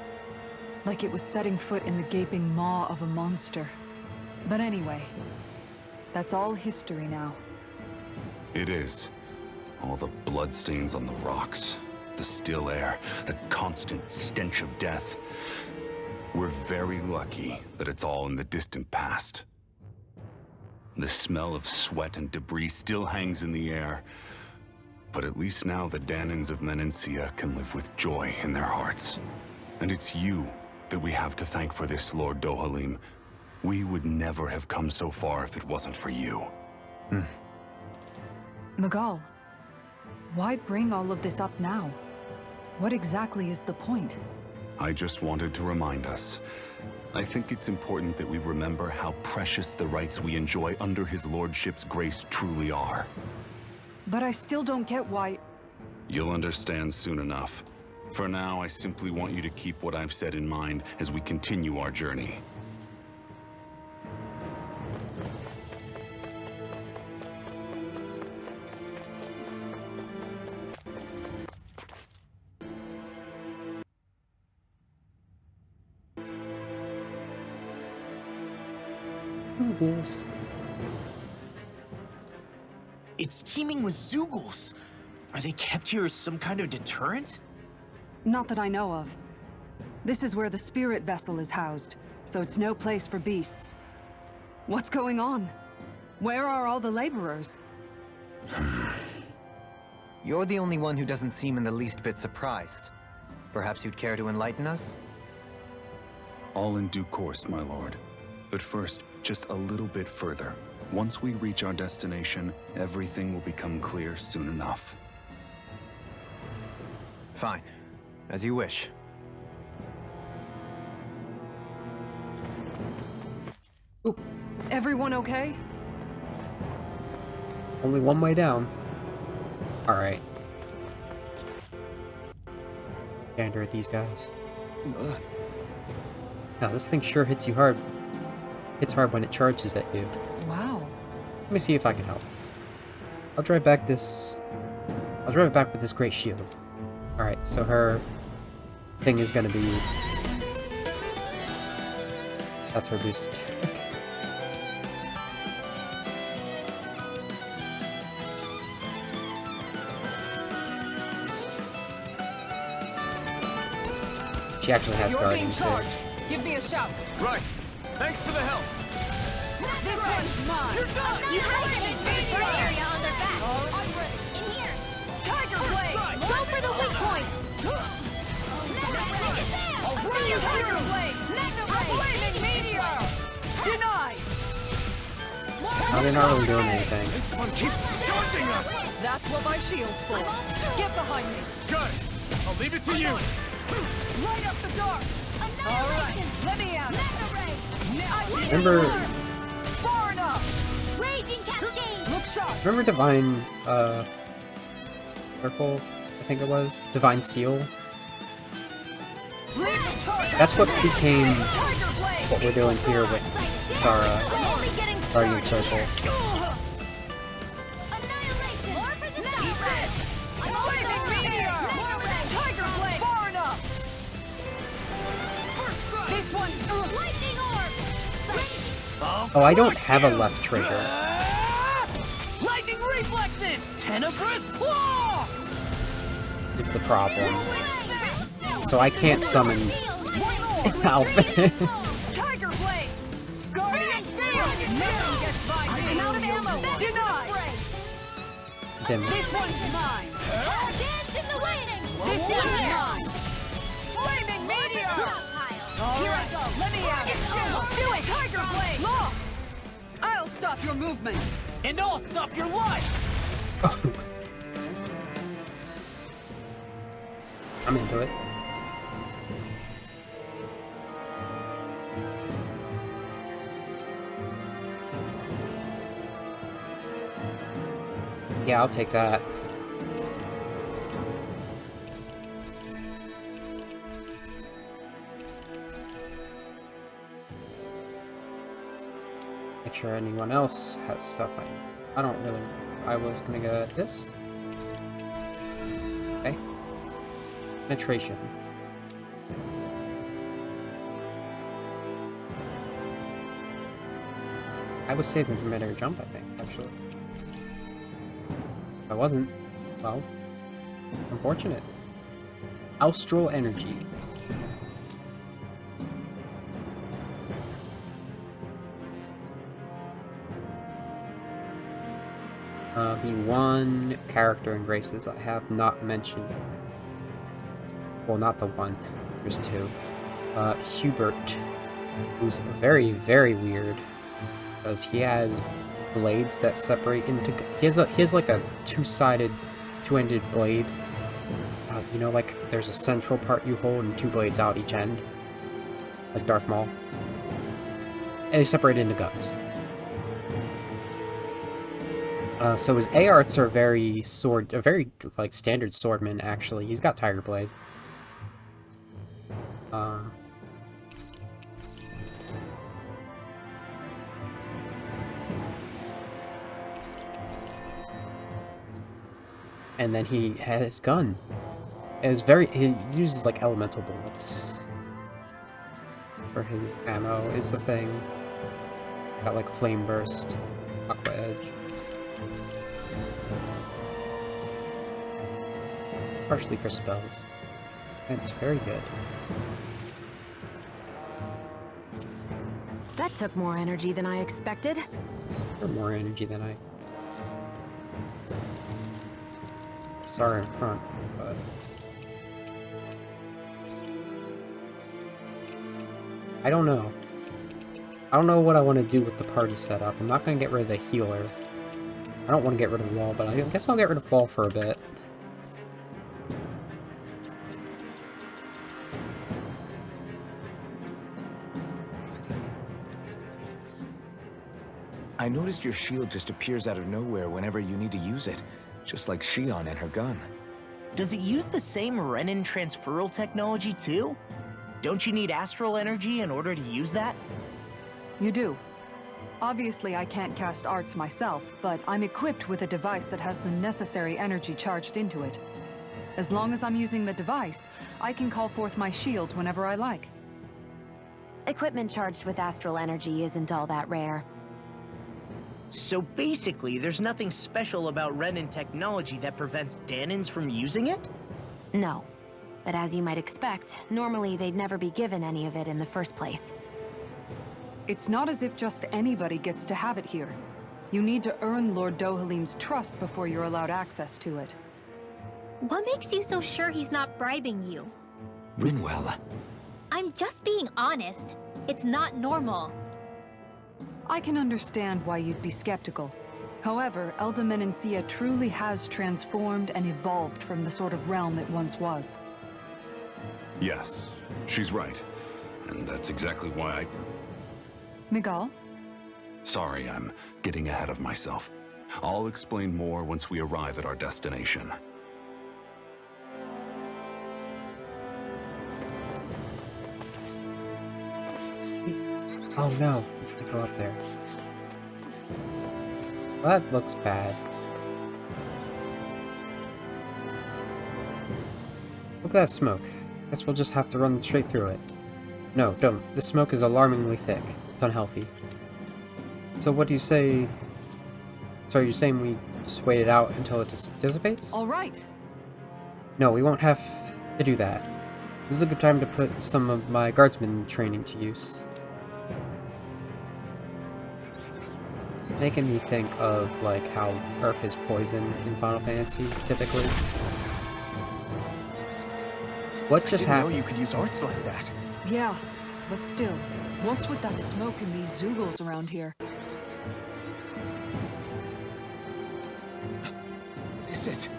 Like it was setting foot in the gaping maw of a monster. But anyway, that's all history now. It is. All the bloodstains on the rocks, the still air, the constant stench of death. We're very lucky that it's all in the distant past. The smell of sweat and debris still hangs in the air, but at least now the Danans of Menancia can live with joy in their hearts. And it's you that we have to thank for this, Lord Dohalim. We would never have come so far if it wasn't for you. Magal, why bring all of this up now? What exactly is the point? I just wanted to remind us. I think it's important that we remember how precious the rights we enjoy under his lordship's grace truly are. But I still don't get why... You'll understand soon enough. For now, I simply want you to keep what I've said in mind as we continue our journey. Zoogles. It's teeming with Zoogles. Are they kept here as some kind of deterrent? Not that I know of. This is where the spirit vessel is housed, so it's no place for beasts. What's going on? Where are all the laborers? You're the only one who doesn't seem in the least bit surprised. Perhaps you'd care to enlighten us? All in due course, my lord. But first, just a little bit further. Once we reach our destination, everything will become clear soon enough. Fine. As you wish. Oop. Everyone okay? Only one way down. Alright. Gander at these guys. Now, this thing sure hits you hard. Hits hard when it charges at you. Wow. Let me see if I can help. I'll drive it back with this great shield. Alright, so her thing is gonna be... That's her boost attack. She actually has guardian too. Give me a shout. Right. Thanks for the help. This one's mine. You're done. You have them in first area on their back. I'm ready. In here. Tiger Blade. Go for the weak point. Tiger Blade. Flaming meteor. Denied. No, they're not really doing anything. This one keeps charging us. That's what my shield's for. Get behind me. Got it. I'll leave it to you. Light up the dark. All right. Let me out. Remember... Far enough. Raging cascade. Look sharp. Remember Divine, Circle? I think it was? Divine Seal? That's what became what we're doing here with Sara, Guardian Circle. Oh, I don't have a left trigger. Lightning reflexes! Tenebrous claw! Is the problem. So I can't summon Alpha. Tiger Blade! Guardian Seal! Nothing gets by me! I'm out of ammo! Denied! Dim. This one's mine! Dance in the lightning. This one's mine! Flaming meteor! Here I go! Let me at it! Do it! Tiger Blade! Law! I'll stop your movement! And I'll stop your life! I'm into it. Yeah, I'll take that. Make sure anyone else has stuff I don't really... I was gonna get this. Okay. Penetration. I was saving for mid-air jump, I think, actually. If I wasn't, well, unfortunate. Austral energy. The one character in Graces I have not mentioned. Well, not the one. There's two. Hubert, who's very, very weird, because he has blades that separate into... He has like a two-sided, two-ended blade. You know, like there's a central part you hold and two blades out each end, like Darth Maul. And they separate into guns. So his A-arts are very like standard swordman. Actually, he's got Tiger Blade. And then he has his gun. He uses like elemental bullets for his ammo. Is the thing. Got like flame burst, aqua edge. Partially for spells. And it's very good. That took more energy than I expected. Or more energy than I... star in front, but... I don't know. I don't know what I want to do with the party setup. I'm not going to get rid of the healer. I don't want to get rid of Wall, but I guess I'll get rid of Wall for a bit. I noticed your shield just appears out of nowhere whenever you need to use it, just like Shion and her gun. Does it use the same Renin transferal technology too? Don't you need astral energy in order to use that? You do. Obviously, I can't cast arts myself, but I'm equipped with a device that has the necessary energy charged into it. As long as I'm using the device, I can call forth my shield whenever I like. Equipment charged with astral energy isn't all that rare. So basically, there's nothing special about Renin technology that prevents Danins from using it? No. But as you might expect, normally they'd never be given any of it in the first place. It's not as if just anybody gets to have it here. You need to earn Lord Dohalim's trust before you're allowed access to it. What makes you so sure he's not bribing you? Rinwell. I'm just being honest. It's not normal. I can understand why you'd be skeptical. However, Elda Menancia truly has transformed and evolved from the sort of realm it once was. Yes, she's right. And that's exactly why I... Miguel? Sorry, I'm getting ahead of myself. I'll explain more once we arrive at our destination. Oh no, we can go up there. Well, that looks bad. Look at that smoke. Guess we'll just have to run straight through it. No, don't. This smoke is alarmingly thick. It's unhealthy. So what do you say... So are you saying we just wait it out until it dissipates? All right. No, we won't have to do that. This is a good time to put some of my guardsman training to use. Making me think of, like, how Earth is poison in Final Fantasy, typically. What just happened? I didn't know you could use arts like that. Yeah, but still, what's with that smoke and these Zoogles around here? This is...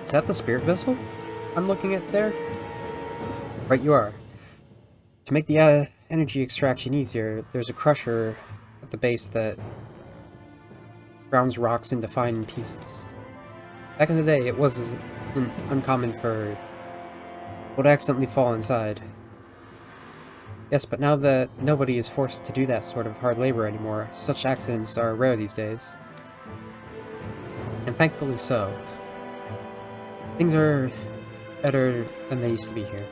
Is that the spirit vessel I'm looking at there? Right, you are. To make the energy extraction easier, there's a crusher at the base that grounds rocks into fine pieces. Back in the day, it was uncommon for what would accidentally fall inside. Yes, but now that nobody is forced to do that sort of hard labor anymore, such accidents are rare these days. And thankfully so. Things are better than they used to be here.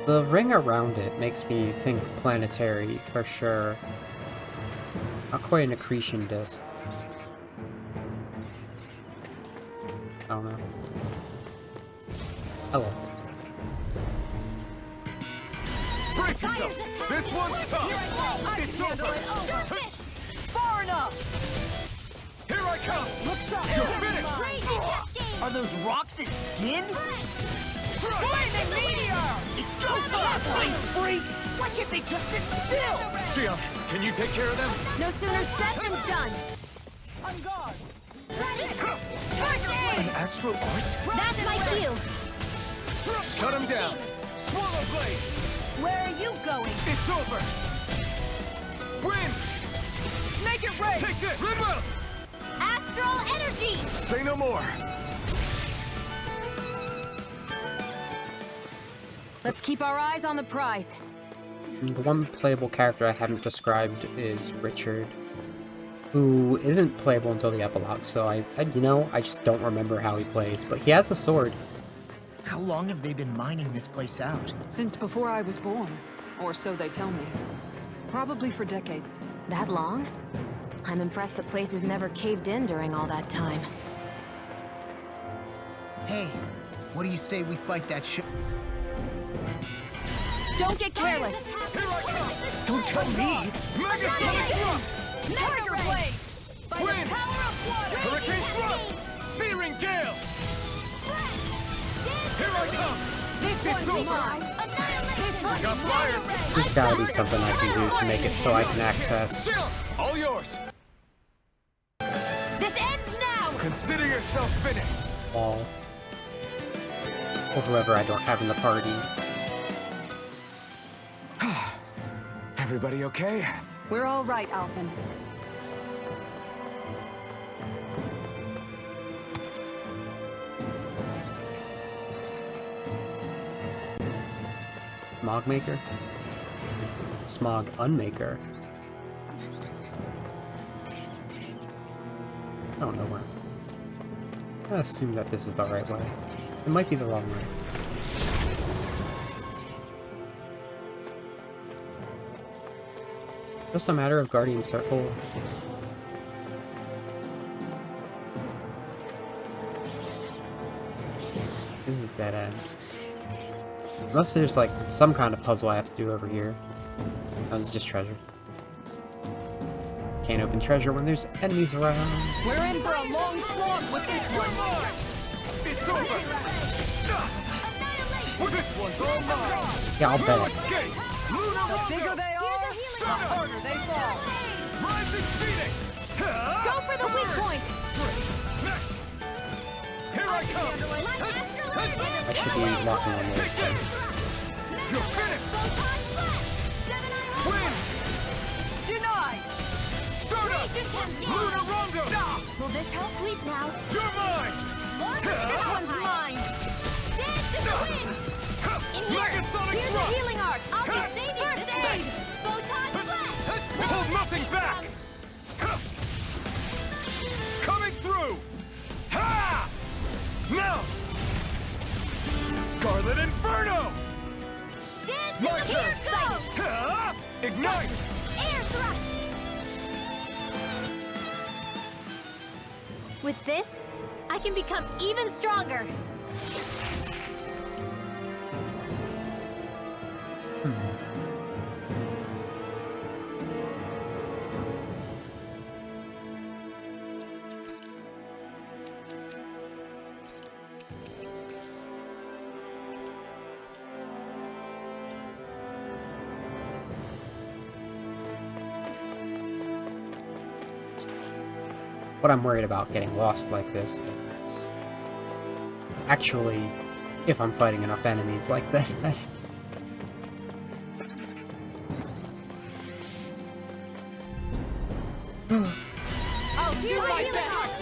The ring around it makes me think planetary, for sure. Not quite an accretion disk. I don't know. Hello. Brace yourself! This one's tough! It's over! Far enough! Here I come! Look sharp! You're finished! Are those rocks its skin? Flaming meteor! It's go time, freaks! Why can't they just sit still? Sia, can you take care of them? No sooner said than done! On guard! An astral art? That's my cue! Shut him down! Swallow blade! Where are you going? It's over! Win! Make it rain! Take this! Rinwell! Astral energy! Say no more! Let's keep our eyes on the prize. The one playable character I haven't described is Richard, who isn't playable until the epilogue, so I just don't remember how he plays, but he has a sword. How long have they been mining this place out? Since before I was born. Or so they tell me. Probably for decades. That long? I'm impressed the place has never caved in during all that time. Hey, what do you say we fight that shit? Don't get careless! Don't tell me! Tiger blade! By the power of water! Hurricane thrust! It's over! Got fire! There's gotta be something I can do to make it so I can access All yours! This ends now! Consider yourself finished! Wall. Or whoever I don't have in the party. Everybody okay? We're all right, Alphen. Smog Maker? Smog Unmaker? I don't know where. I assume that this is the right way. It might be the wrong way. Just a matter of Guardian Circle. This is a dead end. Unless there's like some kind of puzzle I have to do over here. No, this is just treasure. Can't open treasure when there's enemies around. We're in for a long slog with this one. It's over! This one's all mine! Yeah, I'll bet. The bigger they are, the harder they fall. Rising Phoenix! Go for the weak point! Here I come! I should be locking on this thing. You're finished! Win! Denied! Start up! Luna Rondo! Will this help sleep now? You're mine! This one's mine! Dance to the wind! In here! Megasonic Here's thrust! the healing art! I'll be saving first aid! Photon blast! Hold nothing back! Coming through! Ha! Now! Scarlet Inferno! Dance My to the turn! Ha! Ignite! Air thrust! With this, I can become even stronger! What I'm worried about getting lost like this is actually if I'm fighting enough enemies like that. I'll do my best!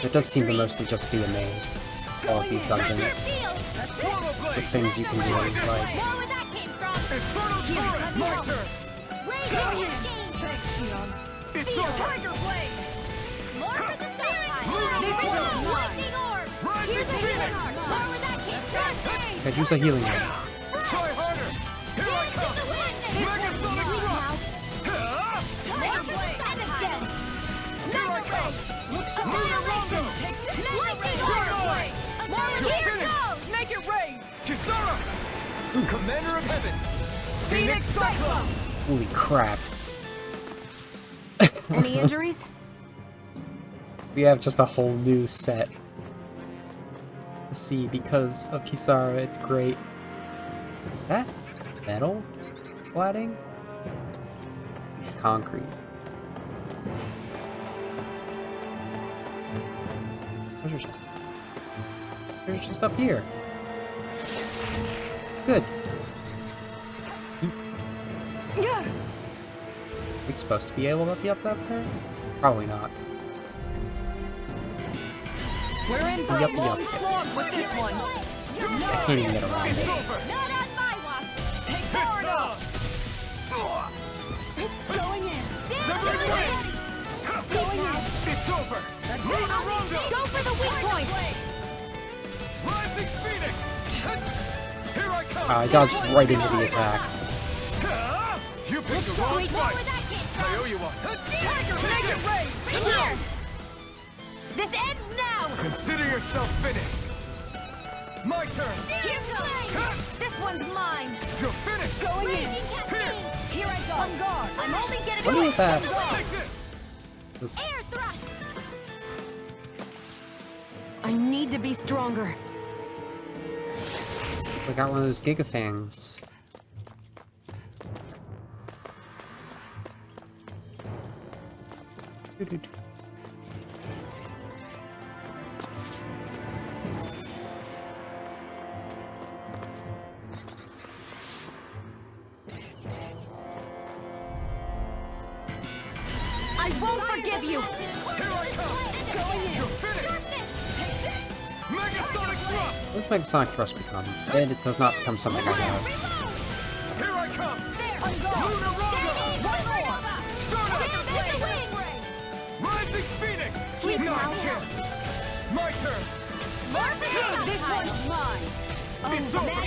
It does seem to mostly just be a maze. All of these dungeons. The things you can do, like... More where that came from! My turn! Thanks, Shion. It's Feel over! Tiger Blade! More for the Storytime! This Here's one's the mine. lightning orb! Rising Here's the healing Phoenix! art! More where that came from! Could use a healing art. Try harder! Here I come! Megasonic thrust! Tiger Blade! And again! Here I come! Luna Rondo! Lightning orb! Here goes! Make it rain! Kisara! Commander of Heavens! Phoenix Cyclone! Holy crap. Any injuries? We have just a whole new set. See, because of Kisara, it's great. That metal cladding? Concrete. Treasure chest. Treasure chest up here. Good. Yeah. We supposed to be able to be up that there? Probably not. We're in for Yup, a long yup. slog with this one. I can't even get around It's it. over! Not on my watch! Take It's power on! up. Going in. Sever the wing! Going in. It's over! Luna Rondo! Go for the weak point! Rising Phoenix! Here I come! I dodged right into the attack. You picked the wrong fight! I owe you one! Make it rain! Here! This ends now! Consider yourself finished! My turn! Here goes! This one's mine! You're finished! Going in. Raging Cascade! Here I go. On guard. I'm only getting What is that? Take this! Air thrust! I need to be stronger. I got one of those Giga Fangs. I won't forgive you! Here I come! Going in! You're finished! Megasonic thrust! What does Megasonic Thrust become? And it does not become something I have. Here I come! I'm gone! Lunar Rosa! One more! Stardust! Rising Phoenix! Sleep Not now. a chance! My turn! This one's mine! It's over!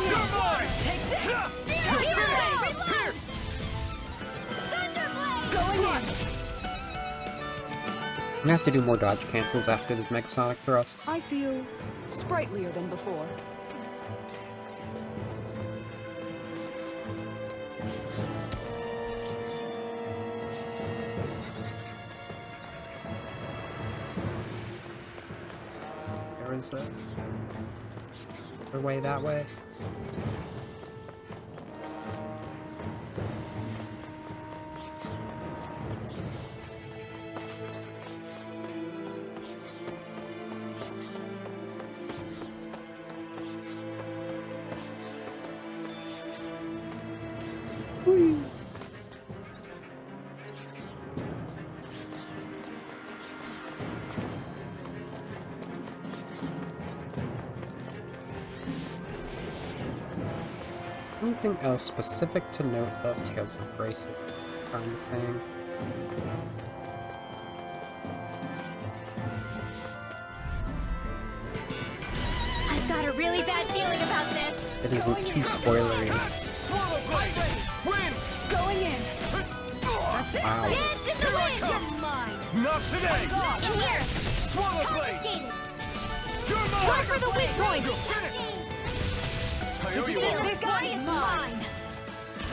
You're mine! Take this! You're finished! Pierce! Going in! I'm gonna have to do more dodge cancels after this Megasonic Thrusts. I feel sprightlier than before. There is a way that way. Whee! Anything else specific to note of Tales of Grace kind of thing? I've got a really bad feeling about this. It isn't too spoilery. Swallow blade! Wind! Going in! Wow. Dance in the wind! You're mine! Not today! In here! Swallow blade! Confiscated! You're Try mine! for the weak point! You're finished! I owe you one. This one is mine!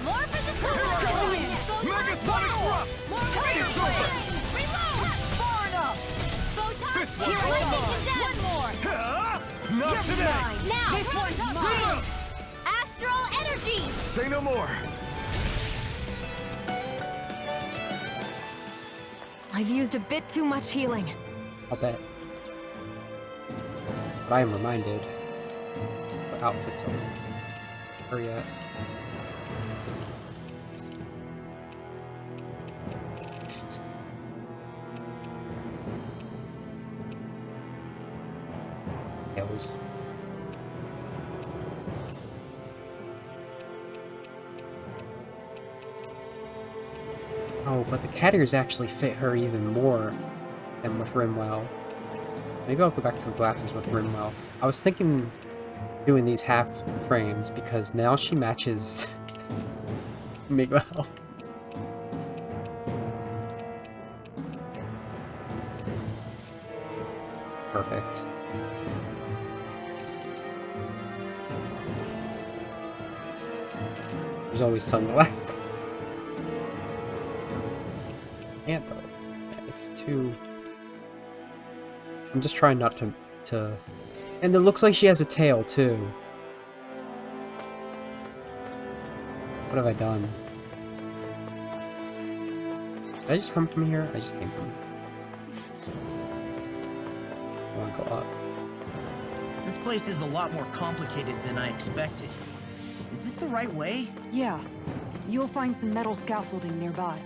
More for the Going in! Megasonic thrust! It's over! Reload! Far enough! This Here one's I mine! One more! Not today! Now! This one's mine! Astral energy! Say no more! I've used a bit too much healing. I'll bet. But I am reminded what outfits are. Hurry up. Tails. Oh, but the cat ears actually fit her even more than with Rimwell. Maybe I'll go back to the glasses with Rimwell. I was thinking doing these half frames because now she matches Miguel. Perfect. There's always sunglasses. Can't though. It's too... I'm just trying not to... And it looks like she has a tail too. What have I done? Did I just come from here? I just came from here. I want to go up. This place is a lot more complicated than I expected. Is this the right way? Yeah. You'll find some metal scaffolding nearby.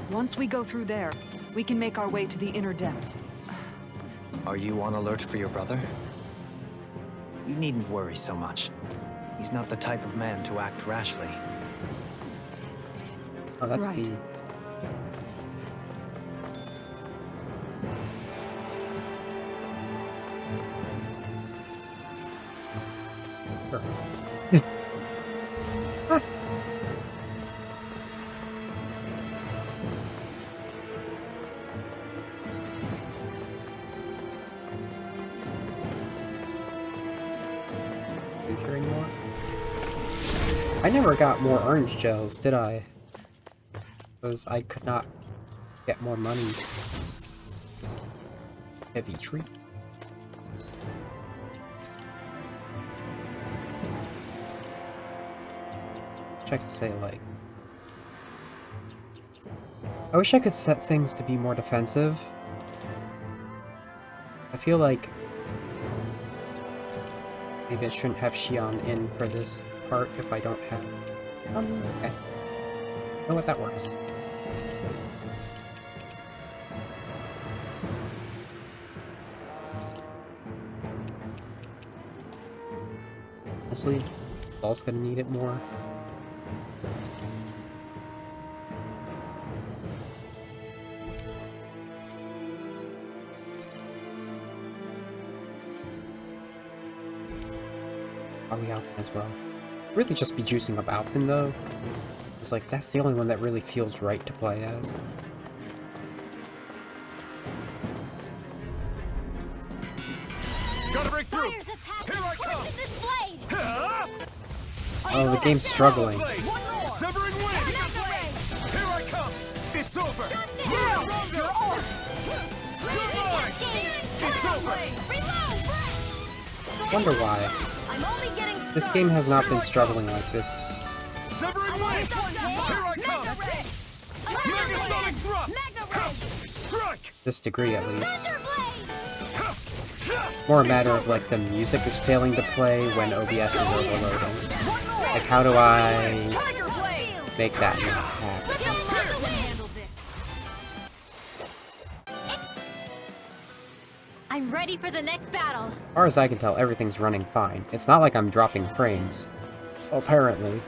Once we go through there, we can make our way to the inner depths. Are you on alert for your brother? You needn't worry so much. He's not the type of man to act rashly. Oh, that's Right. the... Perfect. Anymore? I never got more orange gels, did I? Because I could not get more money. Heavy treat. I could say, like... I wish I could set things to be more defensive. I feel like... maybe I shouldn't have Xion in for this part if I don't have... okay. You know what, that works. Honestly, Ball's gonna need it more. Probably Alphen as well. Really just be juicing up Alphen though. It's like, that's the only one that really feels right to play as. Gotta break through! Here I come! Oh, the game's struggling. Severing wind! Here I come! It's over! You're on! Goodbye! It's over! Wonder why. This game has not been struggling like this. Severing wind! Here I come! Megasonic thrust! Strike! This degree, at least. More a matter of, like, the music is failing to play when OBS is overloading. Like, how do I make that not happen? I'm ready for the next battle. As far as I can tell, everything's running fine. It's not like I'm dropping frames. Apparently.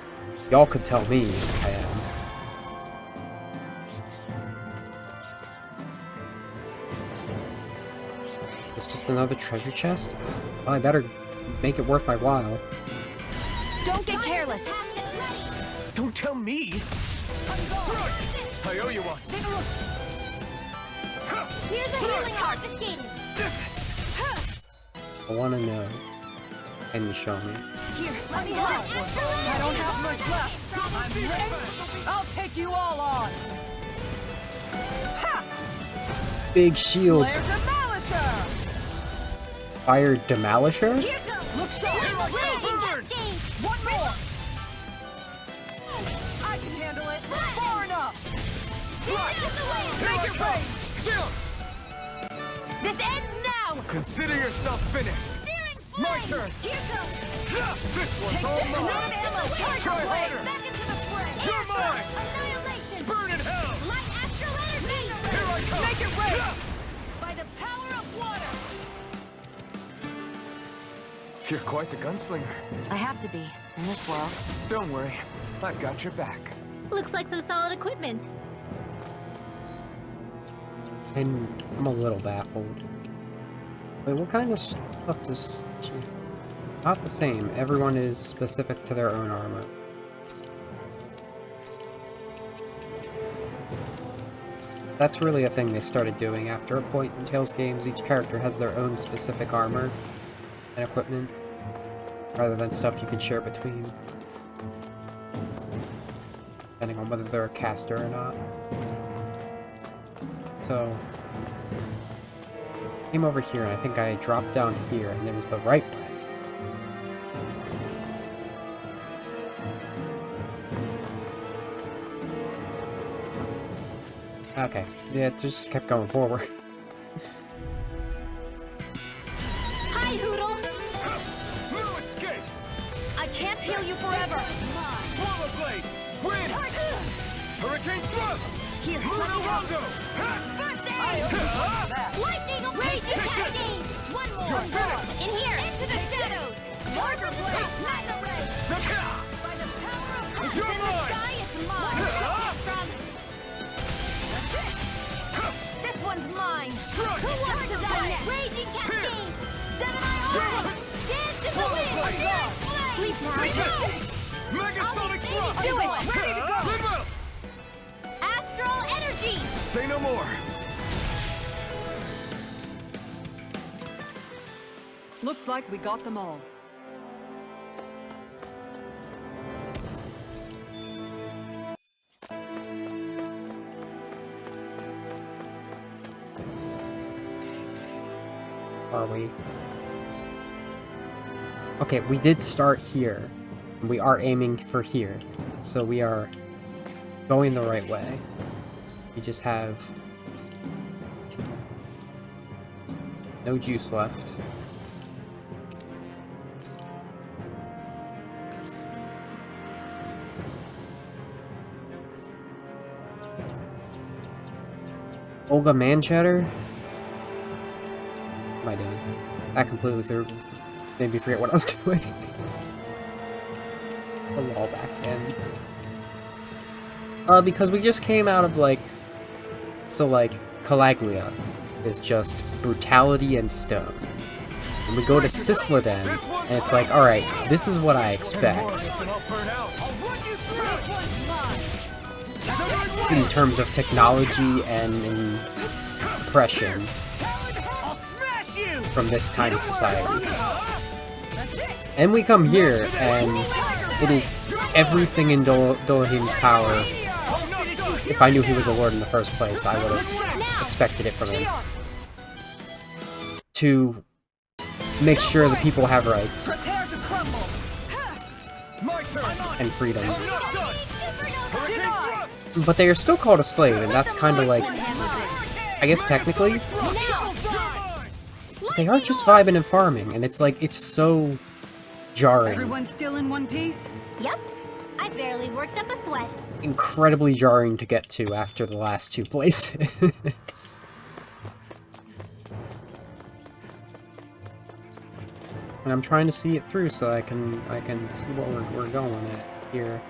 Y'all could tell me if I am. It's just another treasure chest? Well, I better make it worth my while. Don't get careless. Don't tell me! I owe you one! Here's a healing confiscated. I wanna know. Can you show me? Here, let me help. I don't have much left. I'm ready. I'll take you all on. Ha! Big shield! Flare Demolisher! Fire Demolisher? Look sharp! One more! I can handle it. Far enough! Make it rain! This ends now! Consider yourself finished! My turn! Here goes! This one's all mine! Try harder! Back into the fray! You're mine! Annihilation! Burn in hell! Light astral energy! Here I come! Make it rain! By the power of water! You're quite the gunslinger. I have to be, in this world. Don't worry, I've got your back. Looks like some solid equipment. And I'm a little baffled. Wait, what kind of stuff does she... Not the same. Everyone is specific to their own armor. That's really a thing they started doing after a point in Tales games. Each character has their own specific armor and equipment, rather than stuff you can share between, depending on whether they're a caster or not. So, I came over here, and I think I dropped down here, and it was the right way. Okay, yeah, it just kept going forward. Hi, Hoodle! No escape! I can't heal you forever! Swallow blade! Wind! Hurricane thrust! Here, let me Ludo help! Rondo! First aid! Lightning raging cascade! One more! In here! Into the shadows! Darker blade! Magna ray! By the power of Earth You're in the mine! sky, it's mine! From... This one's mine! Who wants to die next? Raging cascade! Gemini arm! Dance in the wind! Sleep now! Megasonic thrust! Do it! Ready to go! Goodwill! Astral energy! Say no more! Looks like we got them all. Are we? Okay, we did start here. And we are aiming for here. So we are going the right way. We just have no juice left. Olga Manchatter? What am I doing? That completely made me forget what I was doing. A wall back in. Because we just came out of, like... So, like, Calaglia is just brutality and stone. And we go to Sisladen, and it's like, alright, this is what I expect. In terms of technology and oppression from this kind of society. And we come here, and it is everything in Dohim's power. If I knew he was a lord in the first place, I would have expected it from him. To make sure the people have rights. And freedom. But they are still called a slave, and that's kind of like... I guess technically... They are just vibing and farming, and it's like, it's so jarring. Everyone still in one piece? Yep. I barely worked up a sweat. Incredibly jarring to get to after the last two places. And I'm trying to see it through so I can see what we're going at here.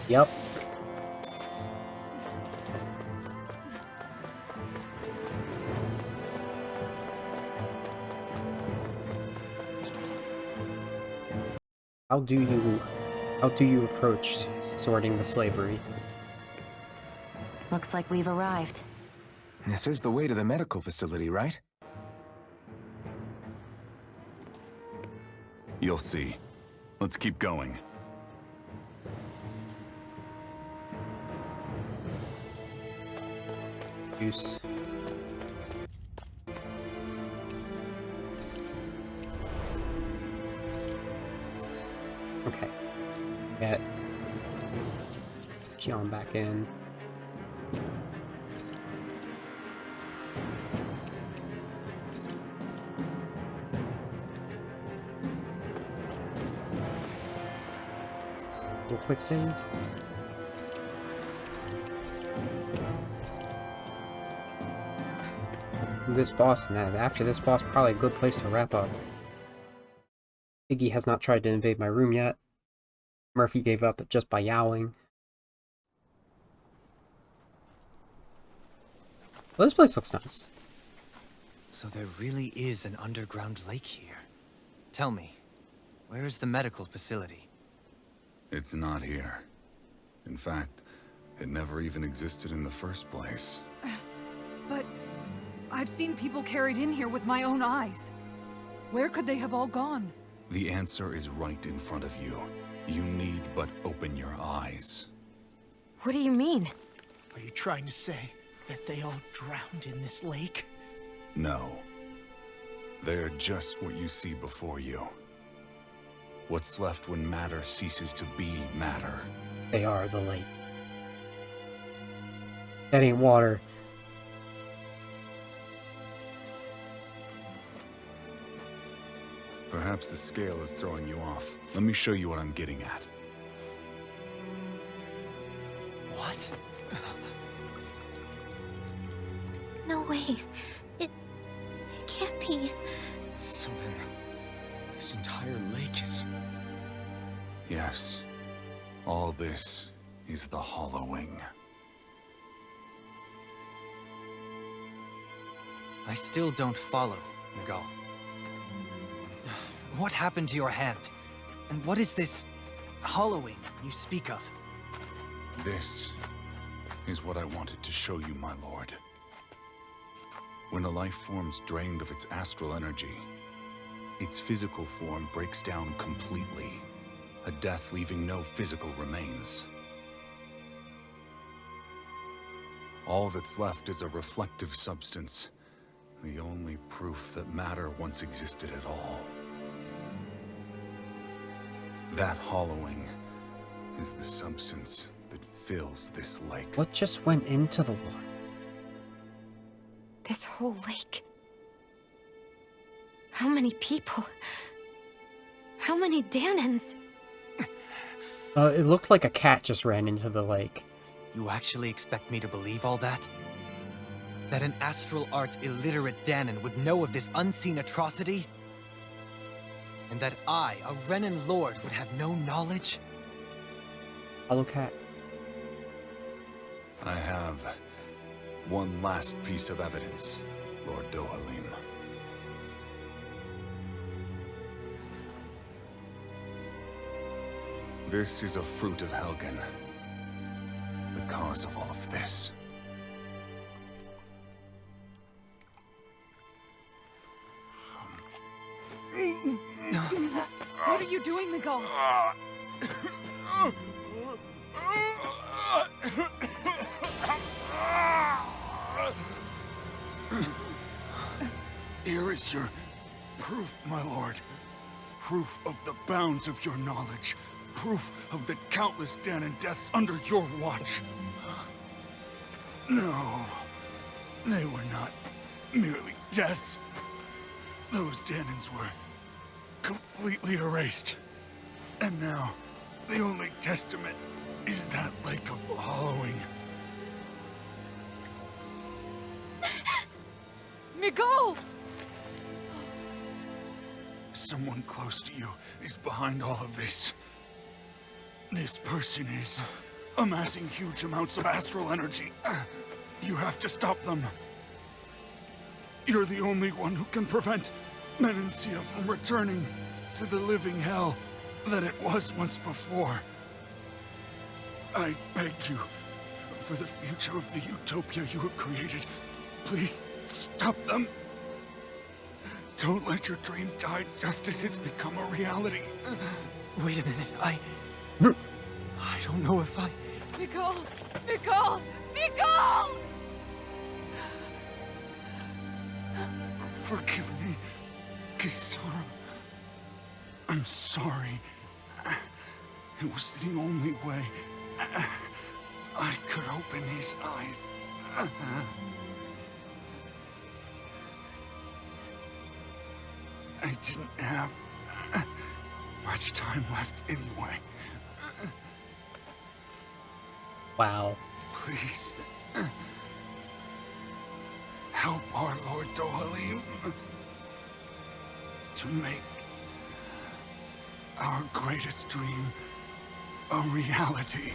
Yep. How do you approach sorting the slavery? Looks like we've arrived. This is the way to the medical facility, right? You'll see. Let's keep going. Juice. Okay. Get John back in. Little quick save. This boss, and then after this boss, probably a good place to wrap up. Iggy has not tried to invade my room yet. Murphy gave up just by yowling. Well, this place looks nice. So there really is an underground lake here. Tell me, where is the medical facility? It's not here. In fact, it never even existed in the first place. But I've seen people carried in here with my own eyes. Where could they have all gone? The answer is right in front of you. You need but open your eyes. What do you mean? Are you trying to say that they all drowned in this lake? No. They are just what you see before you. What's left when matter ceases to be matter. They are the lake. That ain't water. Perhaps the scale is throwing you off. Let me show you what I'm getting at. What? No way. It can't be. So then, this entire lake is... Yes. All this is the hollowing. I still don't follow, Nagal. What happened to your hand? And what is this hollowing you speak of? This is what I wanted to show you, my lord. When a life form's drained of its astral energy, its physical form breaks down completely, a death leaving no physical remains. All that's left is a reflective substance, the only proof that matter once existed at all. That hollowing is the substance that fills this lake. What just went into the water? This whole lake. How many people? How many Danans? It looked like a cat just ran into the lake. You actually expect me to believe all that? That an astral arts illiterate Danan would know of this unseen atrocity? And that I, a Renan lord, would have no knowledge? Hello, cat. I have one last piece of evidence, Lord Dohalim. This is a fruit of Helgen. The cause of all of this. What are you doing, Miguel? Here is your proof, my lord. Proof of the bounds of your knowledge. Proof of the countless Danan deaths under your watch. No, they were not merely deaths. Those Danans were completely erased. And now, the only testament is that lake of hollowing. Miguel! Someone close to you is behind all of this. This person is amassing huge amounts of astral energy. You have to stop them. You're the only one who can prevent Menancia from returning to the living hell that it was once before. I beg you, for the future of the utopia you have created, please stop them. Don't let your dream die just as it's become a reality. Wait a minute, I don't know if I... Miguel! Miguel! Miguel! Forgive me, Kisara. I'm sorry. It was the only way I could open his eyes. I didn't have much time left anyway. Wow. Please, help our Lord Dohalim to make our greatest dream a reality.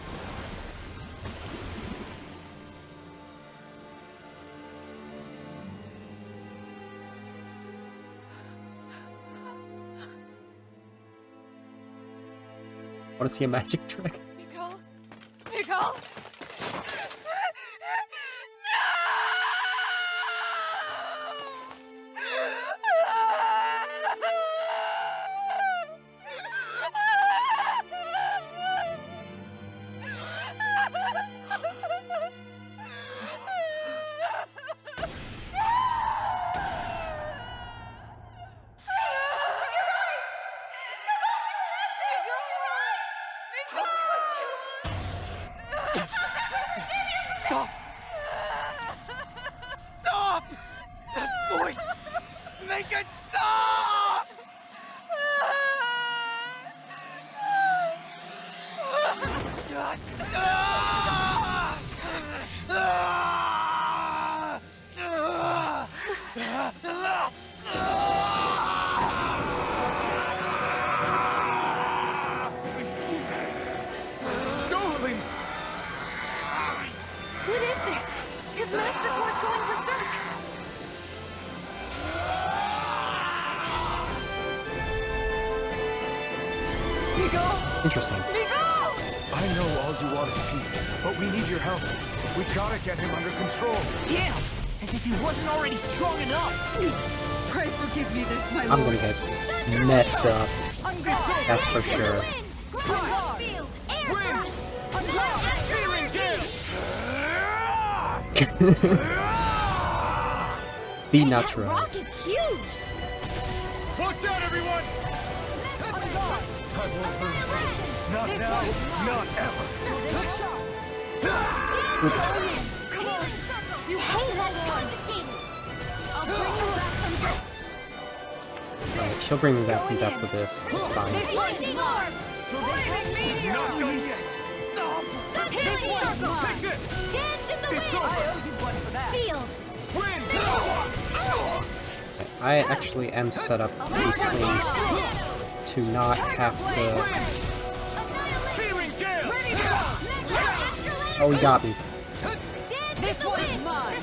Want to see a magic trick? Miguel! Miguel! Stop! Stop! That voice! Make it stop! Dohalim! What is this? His master core's going berserk! Miguel! Interesting. Miguel! I know all you want is peace, but we need your help. We gotta get him under control. Damn! As if he wasn't already strong enough! Pray forgive me this, my I'm lord. gonna get messed up. That's for sure. Be natural. Rock is huge! Watch out, everyone! Not now, not ever. Good shot. Come on. You hate that one. I'll bring you back from death. Right, she'll bring me back from death to this. It's fine. Lightning orb. Not done yet. This one's mine. Take this. Dance in the It's wind. over. I owe you one for that. Sealed. Win. I actually am set up basically to not have to... Searing gale. Oh, he got me. This one's mine.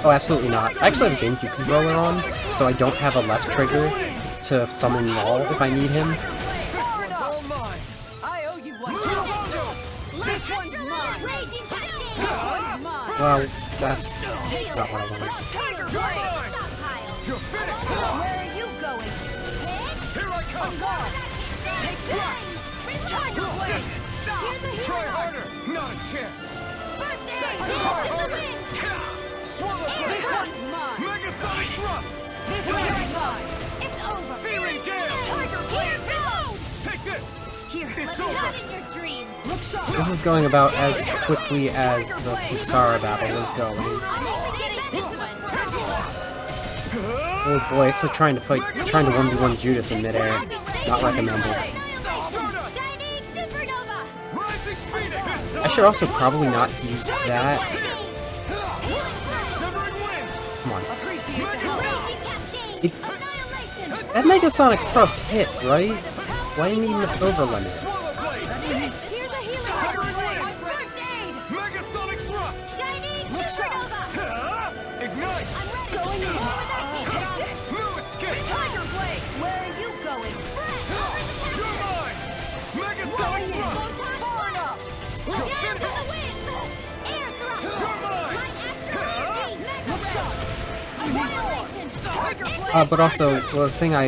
Oh, absolutely not. I actually have a GameCube controller on, so I don't have a left trigger to summon Maul if I need him. All mine. I owe you one. This one's mine. This one's mine. Well, that's not what I wanted. Tiger Blade. You're finished. Where are you going? Here I come. On guard. Take that. Tiger Blade. Try harder. Not a chance. Try harder. Swallow blade. This one's mine. Megasonic thrust. This one's mine. It's over. Searing gale. Tiger Blade. Reload. Take this. Here. It's over. in your dreams. Look sharp. This is going about as quickly as the Kisara battle is going. I'm only getting this one. Oh boy, it's like trying to 1v1 Judith in midair. Not recommended. Shining supernova. Rising phoenix. I should also probably not use that. Shivering wind. Come on. Appreciate the help. Raging cascade. It- Annihilation. That Megasonic Thrust hit, right? Why do you need an overlimit? Swallow blade. Here's a healing power blade. First aid. Megasonic thrust. Shining supernova. Ignite. I'm ready. Going in. No escape. Tiger Blade. Where are you going? You're mine. Megasonic thrust. Far enough. You're Dance in finished. the wind. Air thrust. You're mine. Like afterward. Look sharp. Annihilation. Tiger Blade. But also, well, the thing I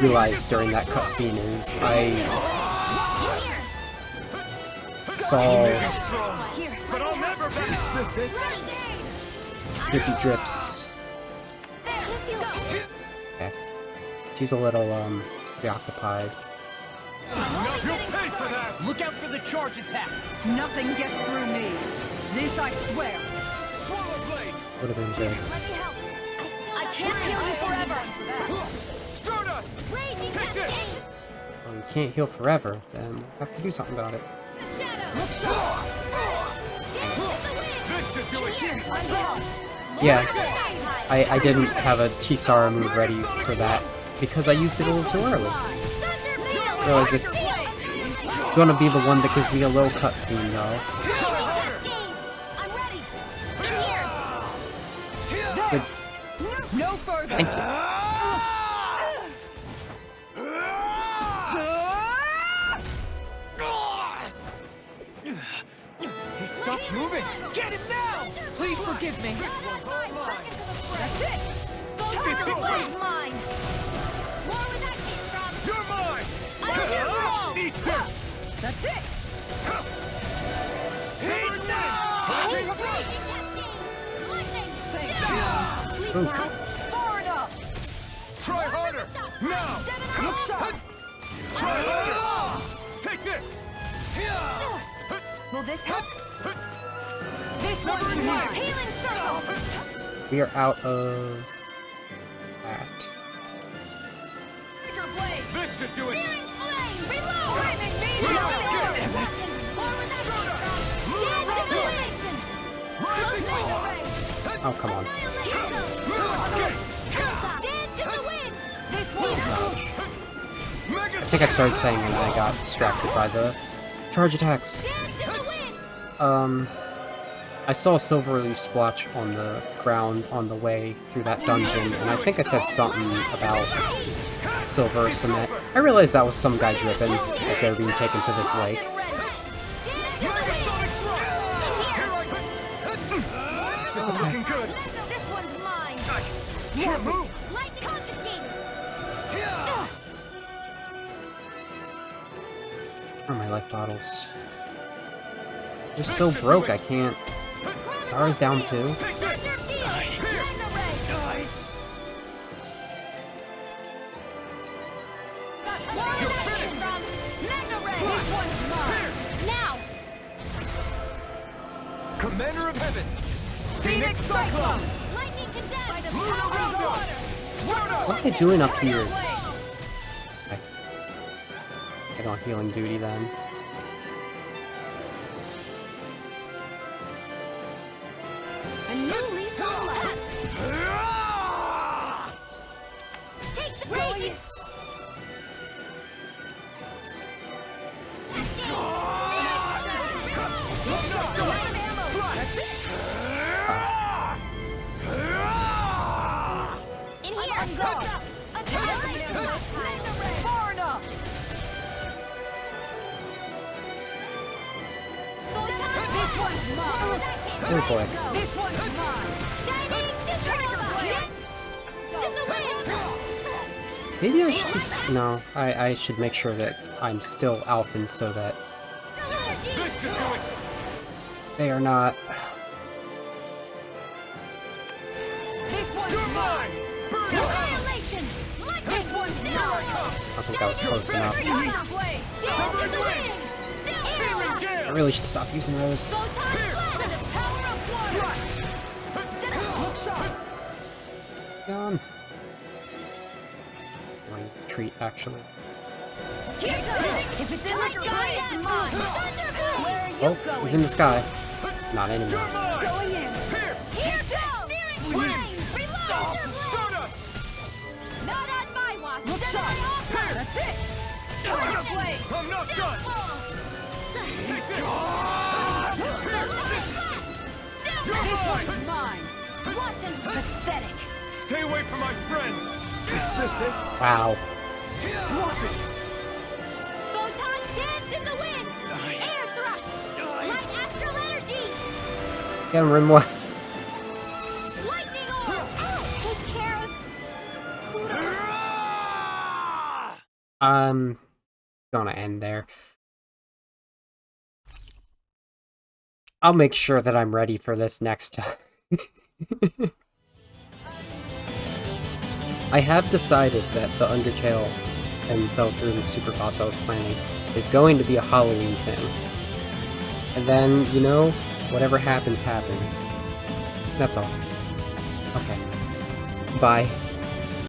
realized during that cutscene is I saw Here. But I'll never be. Is this it? Drippy Drips. Okay. She's a little, preoccupied. You'll pay for that. Look out for the charge attack. Nothing gets through me. This I swear. Swallow blade. Would have been good. I can't heal you forever. Stardust. Raging Take this. cascade. Well, you can't heal forever, then we'll have to do something about it. The shadow. Look sharp. Dance in the wind. This should do it. I'm gone. Yeah, I didn't have a Kisara move ready for that because I used it a little too early. I realize it's gonna be the one that gives me a little cutscene though. I'm ready. In here. Good. No further. Thank you. He stopped moving. Get him now. Please forgive me. That's it. Tiger Blade mine. More where that came from. You're mine. I'm here for all. Eat dirt. That's it. Eat now. Lightning. Ooh. Far enough. Try harder. Now. Look sharp. Try harder. Take this. Will this help? This one's mine. Healing circle. We are out of that. Tiger Blade. This should do it. Searing flame. Reload. Flaming Reload. Forward that came from. Dance in the wind. Oh, come on. Dance in the wind. This I think I started saying it and I got distracted by the charge attacks. I saw a silvery splotch on the ground on the way through that dungeon, and I think I said something about silver cement. I realized that was some guy dripping as they were being taken to this lake. This isn't looking good. This one's mine. Can't move. Lightning confiscated. Where are my life bottles? Just so broke, I can't. Sara's down too. Take this. You're Commander of Heavens! Phoenix Cyclone! Lightning condemned! By the Blue power of the Rondo! water! Stardust! What are they doing up here? Get on healing duty then. A new leaf on life! Take the radiant! In here! Go! Attack! Far enough! This one's mine! Oh boy. This one's mine! Shining Supernova! In the wind! Maybe I should just... No, I should make sure that I'm still Alphen so that This should do it! they are not... This one's You're mine! Burn it! Annihilation! This one's mine! I think that was close enough. Fire blade! Severed blade! Searing I gale! really should stop using those. By the power of water! Look sharp! Gone. My treat, actually. If it's in the sky, it's mine! Where are you Oh, going? he's in the sky. Not anymore. You're mine! Going in! Here! Here goes! Searing flame! Reload! Stardust! Not on my watch! Look sharp! That's it! Fire blade! I'm not done! Take this! You're This mine! one's mine! Watch and pathetic! Stay away from my friends! Is this it? Wow. Swap it! Photon dance in the wind! Air thrust! Light astral energy! Get him, Rimwa. Lightning orb! Take care of... I'm gonna end there. I'll make sure that I'm ready for this next time. I have decided that the Undertale and Fell's Room Super Boss I was planning is going to be a Halloween thing. And then, you know, whatever happens, happens. That's all. Okay. Bye.